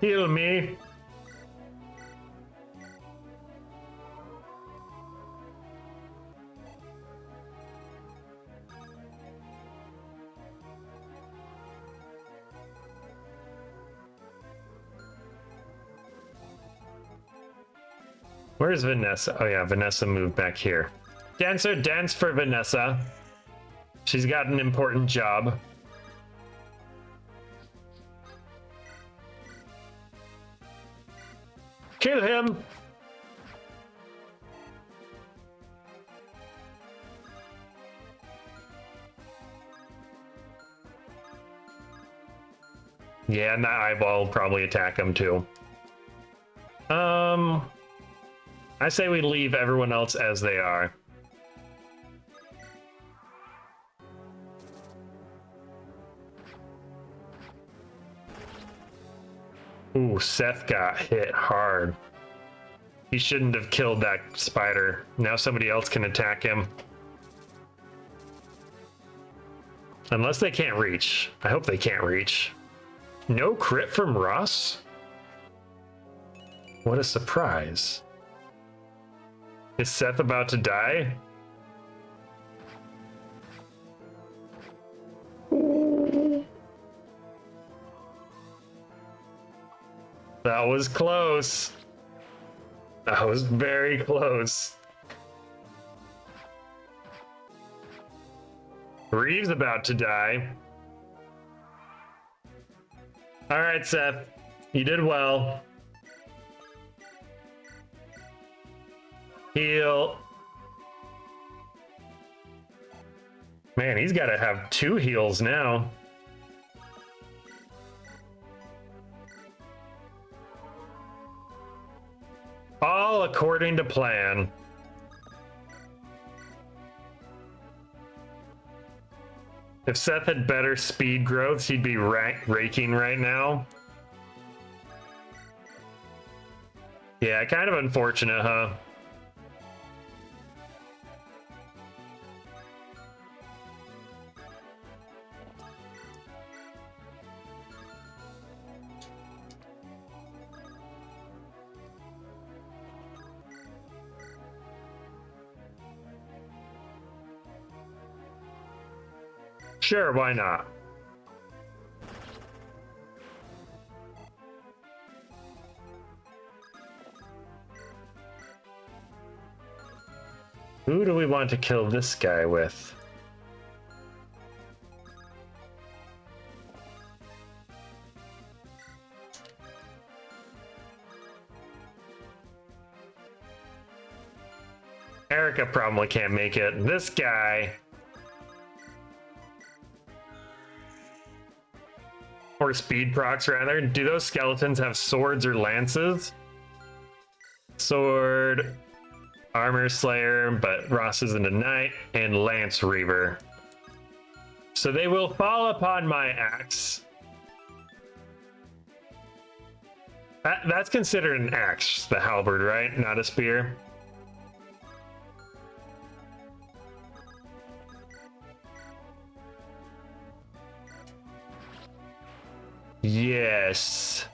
Heal me. Where's Vanessa? Oh yeah, Vanessa moved back here. Dancer, dance for Vanessa. She's got an important job. Kill him! Yeah, and that eyeball will probably attack him too. I say we leave everyone else as they are. Ooh, Seth got hit hard. He shouldn't have killed that spider. Now somebody else can attack him. Unless they can't reach. I hope they can't reach. No crit from Ross? What a surprise. Is Seth about to die? Ooh. That was close. That was very close. Reeve's about to die. All right, Seth. You did well. Heal. Man, he's got to have 2 heals now. All according to plan. If Seth had better speed growth, he'd be raking right now. Yeah, kind of unfortunate, huh? Sure, why not? Who do we want to kill this guy with? Erica probably can't make it. This guy. Or speed procs, rather. Do those skeletons have swords or lances? Sword, Armor Slayer, but Ross isn't a knight, and Lance Reaver. So they will fall upon my axe. That's considered an axe, the halberd, right? Not a spear. Yes.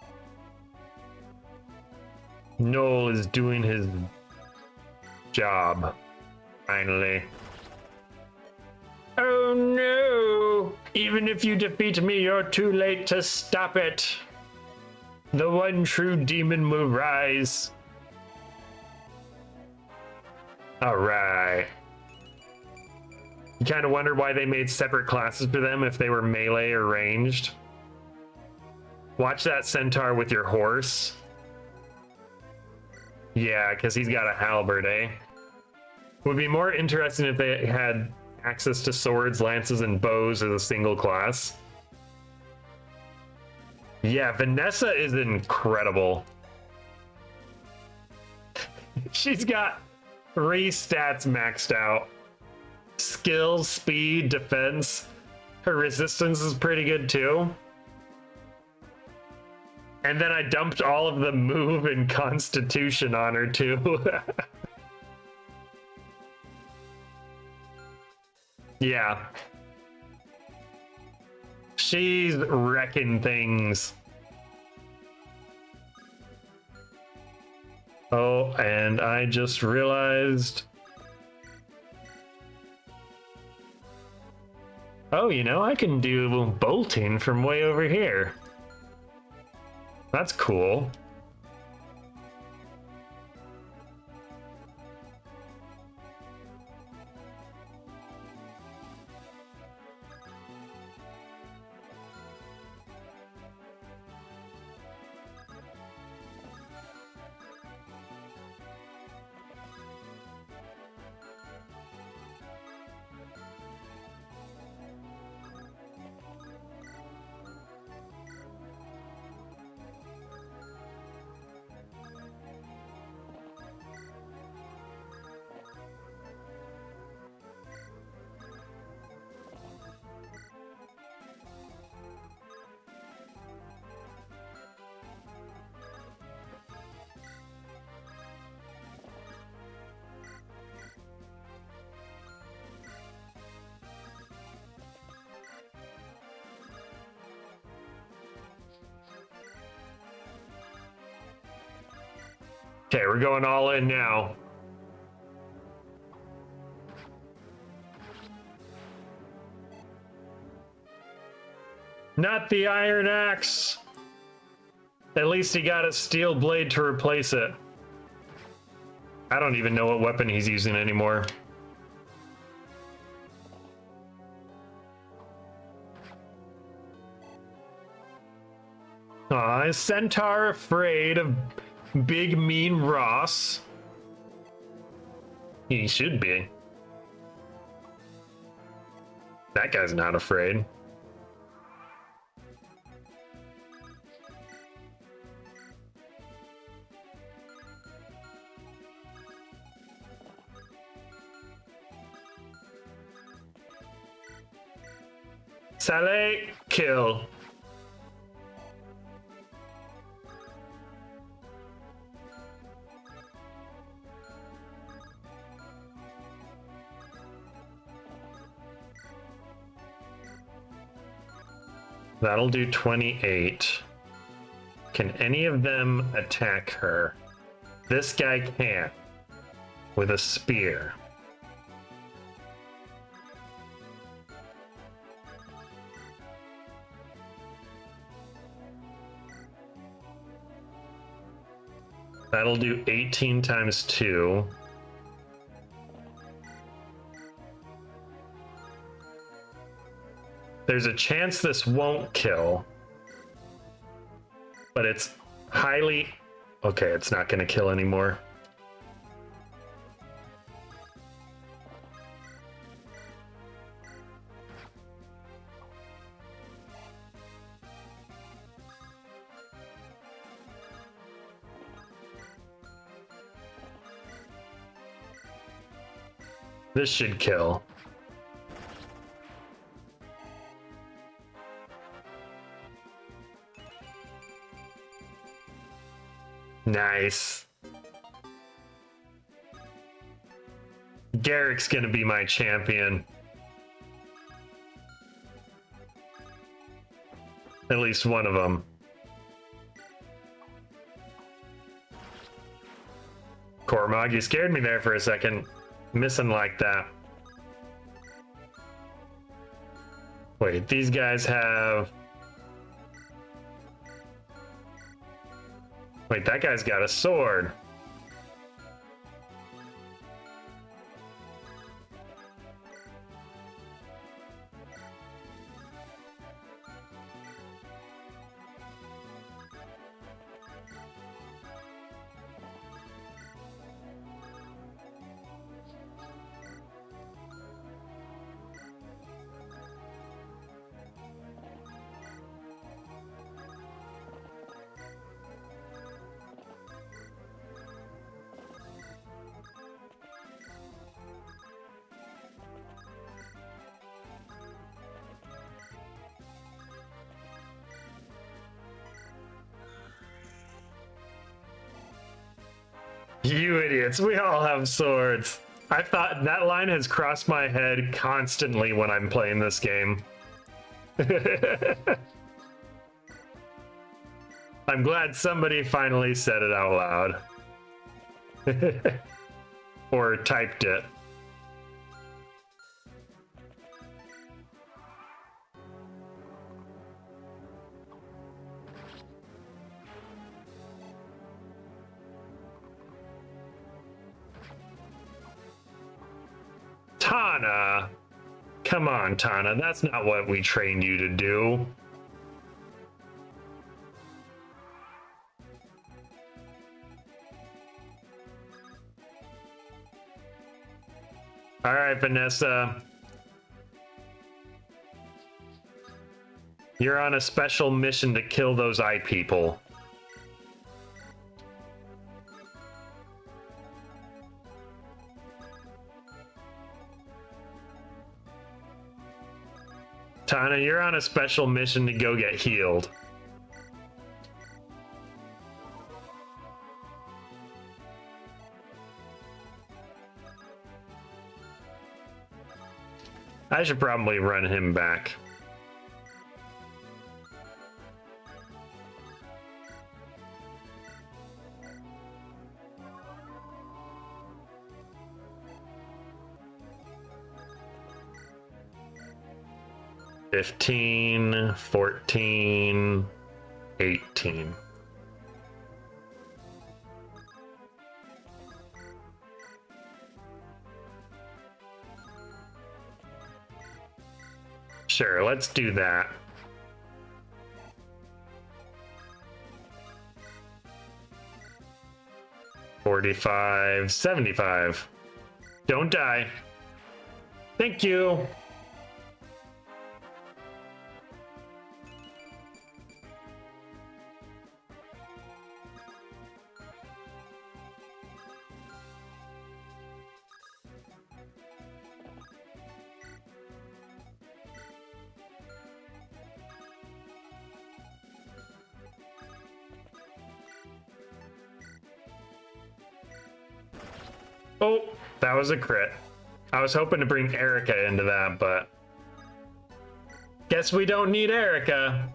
Noel is doing his job. Finally. Oh no! Even if you defeat me, you're too late to stop it. The one true demon will rise. Alright. You kind of wonder why they made separate classes for them if they were melee or ranged. Watch that centaur with your horse. Yeah, because he's got a halberd, eh? Would be more interesting if they had access to swords, lances, and bows as a single class. Yeah, Vanessa is incredible. She's got 3 stats maxed out. Skill, speed, defense. Her resistance is pretty good too. And then I dumped all of the move and constitution on her too. Yeah. She's wrecking things. Oh, and I just realized. Oh, you know, I can do bolting from way over here. That's cool. Okay, we're going all in now. Not the iron axe. At least he got a steel blade to replace it. I don't even know what weapon he's using anymore. Aw, is Centaur afraid of big mean Ross? He should be. That guy's not afraid. Saleh, kill. That'll do 28. Can any of them attack her? This guy can. With a spear. That'll do 18 times 2. There's a chance this won't kill, but it's highly... Okay, it's not going to kill anymore. This should kill. Nice. Garrick's gonna be my champion. At least one of them. Cormog, you scared me there for a second. Missing like that. Wait, these guys have... Wait, that guy's got a sword. You idiots, we all have swords. I thought that line has crossed my head constantly when I'm playing this game. I'm glad somebody finally said it out loud. Or typed it. Tana! Come on, Tana, that's not what we trained you to do. Alright, Vanessa. You're on a special mission to kill those eye people. Tana, you're on a special mission to go get healed. I should probably run him back. $15, $14, $18. Sure, let's do that. $45, $75. Don't die. Thank you. Oh, that was a crit. I was hoping to bring Erica into that, but guess we don't need Erica.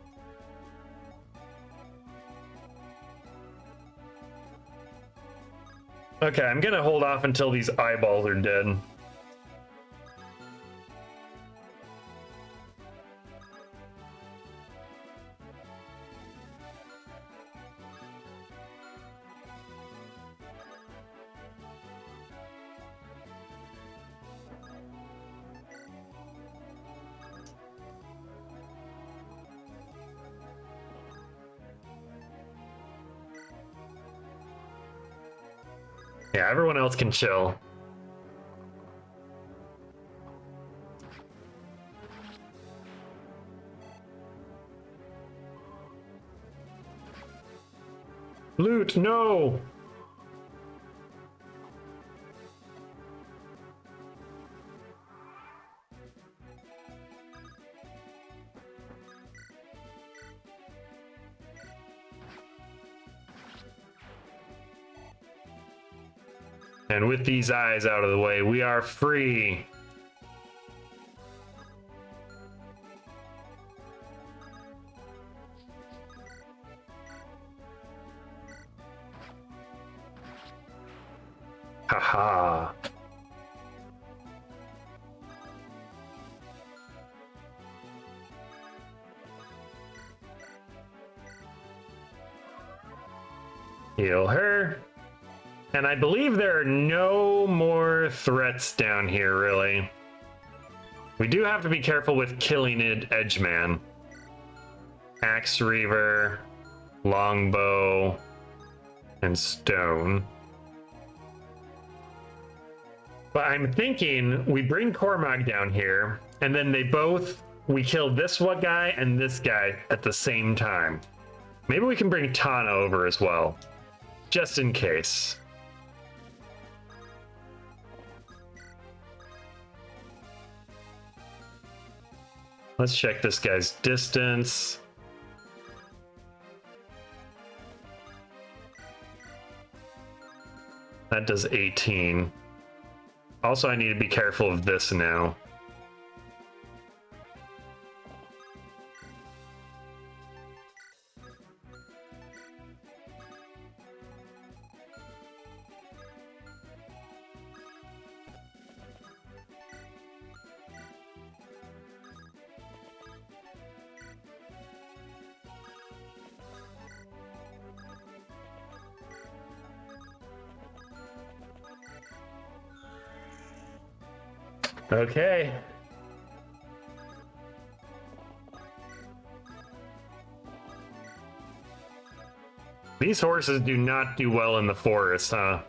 Okay, I'm gonna hold off until these eyeballs are dead. Yeah, everyone else can chill. Loot, no! And with these eyes out of the way, we are free. Haha. Heal her. And I believe there are no more threats down here, really. We do have to be careful with killing it, Edgeman. Axe Reaver, Longbow, and Stone. But I'm thinking we bring Cormac down here, and then we kill this one guy and this guy at the same time. Maybe we can bring Tana over as well, just in case. Let's check this guy's distance. That does 18. Also, I need to be careful of this now. Okay. These horses do not do well in the forest, huh?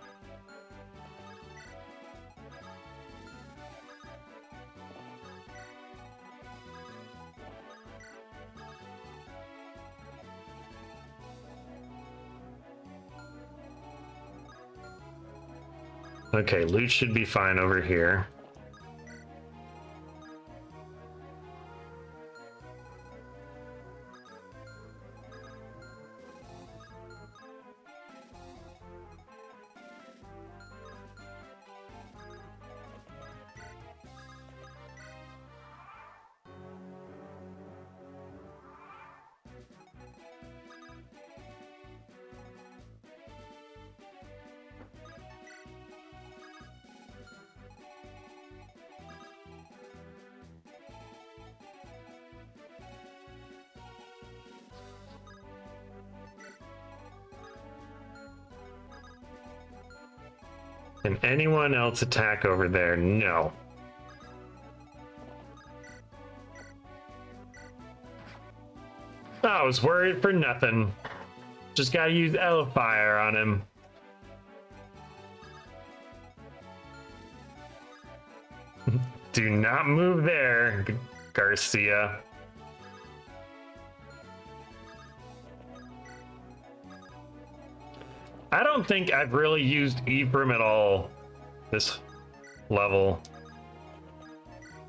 Okay, loot should be fine over here. Can anyone else attack over there? No. I was worried for nothing. Just gotta use Elfire on him. Do not move there, Garcia. I don't think I've really used Ephraim at all this level.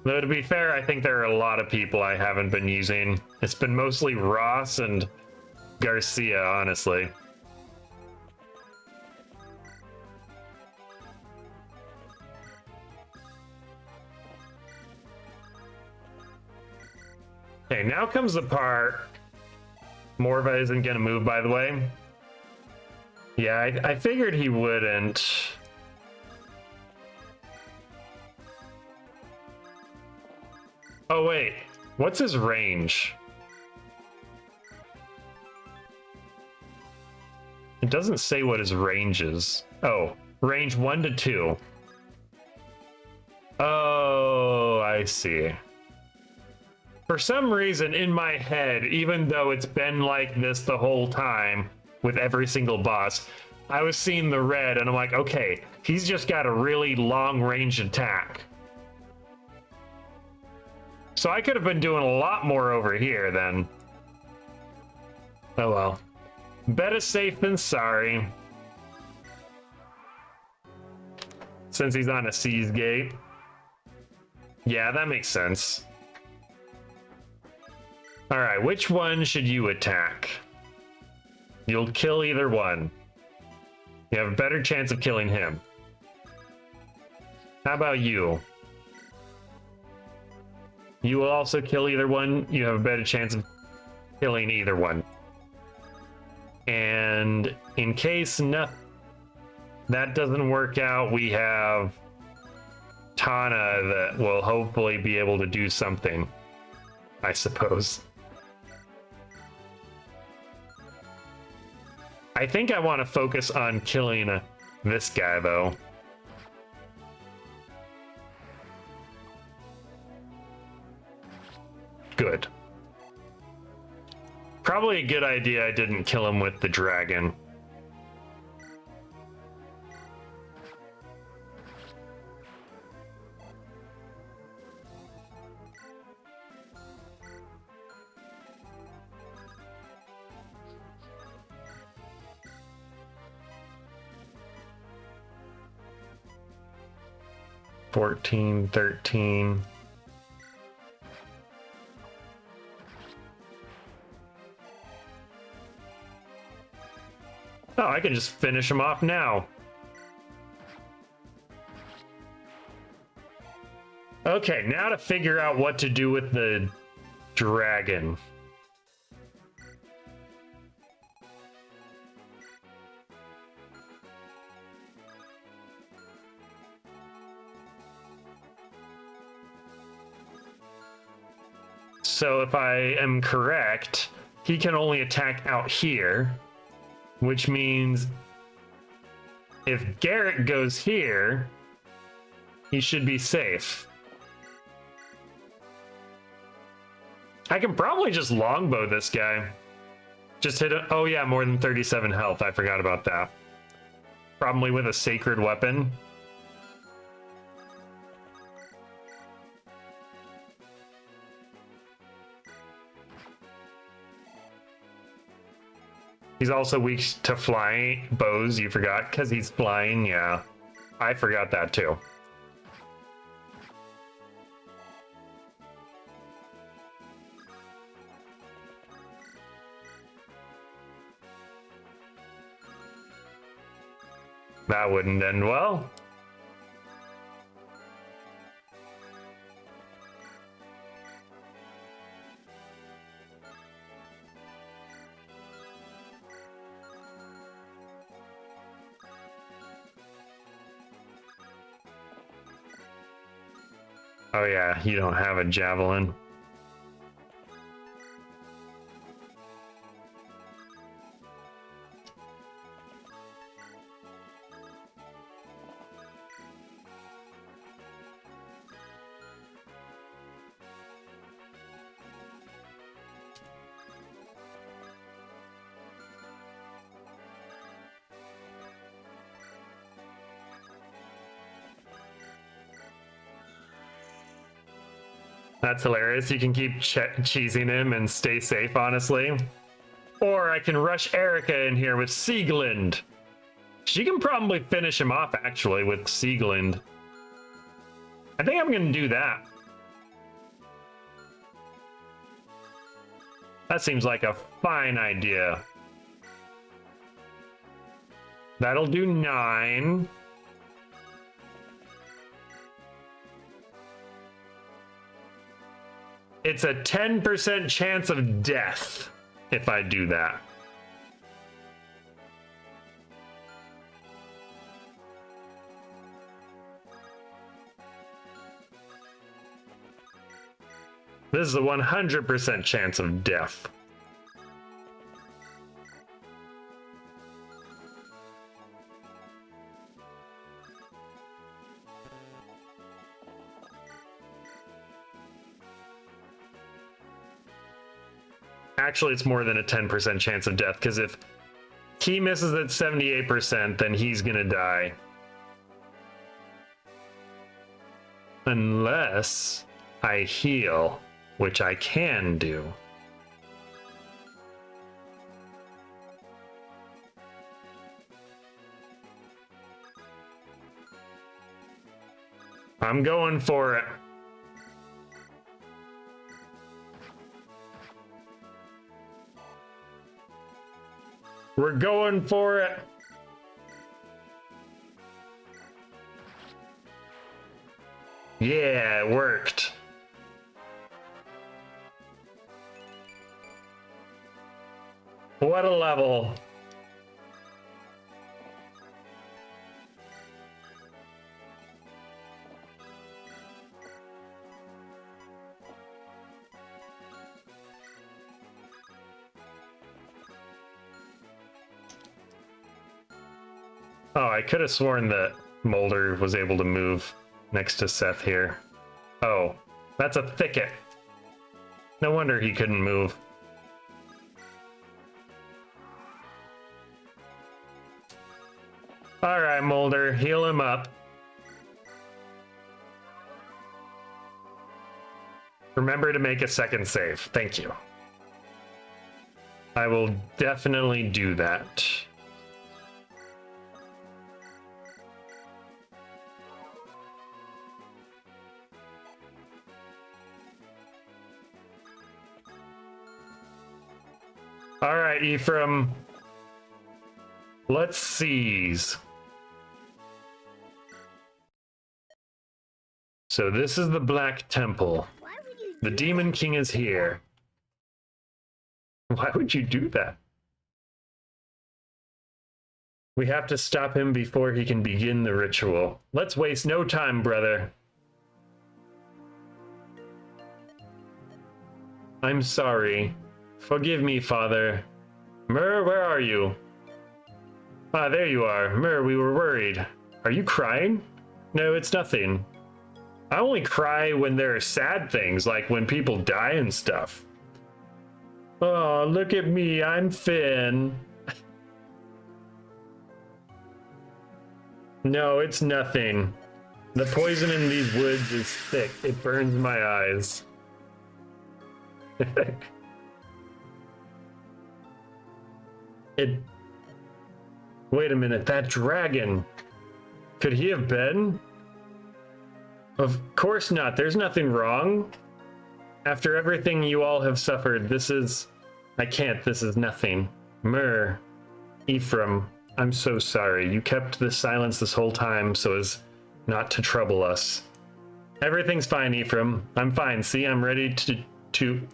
Though to be fair, I think there are a lot of people I haven't been using. It's been mostly Ross and Garcia, honestly. Okay, now comes the part. Morva isn't gonna move, by the way. Yeah, I figured he wouldn't. Oh wait, what's his range? It doesn't say what his range is. Oh, range 1 to 2. Oh, I see. For some reason in my head, even though it's been like this the whole time with every single boss, I was seeing the red and I'm like, okay, he's just got a really long range attack. So I could have been doing a lot more over here then. Oh well. Better safe than sorry. Since he's on a Seas gate. Yeah, that makes sense. Alright, which one should you attack? You'll kill either one. You have a better chance of killing him. How about you? You will also kill either one. You have a better chance of killing either one. And in case that doesn't work out, we have Tana that will hopefully be able to do something, I suppose. I think I want to focus on killing this guy, though. Good. Probably a good idea I didn't kill him with the dragon. $14, $13. Oh, I can just finish him off now. Okay, now to figure out what to do with the dragon. So if I am correct, he can only attack out here, which means if Garrett goes here, he should be safe. I can probably just longbow this guy. Just hit it. Oh yeah, more than 37 health. I forgot about that. Probably with a sacred weapon. He's also weak to flying bows, you forgot, because he's flying, yeah. I forgot that too. That wouldn't end well. Oh yeah, you don't have a javelin. That's hilarious. You can keep cheesing him and stay safe, honestly. Or I can rush Erica in here with Sieglind. She can probably finish him off, actually, with Sieglind. I think I'm going to do that. That seems like a fine idea. That'll do 9. It's a 10% chance of death if I do that. This is a 100% chance of death. Actually, it's more than a 10% chance of death, because if he misses at 78%, then he's gonna die. Unless I heal, which I can do. I'm going for it. We're going for it. Yeah, it worked. What a level. Oh, I could have sworn that Mulder was able to move next to Seth here. Oh, that's a thicket. No wonder he couldn't move. All right, Mulder, heal him up. Remember to make a second save. Thank you. I will definitely do that. All right, Ephraim. Let's seize. So this is the Black Temple. The Demon King is here. Why would you do that? We have to stop him before he can begin the ritual. Let's waste no time, brother. I'm sorry. Forgive me, Father. Myr, where are you? Ah, there you are. Myr, we were worried. Are you crying? No, it's nothing. I only cry when there are sad things, like when people die and stuff. Oh, look at me, I'm Finn. No, it's nothing. The poison in these woods is thick. It burns my eyes. Wait a minute, that dragon. Could he have been? Of course not. There's nothing wrong. After everything you all have suffered, this is nothing. Myr, Ephraim, I'm so sorry. You kept the silence this whole time so as not to trouble us. Everything's fine, Ephraim. I'm fine. See, I'm ready to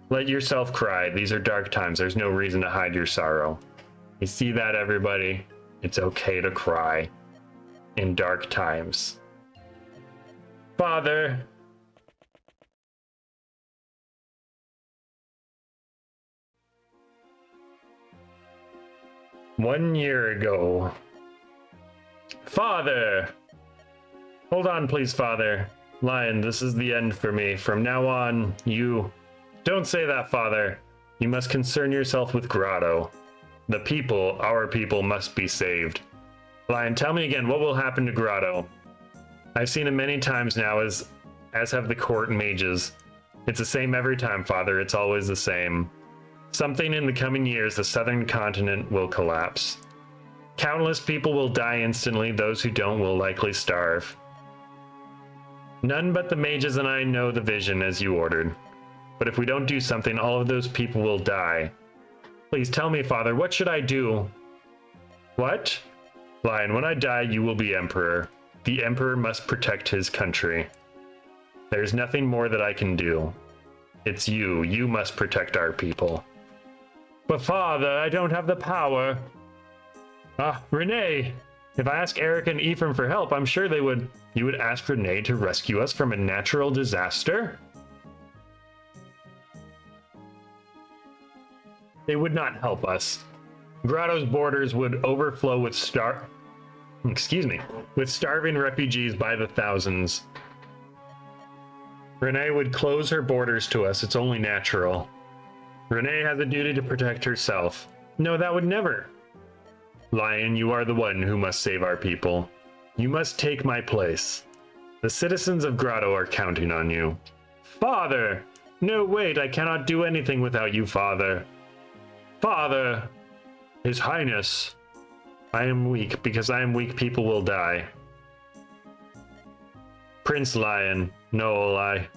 let yourself cry. These are dark times. There's no reason to hide your sorrow. You see that, everybody? It's okay to cry in dark times. Father. One year ago. Father! Hold on, please, Father. Lion, this is the end for me. From now on, you... Don't say that, Father. You must concern yourself with Grotto. The people, our people, must be saved. Lion, tell me again, what will happen to Grotto? I've seen him many times now, as have the court mages. It's the same every time, Father. It's always the same. Something in the coming years, the southern continent will collapse. Countless people will die instantly. Those who don't will likely starve. None but the mages and I know the vision as you ordered. But if we don't do something, all of those people will die. Please tell me, Father, what should I do? What? Lion, when I die, you will be Emperor. The Emperor must protect his country. There's nothing more that I can do. It's you. You must protect our people. But father, I don't have the power. Renee, if I ask Eric and Ephraim for help, I'm sure they would. You would ask Renee to rescue us from a natural disaster? They would not help us. Grotto's borders would overflow with with starving refugees by the thousands. Renee would close her borders to us. It's only natural. Renee has a duty to protect herself. No, that would never. Lion, you are the one who must save our people. You must take my place. The citizens of Grotto are counting on you. Father! No, wait, I cannot do anything without you, Father. Father! His Highness. I am weak. Because I am weak, people will die. Prince Lion, no Olai.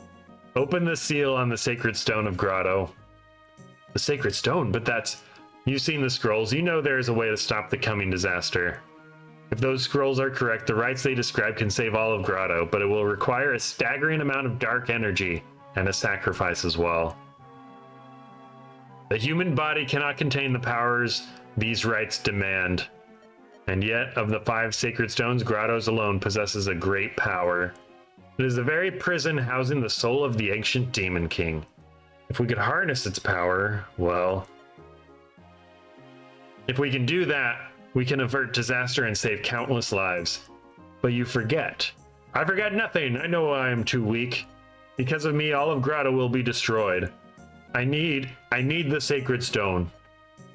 Open the seal on the sacred stone of Grotto. The sacred stone? But that's... You've seen the scrolls. You know there is a way to stop the coming disaster. If those scrolls are correct, the rites they describe can save all of Grotto, but it will require a staggering amount of dark energy and a sacrifice as well. The human body cannot contain the powers these rites demand. And yet, of the 5 sacred stones, Grotto's alone possesses a great power. It is the very prison housing the soul of the ancient Demon King. If we could harness its power, well... If we can do that, we can avert disaster and save countless lives. But you forget. I forgot nothing. I know I am too weak. Because of me, all of Grotto will be destroyed. I need the sacred stone.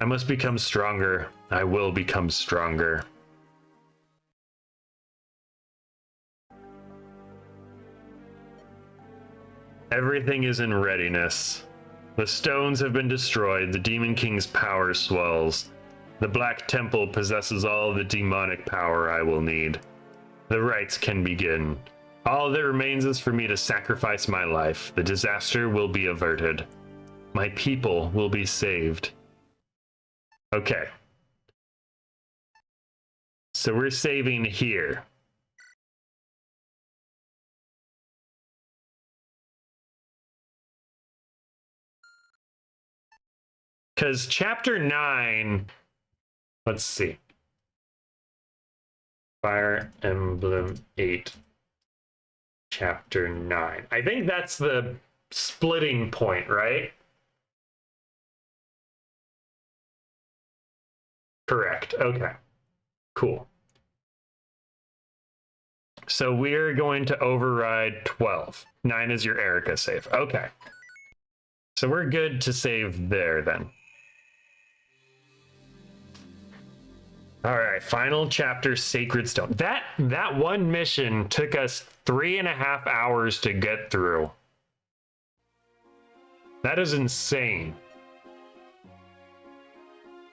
I must become stronger. I will become stronger. Everything is in readiness. The stones have been destroyed. The Demon King's power swells. The Black Temple possesses all the demonic power I will need. The rites can begin. All that remains is for me to sacrifice my life. The disaster will be averted. My people will be saved. Okay. So we're saving here. Because chapter 9... Let's see. Fire Emblem 8. Chapter 9. I think that's the splitting point, right? Correct. Okay. Cool. So we're going to override 12. 9 is your Erica save. Okay. So we're good to save there then. All right, final chapter, Sacred Stone. That one mission took us 3.5 hours to get through. That is insane.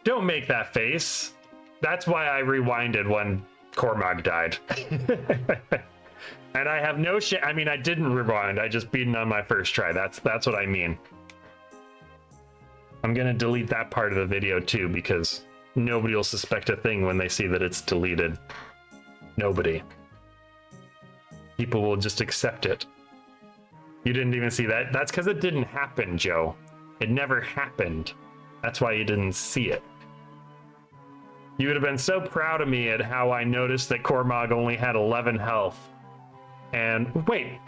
Don't make that face. That's why I rewinded when Cormac died. And I have no shit. I mean, I didn't rewind. I just beat it on my first try. That's what I mean. I'm gonna delete that part of the video too, because nobody will suspect a thing when they see that it's deleted. Nobody. People will just accept it. You didn't even see that? That's because it didn't happen, Joe. It never happened. That's why you didn't see it. You would have been so proud of me at how I noticed that Cormag only had 11 health. And wait,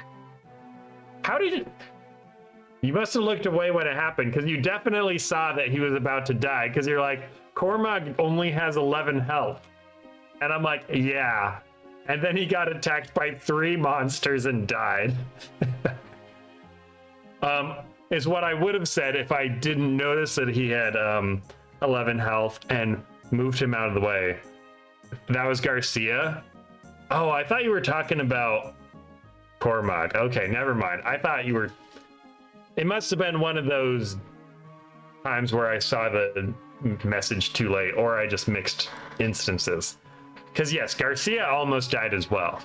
how did it... You must have looked away when it happened, because you definitely saw that he was about to die, because you're like, Cormag only has 11 health. And I'm like, yeah. And then he got attacked by 3 monsters and died. Is what I would have said if I didn't notice that he had 11 health and moved him out of the way. That was Garcia? Oh, I thought you were talking about Cormag. Okay, never mind. I thought you were... It must have been one of those times where I saw the message too late, or I just mixed instances. Because yes, Garcia almost died as well.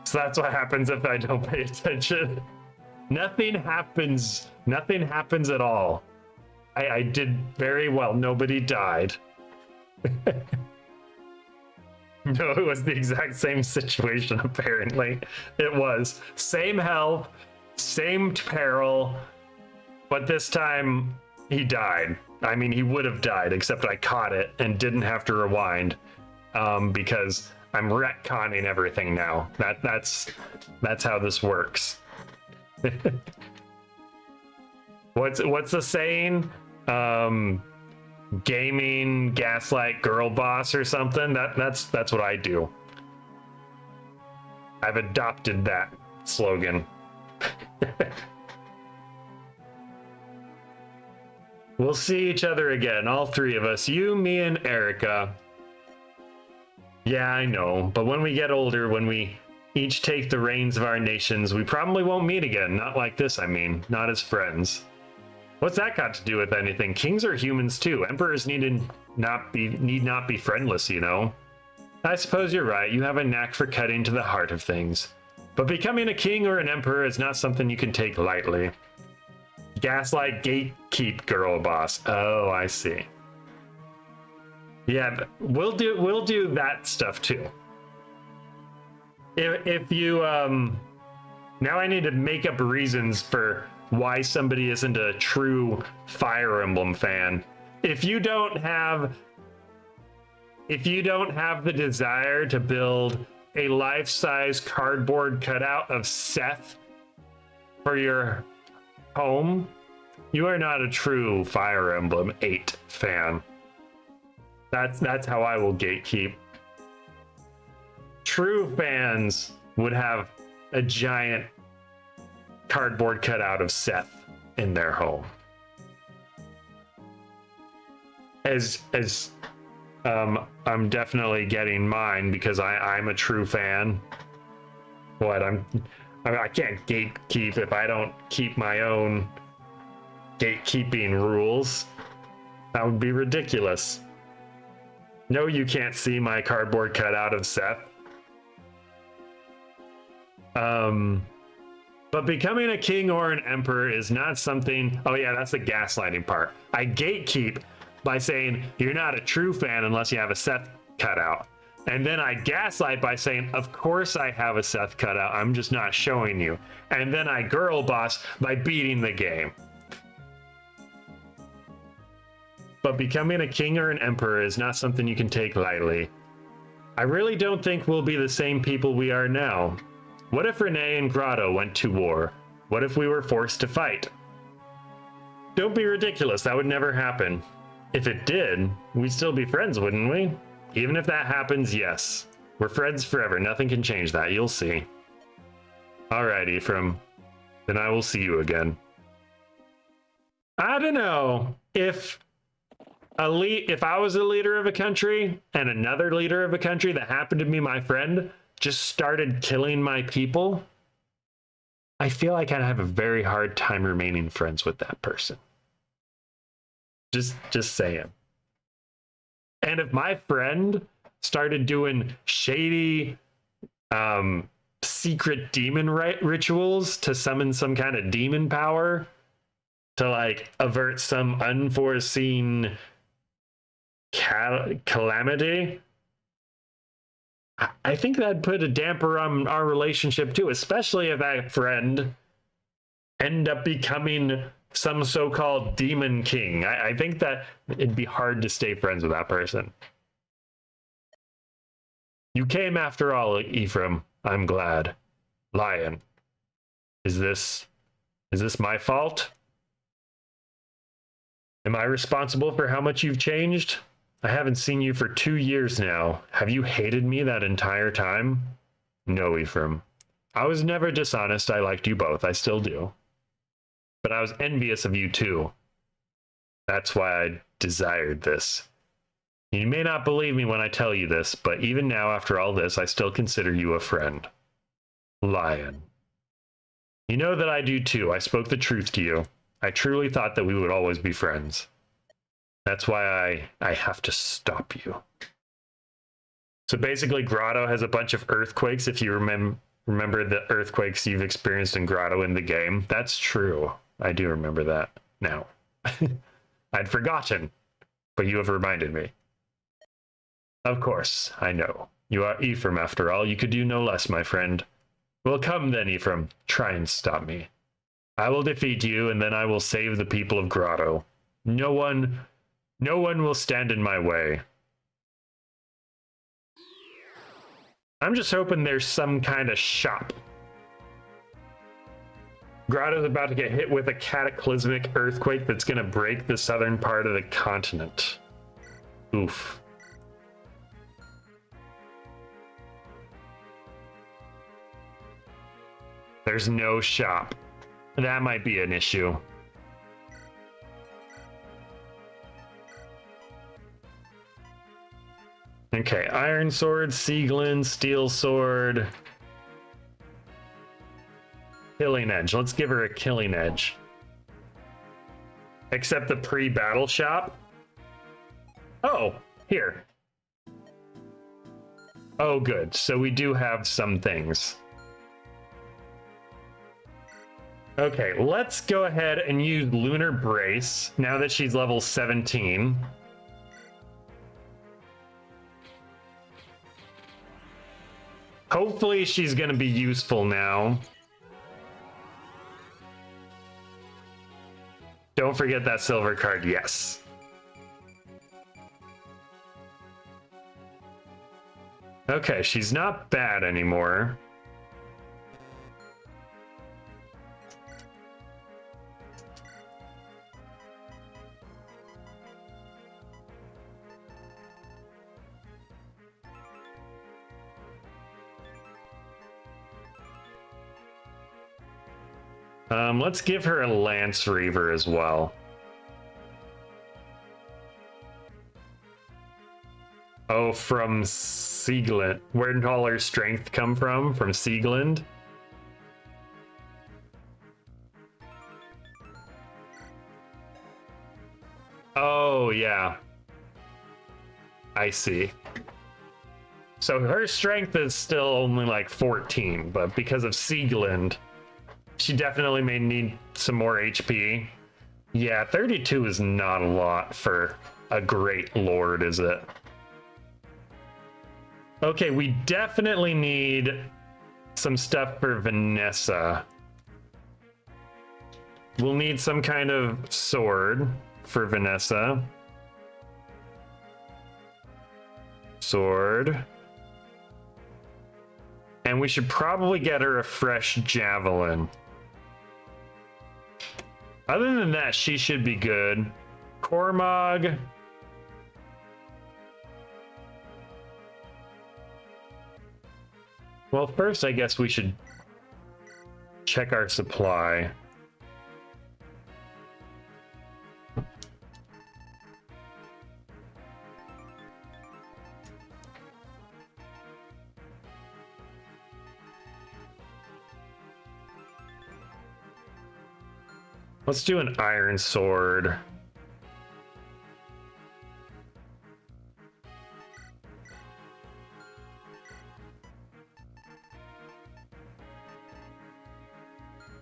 So that's what happens if I don't pay attention. Nothing happens at all. I did very well. Nobody died. No, it was the exact same situation, apparently. It was. Same health, Same peril, but this time he died. I mean, he would have died, except I caught it and didn't have to rewind, because I'm retconning everything now. That's how this works. What's the saying? Gaming gaslight girl boss or something. That's what I do. I've adopted that slogan. We'll see each other again, all three of us, you, me, and Erica. Yeah, I know, but when we get older, when we each take the reins of our nations, we probably won't meet again. Not like this, I mean, not as friends. What's that got to do with anything? Kings are humans too. Emperors need not be friendless, you know. I suppose you're right. You have a knack for cutting to the heart of things. But becoming a king or an emperor is not something you can take lightly. Gaslight gatekeep girl boss. Oh, I see. Yeah, we'll do that stuff too. If you now I need to make up reasons for why somebody isn't a true Fire Emblem fan. If you don't have the desire to build a life-size cardboard cutout of Seth for your home, you are not a true Fire Emblem 8 fan. That's how I will gatekeep. True fans would have a giant cardboard cutout of Seth in their home. I'm definitely getting mine because I'm a true fan. What I can't gatekeep if I don't keep my own gatekeeping rules. That would be ridiculous. No, you can't see my cardboard cutout of Seth. But becoming a king or an emperor is not something... Oh yeah, that's the gaslighting part. I gatekeep by saying, you're not a true fan unless you have a Seth cutout. And then I gaslight by saying, of course I have a Seth cutout, I'm just not showing you. And then I girl boss by beating the game. But becoming a king or an emperor is not something you can take lightly. I really don't think we'll be the same people we are now. What if Renee and Grotto went to war? What if we were forced to fight? Don't be ridiculous, that would never happen. If it did, we'd still be friends, wouldn't we? Even if that happens, yes. We're friends forever, nothing can change that, you'll see. Alright, Ephraim. Then I will see you again. I don't know. If I was a leader of a country, and another leader of a country that happened to be my friend, just started killing my people, I feel like I'd have a very hard time remaining friends with that person. Just saying. And if my friend started doing shady secret demon rituals to summon some kind of demon power to like avert some unforeseen calamity, I think that'd put a damper on our relationship too, especially if that friend end up becoming some so-called demon king. I think that it'd be hard to stay friends with that person. You came after all, Ephraim. I'm glad. Lion. Is this my fault? Am I responsible for how much you've changed? I haven't seen you for 2 years now. Have you hated me that entire time? No, Ephraim. I was never dishonest. I liked you both. I still do. But I was envious of you too. That's why I desired this. You may not believe me when I tell you this, but even now, after all this, I still consider you a friend. Lion. You know that I do too. I spoke the truth to you. I truly thought that we would always be friends. That's why I have to stop you. So basically, Grotto has a bunch of earthquakes. If you remember the earthquakes you've experienced in Grotto in the game. That's true. I do remember that now. I'd forgotten, but you have reminded me. Of course, I know. You are Ephraim after all. You could do no less, my friend. Well, come then, Ephraim. Try and stop me. I will defeat you, and then I will save the people of Grotto. No one will stand in my way. I'm just hoping there's some kind of shop. Grotto's about to get hit with a cataclysmic earthquake that's going to break the southern part of the continent. Oof. There's no shop. That might be an issue. Okay, Iron Sword, Sieglin, Steel Sword. Killing Edge. Let's give her a Killing Edge. Except the pre-battle shop. Oh, here. Oh, good. So we do have some things. Okay, let's go ahead and use Lunar Brace now that she's level 17. Hopefully she's going to be useful now. Don't forget that silver card, yes. Okay, she's not bad anymore. Let's give her a Lance Reaver as well. Oh, from Sieglin. Where did all her strength come from? From Sieglin? Oh, yeah. I see. So her strength is still only like 14, but because of Sieglin, she definitely may need some more HP. Yeah, 32 is not a lot for a great lord, is it? Okay, we definitely need some stuff for Vanessa. We'll need some kind of sword for Vanessa. Sword. And we should probably get her a fresh javelin. Other than that, she should be good. Cormog. Well, first, I guess we should check our supply. Let's do an iron sword.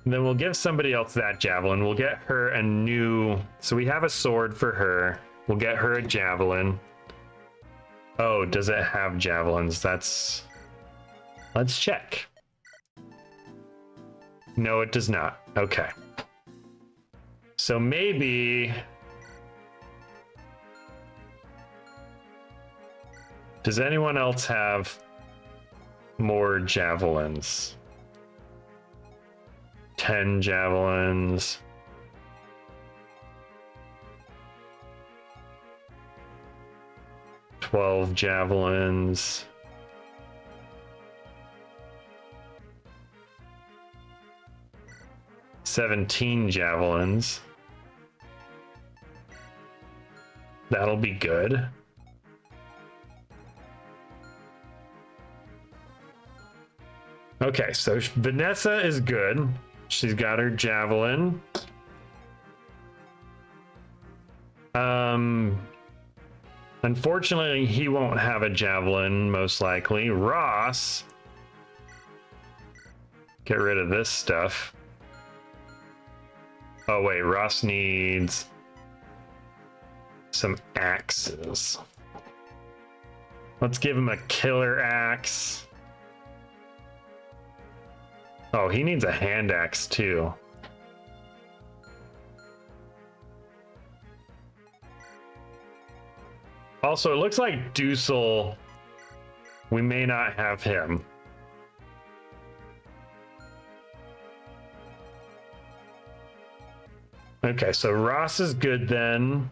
And then we'll give somebody else that javelin. We'll get her a new... So we have a sword for her. We'll get her a javelin. Oh, does it have javelins? That's... Let's check. No, it does not. Okay. So maybe... Does anyone else have more javelins? 10 javelins. $12 javelins. $17 javelins. That'll be good. Okay, so Vanessa is good. She's got her javelin. Unfortunately, he won't have a javelin, most likely. Ross. Get rid of this stuff. Oh, wait, Ross needs some axes. Let's give him a killer axe. Oh, he needs a hand axe too. Also, it looks like Dusel, we may not have him. Okay, so Ross is good then.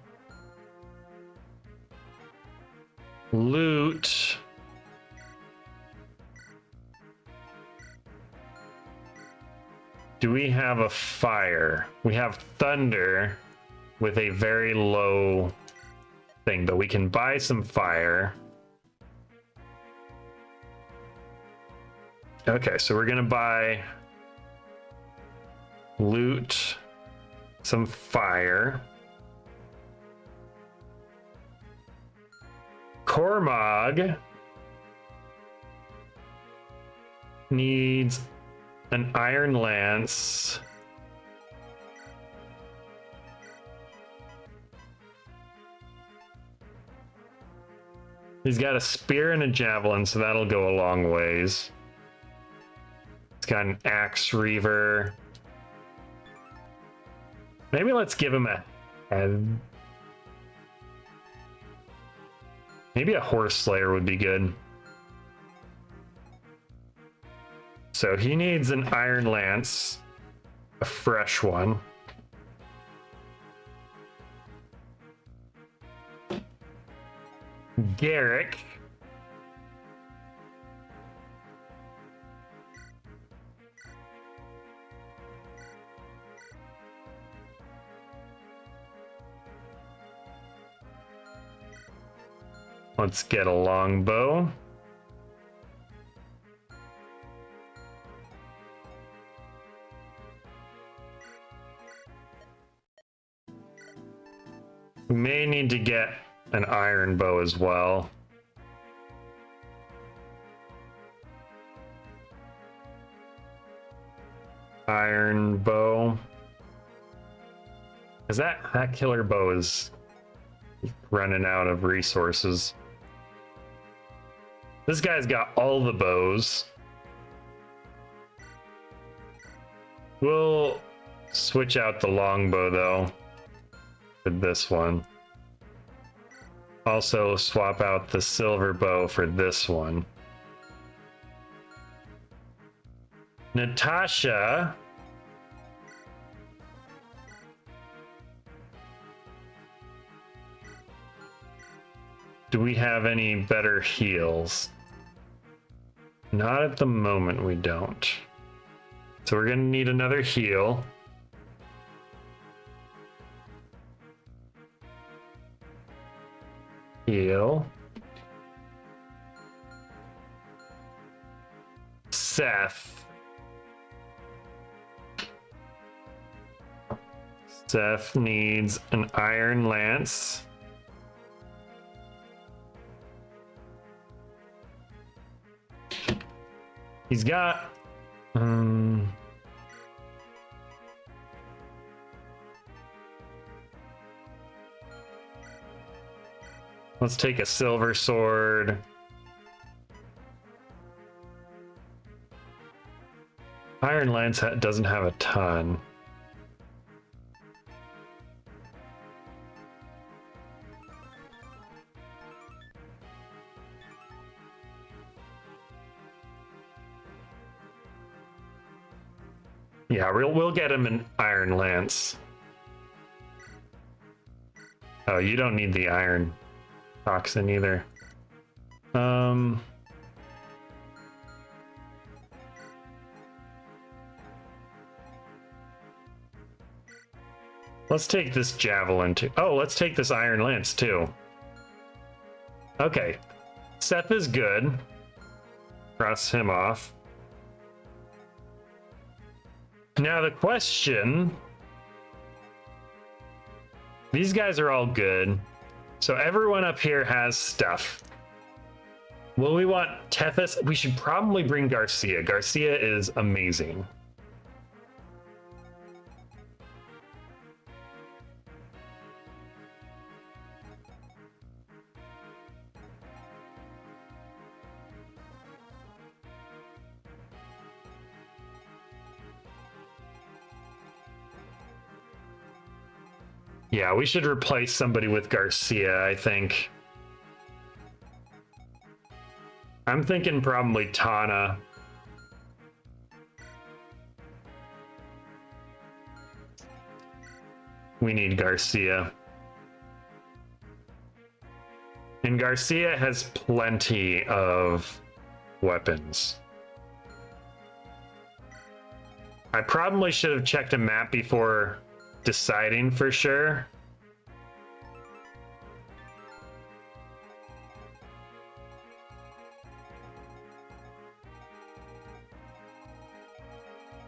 Loot. Do we have a fire? We have thunder with a very low thing, but we can buy some fire. Okay, so we're gonna buy loot, some fire. Cormog needs an iron lance. He's got a spear and a javelin, so that'll go a long ways. He's got an axe reaver. Maybe let's give him a head. Maybe a horse slayer would be good. So he needs an iron lance, a fresh one. Garrick. Let's get a longbow. We may need to get an iron bow as well. Iron bow. Is that killer bow is running out of resources. This guy's got all the bows. We'll switch out the longbow though for this one. Also swap out the silver bow for this one. Natasha. Do we have any better heals? Not at the moment, we don't. So we're gonna need another heal. Heal. Seth. Seth needs an iron lance. He's got let's take a silver sword. Iron lance doesn't have a ton. Yeah, we'll get him an iron lance. Oh, you don't need the iron toxin either. Let's take this javelin too. Oh, let's take this iron lance too. Okay, Seth is good. Cross him off. Now the question, these guys are all good. So everyone up here has stuff. Will we want Tethys? We should probably bring Garcia. Garcia is amazing. Yeah, we should replace somebody with Garcia, I think. I'm thinking probably Tana. We need Garcia. And Garcia has plenty of weapons. I probably should have checked a map before deciding for sure.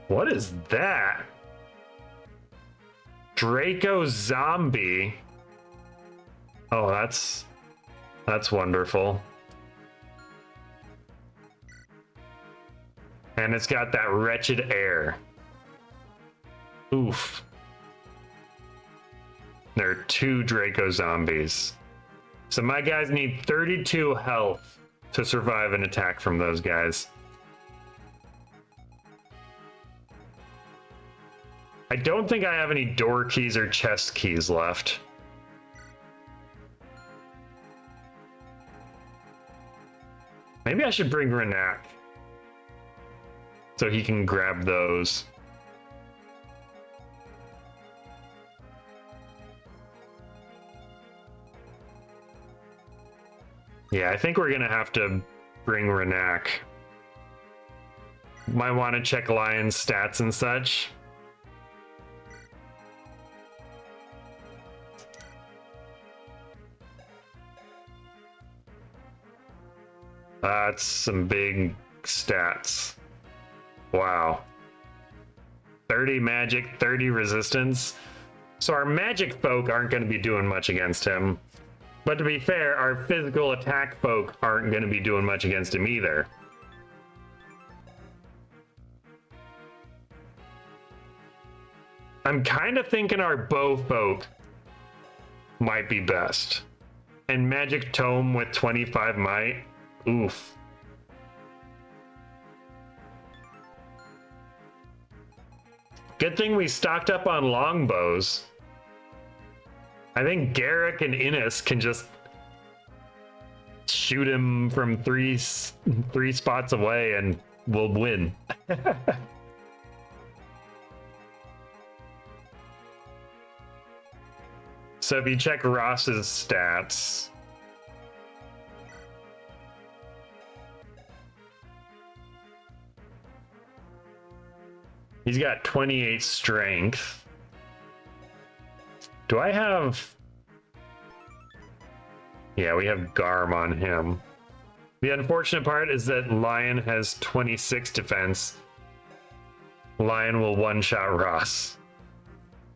What is that? Draco zombie. Oh, that's wonderful. And it's got that wretched air. Oof. There are 2 Draco zombies. So my guys need 32 health to survive an attack from those guys. I don't think I have any door keys or chest keys left. Maybe I should bring Renak so he can grab those. Yeah, I think we're gonna have to bring Renak. Might want to check Lion's stats and such. That's some big stats. Wow. 30 magic, 30 resistance. So our magic folk aren't going to be doing much against him. But to be fair, our physical attack folk aren't going to be doing much against him either. I'm kind of thinking our bow folk might be best. And magic tome with 25 might. Oof. Good thing we stocked up on longbows. I think Garrick and Innes can just shoot him from three spots away and we'll win. So if you check Ross's stats, he's got 28 strength. Do I have... Yeah, we have Garm on him. The unfortunate part is that Lion has 26 defense. Lion will one-shot Ross.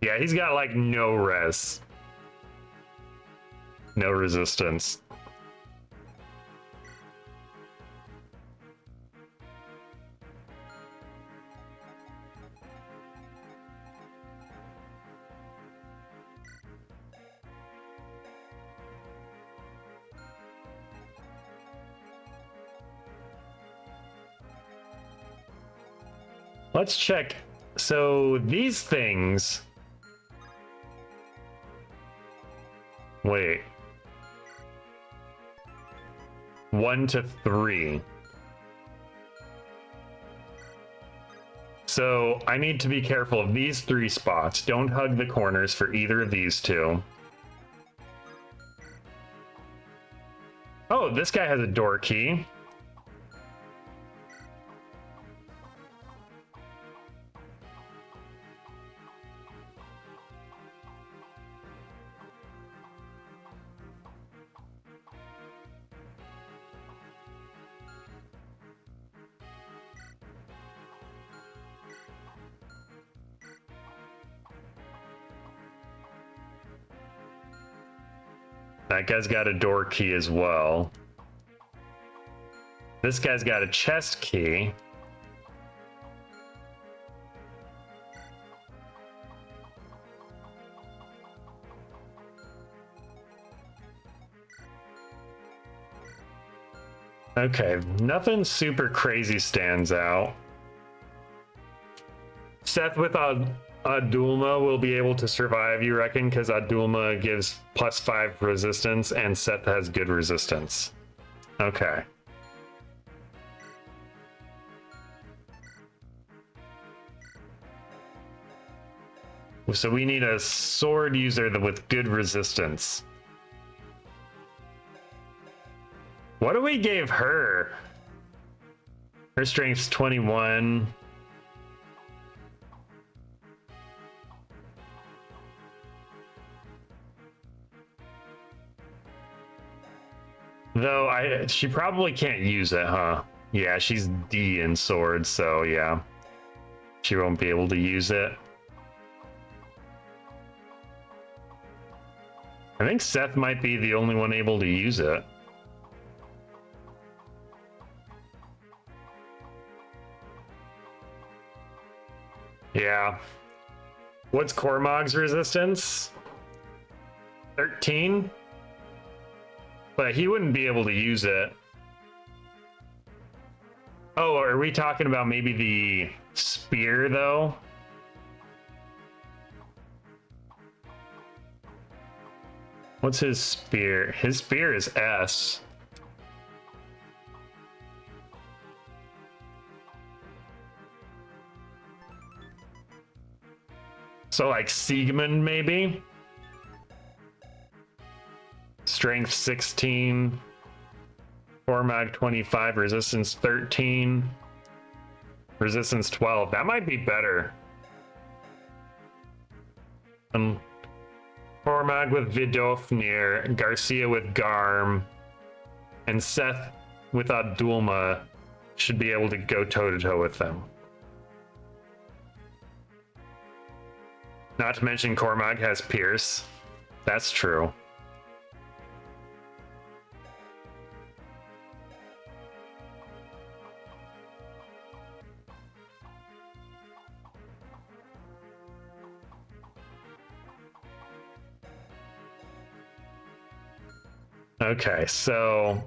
Yeah, he's got like no res. No resistance. Let's check. So these things... Wait. 1 to 3. So I need to be careful of these 3 spots. Don't hug the corners for either of these 2. Oh, this guy has a door key. That guy's got a door key as well. This guy's got a chest key. Okay, nothing super crazy stands out. Seth with Adulma will be able to survive, you reckon? Because Adulma gives +5 resistance and Seth has good resistance. Okay. So we need a sword user with good resistance. What do we give her? Her strength's 21. Though she probably can't use it, huh? Yeah, she's D in swords, so yeah. She won't be able to use it. I think Seth might be the only one able to use it. Yeah. What's Cormag's resistance? 13? But he wouldn't be able to use it. Oh, are we talking about maybe the spear, though? What's his spear? His spear is S. So like Siegmund, maybe? Strength 16. Cormag 25. Resistance 13. Resistance 12. That might be better. Cormag with Vidofnir, Garcia with Garm, and Seth with Adulma should be able to go toe-to-toe with them. Not to mention Cormag has Pierce. That's true. Okay, so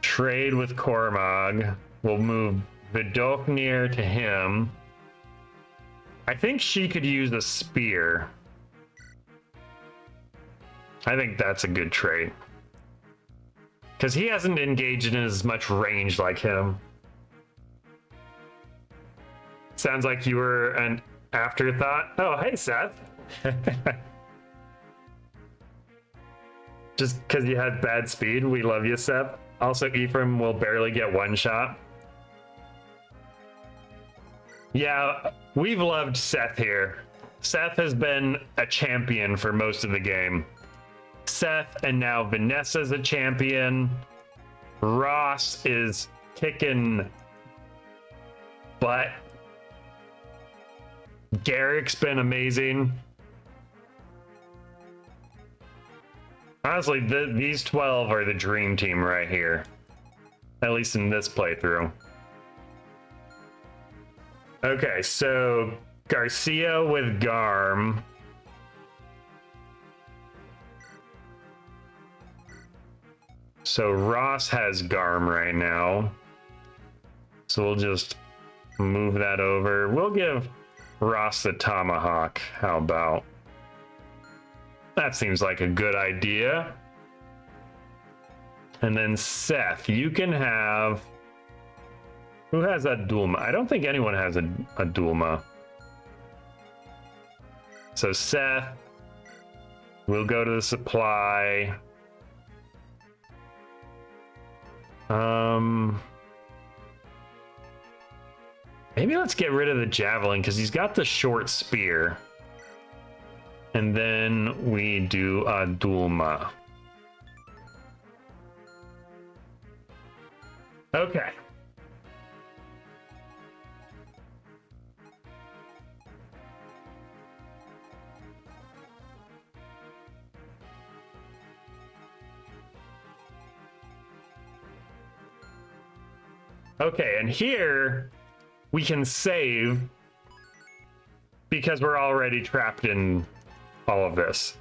trade with Cormag. We'll move Vidofnir to him. I think she could use a spear. I think that's a good trade. Because he hasn't engaged in as much range like him. Sounds like you were an afterthought. Oh, hey, Seth. Just because you had bad speed, we love you, Seth. Also, Ephraim will barely get one shot. Yeah, we've loved Seth here. Seth has been a champion for most of the game. Seth, and now Vanessa's a champion. Ross is kicking butt. Garrick's been amazing. Honestly, these 12 are the dream team right here. At least in this playthrough. Okay, so Garcia with Garm. So Ross has Garm right now. So we'll just move that over. We'll give Ross the Tomahawk. How about? That seems like a good idea. And then Seth, you can have... Who has a Dulma? I don't think anyone has a Dulma. So Seth, we'll go to the supply. Maybe let's get rid of the javelin because he's got the short spear. And then we do a Dulma. Okay. Okay, and here we can save because we're already trapped in all of this.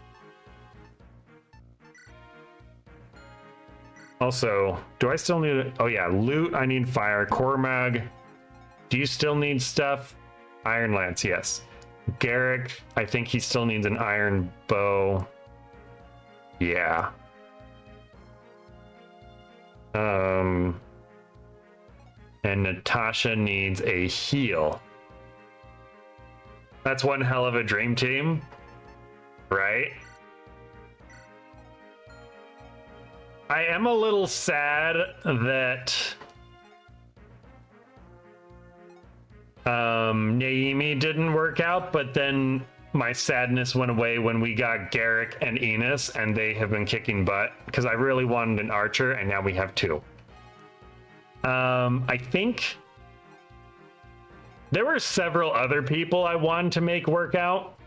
Also, do I still need... Oh yeah, loot, I need fire. Cormag, do you still need stuff? Iron Lance, yes. Garrick, I think he still needs an iron bow. Yeah. And Natasha needs a heal. That's one hell of a dream team, right? I am a little sad that Naomi didn't work out, but then my sadness went away when we got Garrick and Enos, and they have been kicking butt because I really wanted an archer, and now we have two. I think there were several other people I wanted to make work out.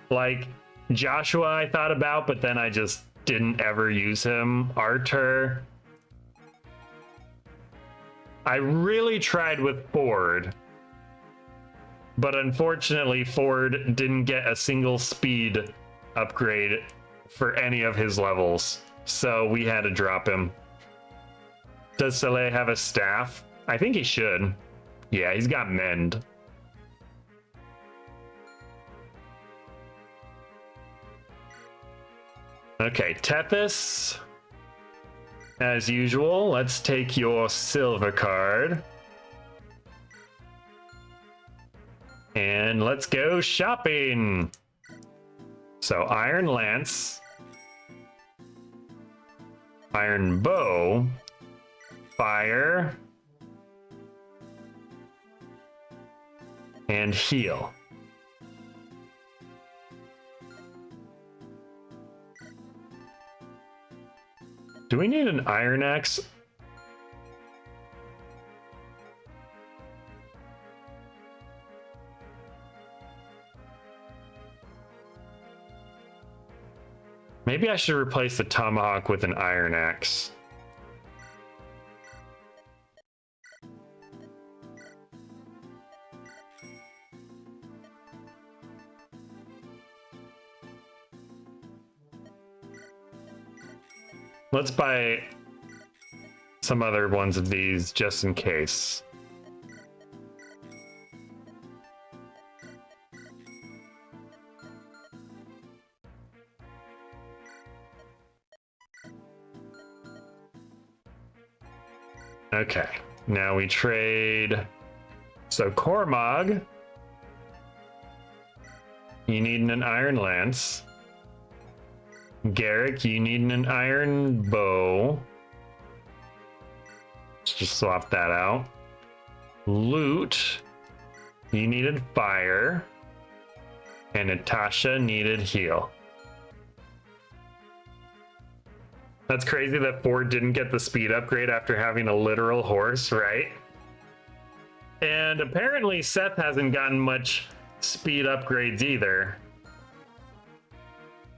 Like Joshua I thought about, but then I just didn't ever use him. Arthur. I really tried with Ford, but unfortunately Ford didn't get a single speed upgrade for any of his levels, so we had to drop him. Does Soleil have a staff? I think he should. Yeah, he's got mend. Okay, Tethys. As usual, let's take your silver card. And let's go shopping. So Iron Lance, Iron Bow, Fire, and Heal. Do we need an Iron Axe? Maybe I should replace the Tomahawk with an Iron Axe. Let's buy some other ones of these just in case. Okay, now we trade. So Cormog, you need an Iron Lance. Garrick, you need an Iron Bow. Let's just swap that out. Loot, you needed Fire. And Natasha needed Heal. That's crazy that Ford didn't get the speed upgrade after having a literal horse, right? And apparently Seth hasn't gotten much speed upgrades either.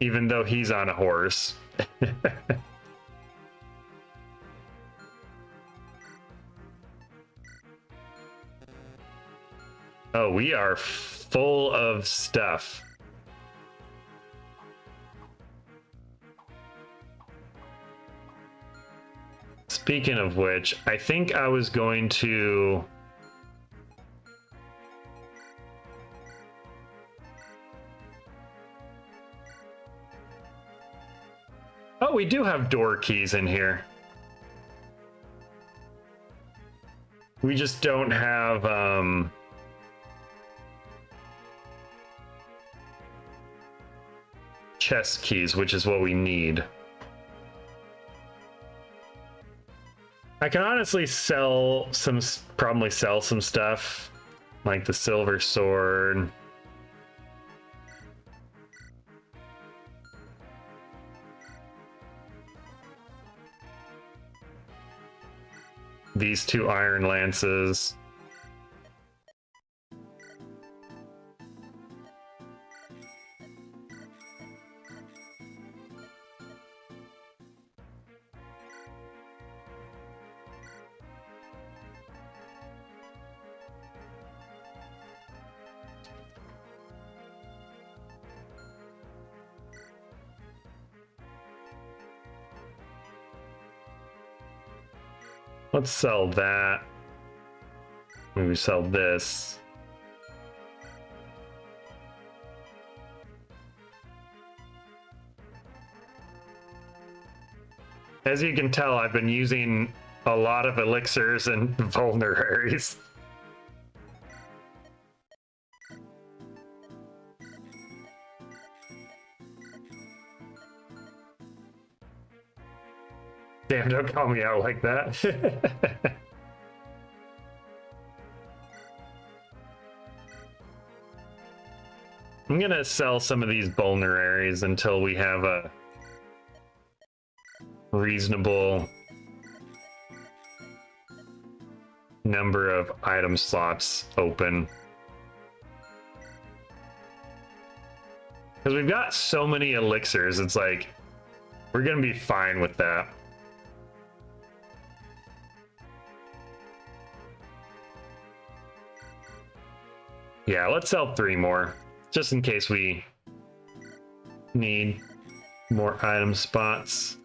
Even though he's on a horse. Oh, we are full of stuff. Speaking of which, I think I was going to... Oh, we do have door keys in here. We just don't have, chest keys, which is what we need. I can honestly probably sell some stuff, like the silver sword. These two Iron Lances. Let's sell that. Maybe sell this. As you can tell, I've been using a lot of elixirs and vulneraries. Damn, don't call me out like that. I'm gonna sell some of these vulneraries until we have a reasonable number of item slots open. Because we've got so many elixirs, it's like, we're gonna be fine with that. Yeah, let's sell 3 more, just in case we need more item spots.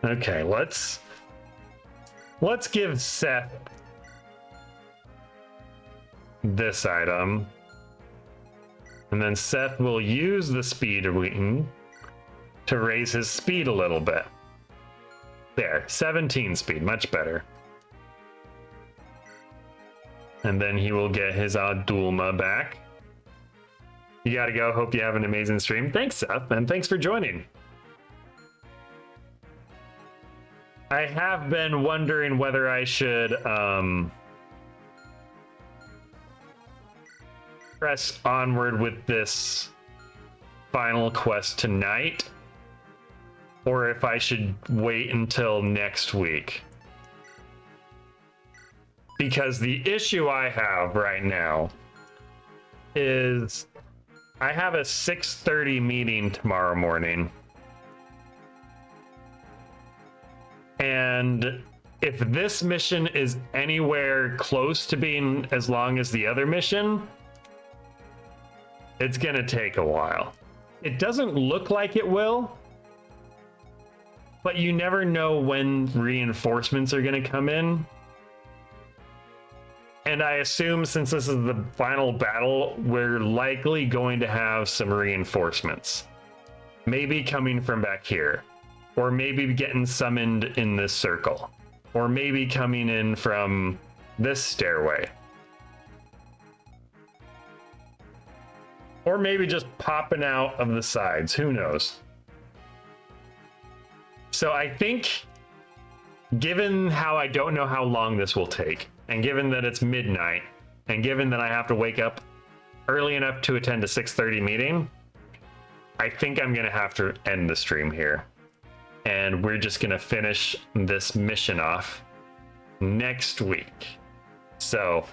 Okay, let's give Seth this item. And then Seth will use the speed wheaton to raise his speed a little bit. There, 17 speed, much better. And then he will get his Dulma back. You gotta go. Hope you have an amazing stream. Thanks, Seth, and thanks for joining. I have been wondering whether I should press onward with this final quest tonight, or if I should wait until next week. Because the issue I have right now is I have a 6:30 meeting tomorrow morning. And if this mission is anywhere close to being as long as the other mission, it's gonna take a while. It doesn't look like it will, but you never know when reinforcements are gonna come in. And I assume since this is the final battle, we're likely going to have some reinforcements. Maybe coming from back here, or maybe getting summoned in this circle, or maybe coming in from this stairway. Or maybe just popping out of the sides, who knows? So I think, given how I don't know how long this will take, and given that it's midnight, and given that I have to wake up early enough to attend a 6:30 meeting, I think I'm gonna have to end the stream here. And we're just gonna finish this mission off next week. So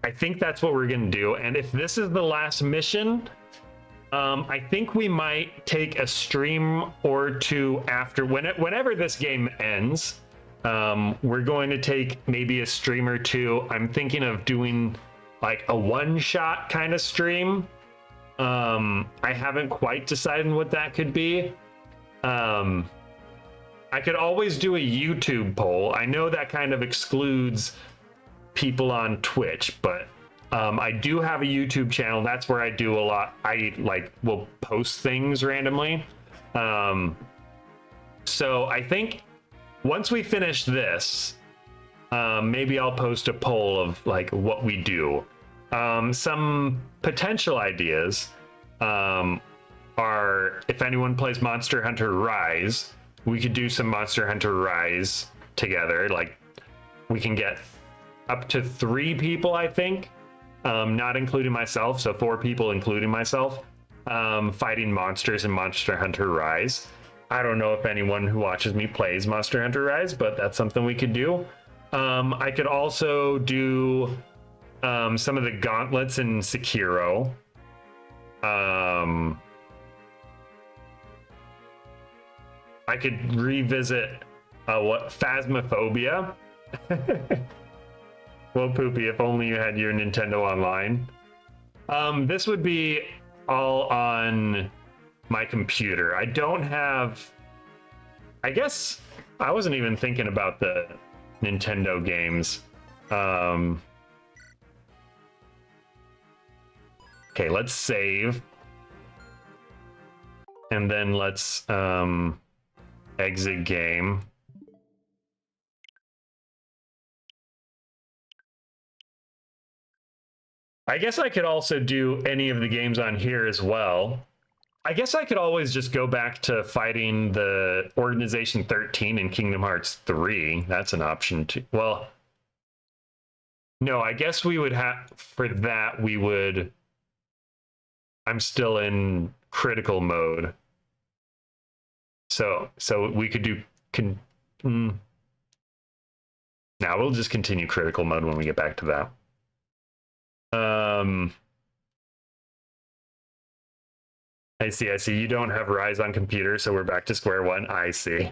I think that's what we're gonna do. And if this is the last mission, I think we might take a stream or two after, whenever this game ends. We're going to take maybe a stream or two. I'm thinking of doing like a one-shot kind of stream. I haven't quite decided what that could be. I could always do a YouTube poll. I know that kind of excludes people on Twitch, but I do have a YouTube channel. That's where I do a lot. I will post things randomly. So I think once we finish this, maybe I'll post a poll of like what we do. Some potential ideas are, if anyone plays Monster Hunter Rise, we could do some Monster Hunter Rise together. Like, we can get up to 3 people, I think, not including myself, so 4 people including myself, fighting monsters in Monster Hunter Rise. I don't know if anyone who watches me plays Monster Hunter Rise, but that's something we could do. I could also do some of the gauntlets in Sekiro. I could revisit Phasmophobia. Well, Poopy, if only you had your Nintendo Online. This would be all on my computer. I don't have... I guess I wasn't even thinking about the Nintendo games. Okay, let's save. And then let's exit game. I guess I could also do any of the games on here as well. I guess I could always just go back to fighting the Organization 13 in Kingdom Hearts 3. That's an option too. Well, no, I guess we would have, for that, we would, I'm still in critical mode. So we could do, now we'll just continue critical mode when we get back to that. I see. You don't have Rise on computer, so we're back to square one. I see.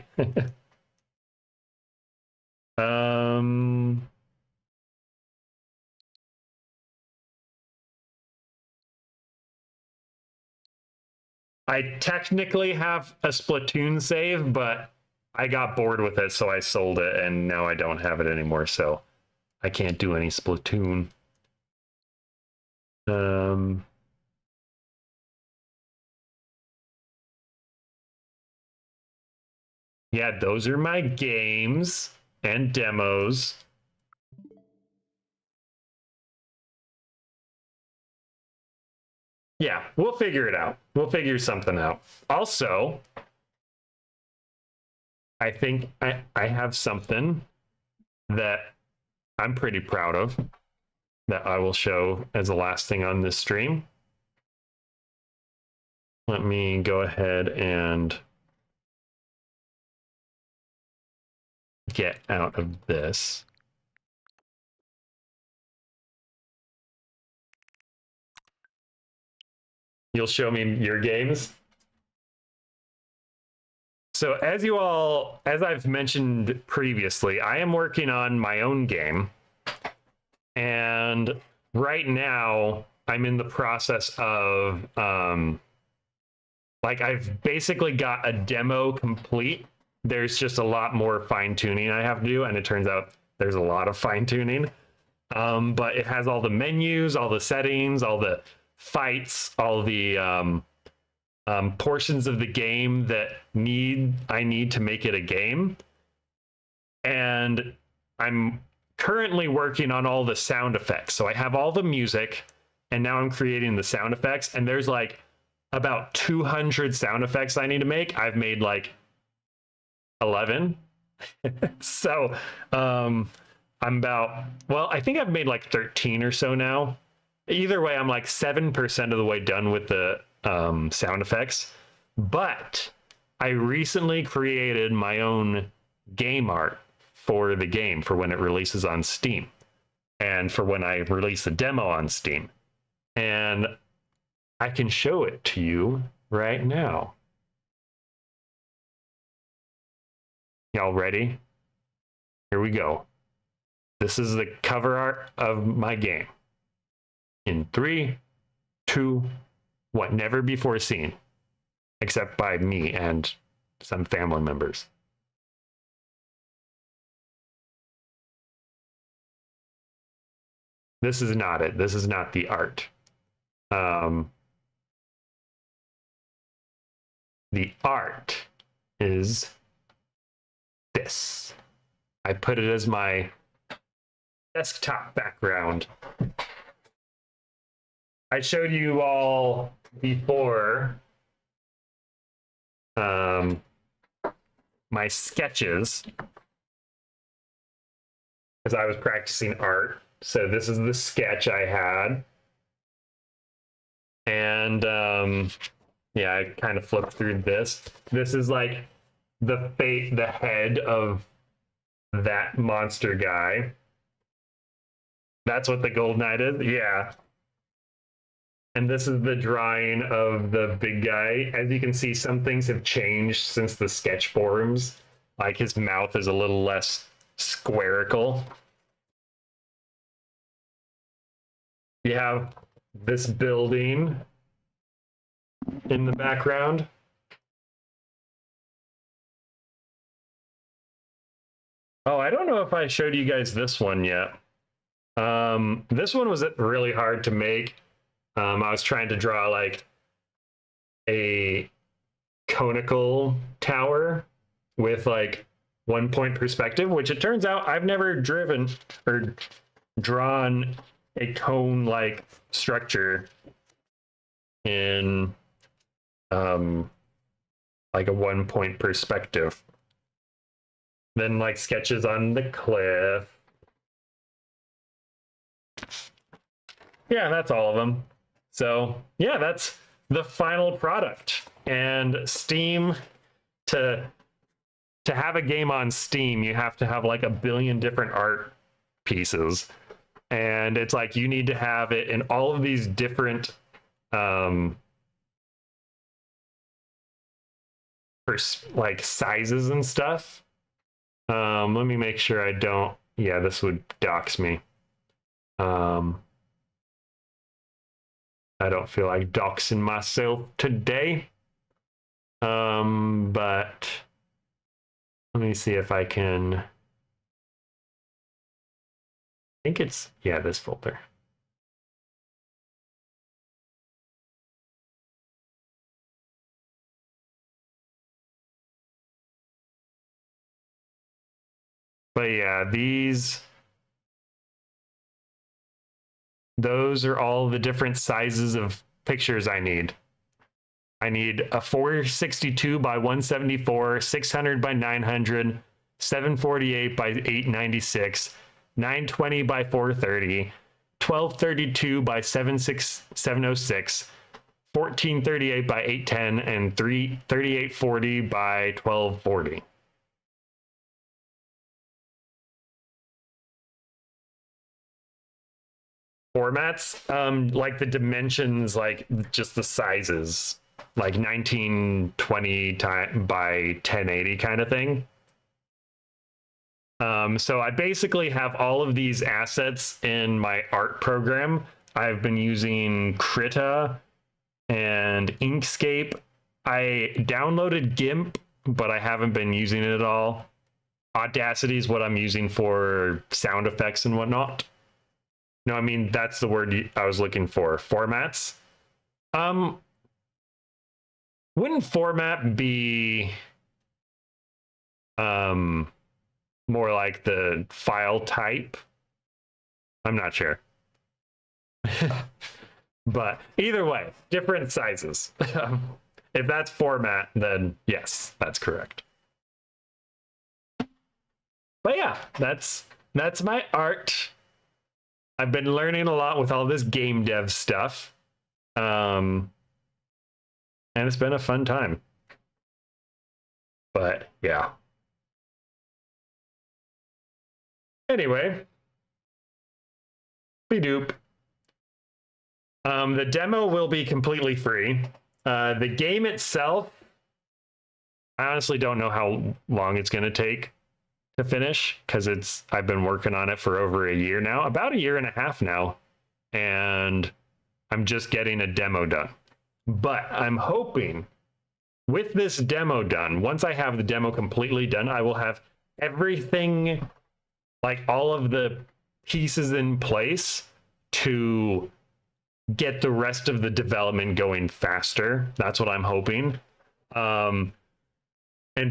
I technically have a Splatoon save, but I got bored with it, so I sold it, and now I don't have it anymore, so I can't do any Splatoon. Yeah, those are my games and demos. Yeah, we'll figure it out. We'll figure something out. Also, I think I have something that I'm pretty proud of that I will show as the last thing on this stream. Let me go ahead and get out of this. You'll show me your games. So as I've mentioned previously, I am working on my own game. And right now I'm in the process of, like, I've basically got a demo complete. There's just a lot more fine tuning I have to do. And it turns out there's a lot of fine tuning. But it has all the menus, all the settings, all the fights, all the portions of the game that I need to make it a game. And I'm currently working on all the sound effects. So I have all the music, and now I'm creating the sound effects, and there's like about 200 sound effects I need to make. I've made like 11. So I'm about, well, I think I've made like 13 or so now. Either way, I'm like 7% of the way done with the sound effects. But I recently created my own game art for the game for when it releases on Steam and for when I release the demo on Steam. And I can show it to you right now. Y'all ready? Here we go. This is the cover art of my game. In 3, 2, 1. Never before seen, except by me and some family members. This is not it. This is not the art. The art is this. I put it as my desktop background. I showed you all before my sketches as I was practicing art. So this is the sketch I had. And yeah, I kind of flipped through this. This is like the head of that monster guy. That's what the Gold Knight is? Yeah. And this is the drawing of the big guy. As you can see, some things have changed since the sketch forums. Like his mouth is a little less squarical. You have this building in the background. Oh, I don't know if I showed you guys this one yet. This one was really hard to make. I was trying to draw like a conical tower with like 1 point perspective, which it turns out I've never driven or drawn a cone-like structure in like a 1-point perspective. Then like sketches on the cliff. Yeah, that's all of them. So yeah, that's the final product. And Steam, to have a game on Steam, you have to have like a billion different art pieces. And it's like you need to have it in all of these different like sizes and stuff. Let me make sure I don't. Yeah, this would dox me. I don't feel like doxing myself today. But let me see if I can. I think it's, yeah, this folder. But yeah, those are all the different sizes of pictures I need. I need a 462 by 174, 600 by 900, 748 by 896, 920 by 430, 1232 by 706, 1438 by 810, and 3840 by 1240. Formats, like the dimensions, like just the sizes, like 1920 by 1080 kind of thing. So I basically have all of these assets in my art program. I've been using Krita and Inkscape. I downloaded GIMP, but I haven't been using it at all. Audacity is what I'm using for sound effects and whatnot. No, I mean, that's the word I was looking for. Formats. Wouldn't format be more like the file type? I'm not sure. But either way, different sizes. If that's format, then yes, that's correct. But yeah, that's my art. I've been learning a lot with all this game dev stuff. And it's been a fun time. But yeah. Anyway. Be-doop. The demo will be completely free. The game itself, I honestly don't know how long it's going to take to finish, because I've been working on it for over a year now, about a year and a half now, and I'm just getting a demo done. But I'm hoping with this demo done, once I have the demo completely done, I will have everything, like all of the pieces in place to get the rest of the development going faster. That's what I'm hoping. And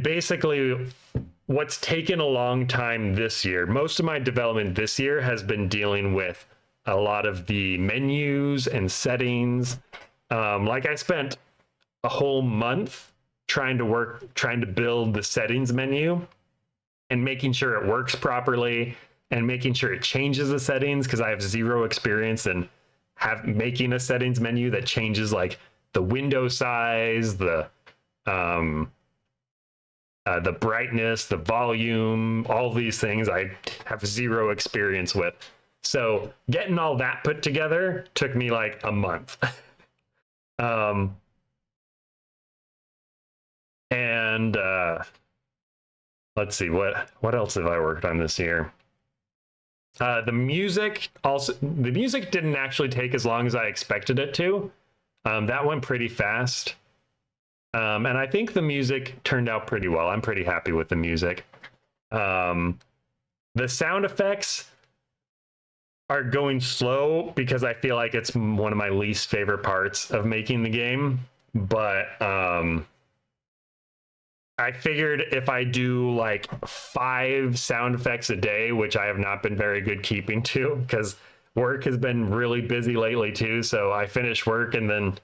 basically, what's taken a long time this year, most of my development this year has been dealing with a lot of the menus and settings. Like I spent a whole month trying to build the settings menu and making sure it works properly and making sure it changes the settings, because I have zero experience in making a settings menu that changes like the window size, the brightness, the volume, all these things I have zero experience with. So getting all that put together took me like a month. Let's see, what else have I worked on this year? The music didn't actually take as long as I expected it to. That went pretty fast. And I think the music turned out pretty well. I'm pretty happy with the music. The sound effects are going slow because I feel like it's one of my least favorite parts of making the game. But I figured if I do like 5 sound effects a day, which I have not been very good keeping to, because work has been really busy lately too. So I finish work and then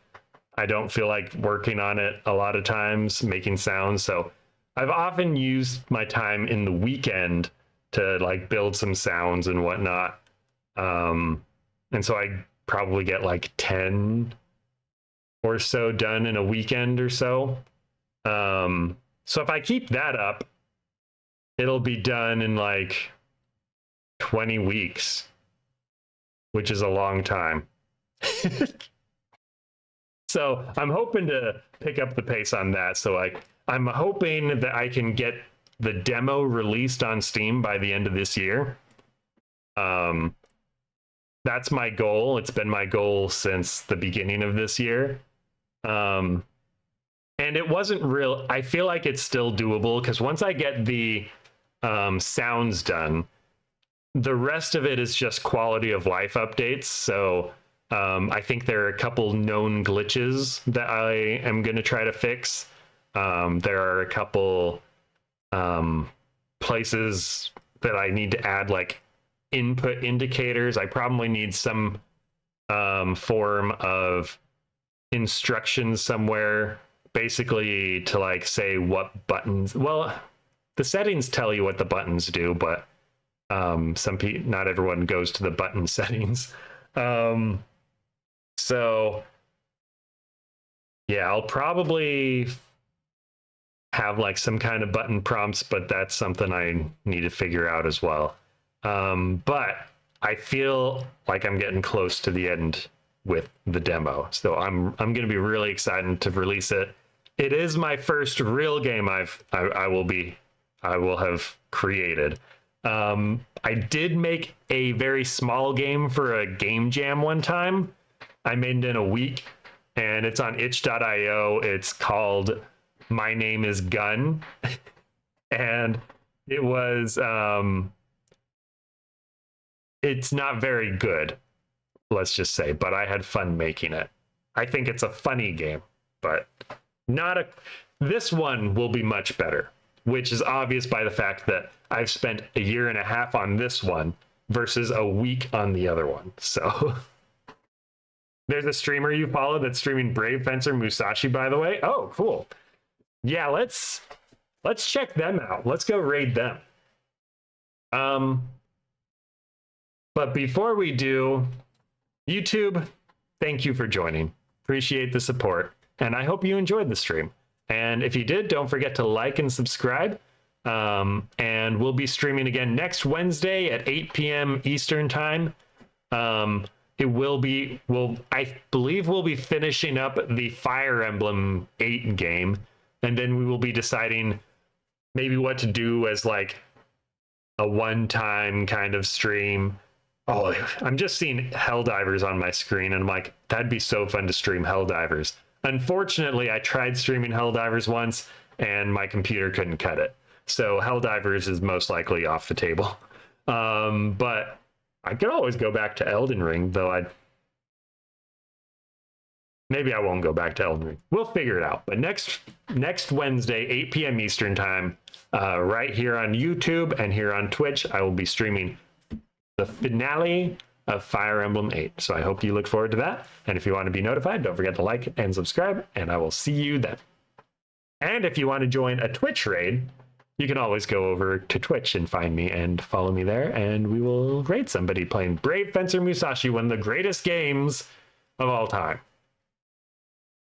I don't feel like working on it a lot of times, making sounds. So I've often used my time in the weekend to like build some sounds and whatnot. And so I probably get like 10 or so done in a weekend or so. So if I keep that up, it'll be done in like 20 weeks, which is a long time. So I'm hoping to pick up the pace on that. So I'm hoping that I can get the demo released on Steam by the end of this year. That's my goal. It's been my goal since the beginning of this year. And it wasn't real. I feel like it's still doable because once I get the sounds done, the rest of it is just quality of life updates. So I think there are a couple known glitches that I am going to try to fix. There are a couple places that I need to add like input indicators. I probably need some form of instructions somewhere, basically to like say what buttons. Well, the settings tell you what the buttons do, but not everyone goes to the button settings. So yeah, I'll probably have like some kind of button prompts, but that's something I need to figure out as well. But I feel like I'm getting close to the end with the demo, so I'm going to be really excited to release it. It is my first real game I will have created. I did make a very small game for a game jam one time. I made it in a week, and it's on itch.io. It's called My Name is Gun. And it was it's not very good, let's just say, but I had fun making it. I think it's a funny game, but this one will be much better, which is obvious by the fact that I've spent a year and a half on this one versus a week on the other one. So there's a streamer you follow that's streaming Brave Fencer Musashi, by the way. Oh, cool. Yeah, let's check them out. Let's go raid them. But before we do, YouTube, thank you for joining. Appreciate the support, and I hope you enjoyed the stream. And if you did, don't forget to like and subscribe. And we'll be streaming again next Wednesday at 8 p.m. Eastern time. I believe we'll be finishing up the Fire Emblem 8 game, and then we will be deciding maybe what to do as like a one-time kind of stream. Oh, I'm just seeing Helldivers on my screen, and I'm like, that'd be so fun to stream Helldivers. Unfortunately, I tried streaming Helldivers once, and my computer couldn't cut it. So Helldivers is most likely off the table. But I could always go back to Elden Ring, though maybe I won't go back to Elden Ring. We'll figure it out. But next Wednesday, 8 p.m. Eastern time, right here on YouTube and here on Twitch, I will be streaming the finale of Fire Emblem 8. So I hope you look forward to that. And if you want to be notified, don't forget to like and subscribe, and I will see you then. And if you want to join a Twitch raid, you can always go over to Twitch and find me and follow me there, and we will raid somebody playing Brave Fencer Musashi, one of the greatest games of all time.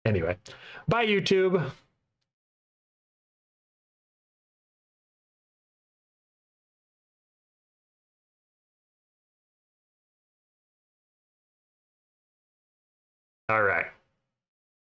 Anyway, bye YouTube. All right.